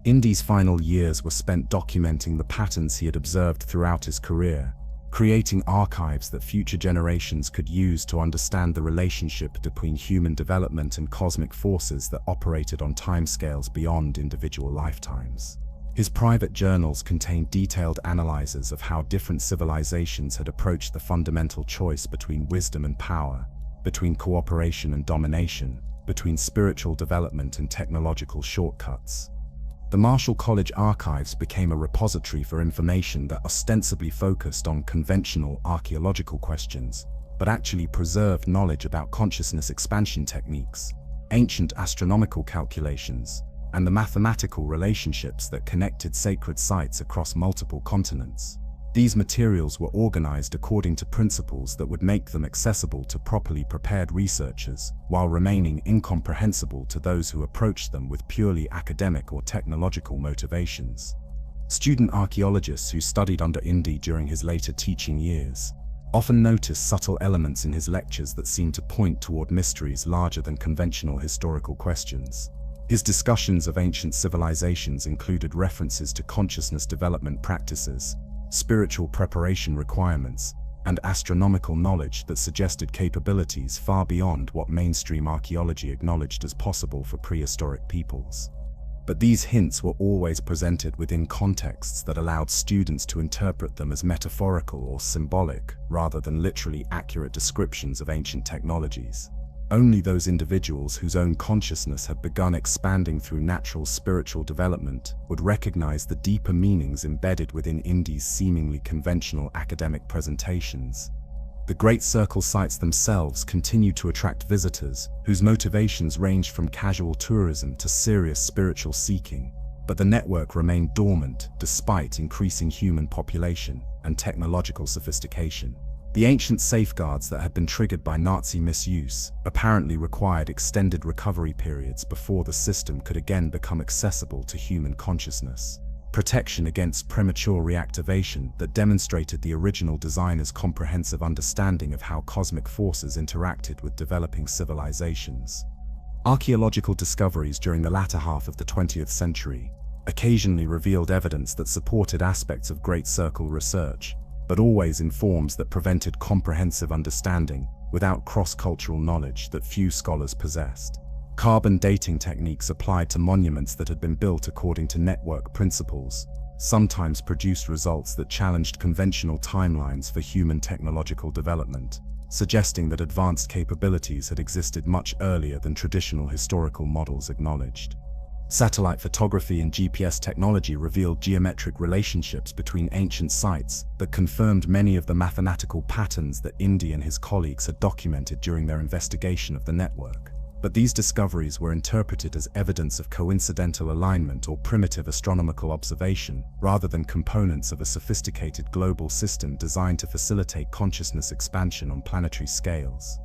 Indy's final years were spent documenting the patterns he had observed throughout his career, creating archives that future generations could use to understand the relationship between human development and cosmic forces that operated on timescales beyond individual lifetimes. His private journals contained detailed analyses of how different civilizations had approached the fundamental choice between wisdom and power, between cooperation and domination, between spiritual development and technological shortcuts. The Marshall College archives became a repository for information that ostensibly focused on conventional archaeological questions, but actually preserved knowledge about consciousness expansion techniques, ancient astronomical calculations, and the mathematical relationships that connected sacred sites across multiple continents. These materials were organized according to principles that would make them accessible to properly prepared researchers, while remaining incomprehensible to those who approached them with purely academic or technological motivations. Student archaeologists who studied under Indy during his later teaching years often noticed subtle elements in his lectures that seemed to point toward mysteries larger than conventional historical questions. His discussions of ancient civilizations included references to consciousness development practices, spiritual preparation requirements, and astronomical knowledge that suggested capabilities far beyond what mainstream archaeology acknowledged as possible for prehistoric peoples. But these hints were always presented within contexts that allowed students to interpret them as metaphorical or symbolic, rather than literally accurate descriptions of ancient technologies. Only those individuals whose own consciousness had begun expanding through natural spiritual development would recognize the deeper meanings embedded within Indy's seemingly conventional academic presentations. The Great Circle sites themselves continued to attract visitors whose motivations ranged from casual tourism to serious spiritual seeking, but the network remained dormant despite increasing human population and technological sophistication. The ancient safeguards that had been triggered by Nazi misuse apparently required extended recovery periods before the system could again become accessible to human consciousness. Protection against premature reactivation that demonstrated the original designer's comprehensive understanding of how cosmic forces interacted with developing civilizations. Archaeological discoveries during the latter half of the 20th century occasionally revealed evidence that supported aspects of Great Circle research, but always in forms that prevented comprehensive understanding without cross-cultural knowledge that few scholars possessed. Carbon dating techniques applied to monuments that had been built according to network principles sometimes produced results that challenged conventional timelines for human technological development, suggesting that advanced capabilities had existed much earlier than traditional historical models acknowledged. Satellite photography and GPS technology revealed geometric relationships between ancient sites that confirmed many of the mathematical patterns that Indy and his colleagues had documented during their investigation of the network. But these discoveries were interpreted as evidence of coincidental alignment or primitive astronomical observation, rather than components of a sophisticated global system designed to facilitate consciousness expansion on planetary scales.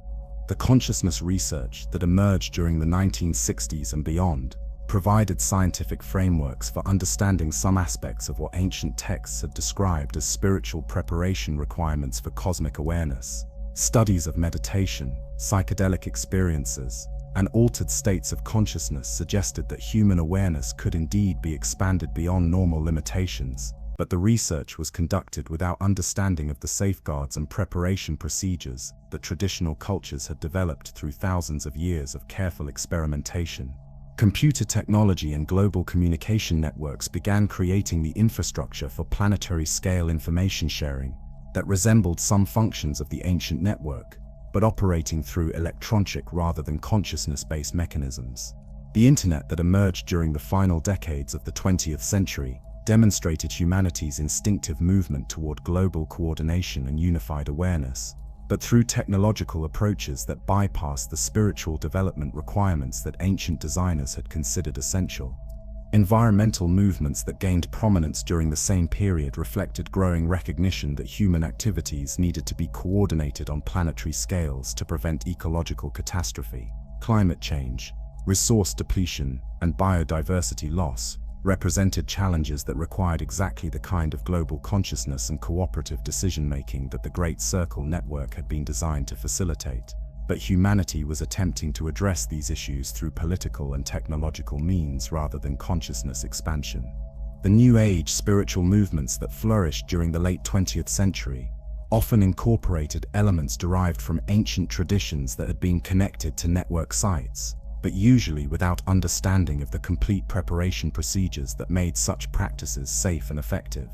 The consciousness research that emerged during the 1960s and beyond provided scientific frameworks for understanding some aspects of what ancient texts had described as spiritual preparation requirements for cosmic awareness. Studies of meditation, psychedelic experiences, and altered states of consciousness suggested that human awareness could indeed be expanded beyond normal limitations, but the research was conducted without understanding of the safeguards and preparation procedures that traditional cultures had developed through thousands of years of careful experimentation. Computer technology and global communication networks began creating the infrastructure for planetary-scale information sharing that resembled some functions of the ancient network, but operating through electronic rather than consciousness-based mechanisms. The Internet that emerged during the final decades of the 20th century demonstrated humanity's instinctive movement toward global coordination and unified awareness, but through technological approaches that bypassed the spiritual development requirements that ancient designers had considered essential. Environmental movements that gained prominence during the same period reflected growing recognition that human activities needed to be coordinated on planetary scales to prevent ecological catastrophe. Climate change, resource depletion, and biodiversity loss represented challenges that required exactly the kind of global consciousness and cooperative decision-making that the Great Circle network had been designed to facilitate. But humanity was attempting to address these issues through political and technological means rather than consciousness expansion. The New Age spiritual movements that flourished during the late 20th century often incorporated elements derived from ancient traditions that had been connected to network sites, but usually without understanding of the complete preparation procedures that made such practices safe and effective.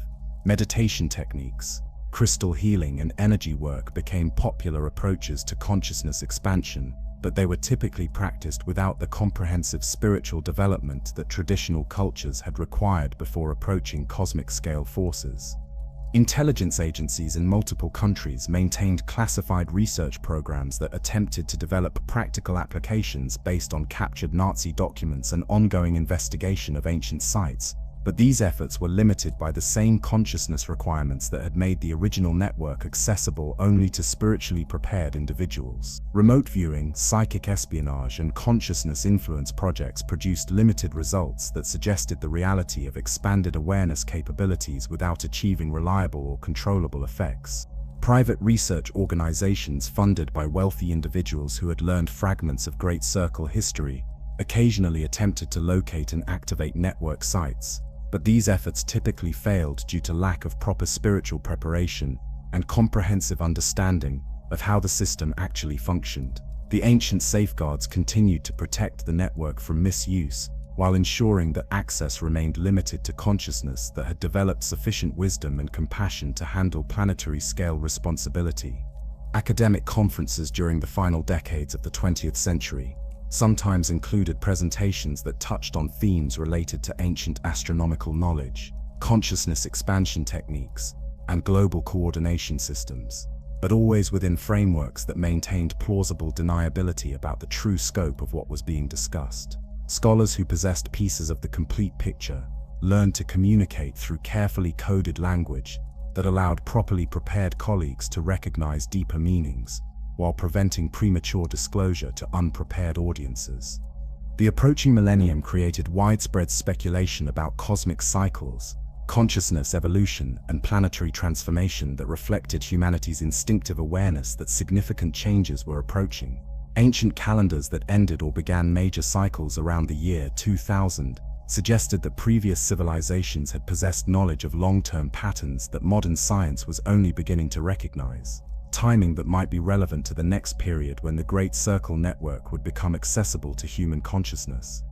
Meditation techniques, crystal healing, and energy work became popular approaches to consciousness expansion, but they were typically practiced without the comprehensive spiritual development that traditional cultures had required before approaching cosmic-scale forces. Intelligence agencies in multiple countries maintained classified research programs that attempted to develop practical applications based on captured Nazi documents and ongoing investigation of ancient sites, but these efforts were limited by the same consciousness requirements that had made the original network accessible only to spiritually prepared individuals. Remote viewing, psychic espionage, and consciousness influence projects produced limited results that suggested the reality of expanded awareness capabilities without achieving reliable or controllable effects. Private research organizations funded by wealthy individuals who had learned fragments of Great Circle history occasionally attempted to locate and activate network sites, but these efforts typically failed due to lack of proper spiritual preparation and comprehensive understanding of how the system actually functioned. The ancient safeguards continued to protect the network from misuse, while ensuring that access remained limited to consciousness that had developed sufficient wisdom and compassion to handle planetary-scale responsibility. Academic conferences during the final decades of the 20th century sometimes included presentations that touched on themes related to ancient astronomical knowledge, consciousness expansion techniques, and global coordination systems, but always within frameworks that maintained plausible deniability about the true scope of what was being discussed. Scholars who possessed pieces of the complete picture learned to communicate through carefully coded language that allowed properly prepared colleagues to recognize deeper meanings, while preventing premature disclosure to unprepared audiences. The approaching millennium created widespread speculation about cosmic cycles, consciousness evolution, and planetary transformation that reflected humanity's instinctive awareness that significant changes were approaching. Ancient calendars that ended or began major cycles around the year 2000 suggested that previous civilizations had possessed knowledge of long-term patterns that modern science was only beginning to recognize. Timing that might be relevant to the next period when the Great Circle network would become accessible to human consciousness.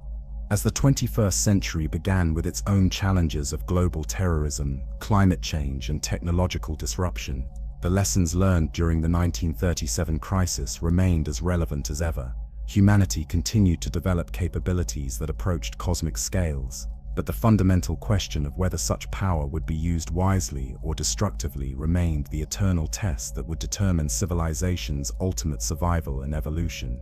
As the 21st century began with its own challenges of global terrorism, climate change, and technological disruption, the lessons learned during the 1937 crisis remained as relevant as ever. Humanity continued to develop capabilities that approached cosmic scales, but the fundamental question of whether such power would be used wisely or destructively remained the eternal test that would determine civilization's ultimate survival and evolution.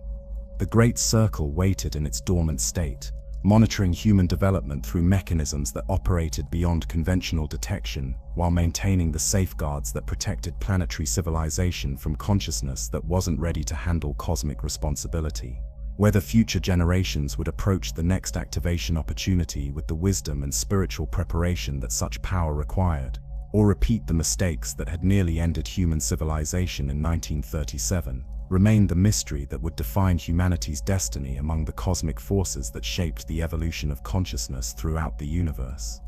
The Great Circle waited in its dormant state, monitoring human development through mechanisms that operated beyond conventional detection, while maintaining the safeguards that protected planetary civilization from consciousness that wasn't ready to handle cosmic responsibility. Whether future generations would approach the next activation opportunity with the wisdom and spiritual preparation that such power required, or repeat the mistakes that had nearly ended human civilization in 1937, remained the mystery that would define humanity's destiny among the cosmic forces that shaped the evolution of consciousness throughout the universe.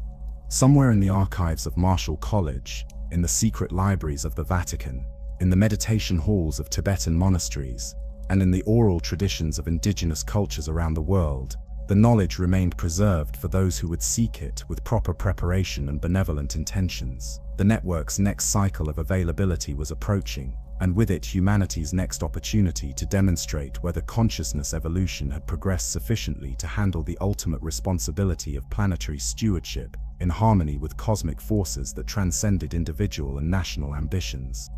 Somewhere in the archives of Marshall College, in the secret libraries of the Vatican, in the meditation halls of Tibetan monasteries, and in the oral traditions of indigenous cultures around the world, the knowledge remained preserved for those who would seek it with proper preparation and benevolent intentions. The network's next cycle of availability was approaching, and with it humanity's next opportunity to demonstrate whether consciousness evolution had progressed sufficiently to handle the ultimate responsibility of planetary stewardship in harmony with cosmic forces that transcended individual and national ambitions.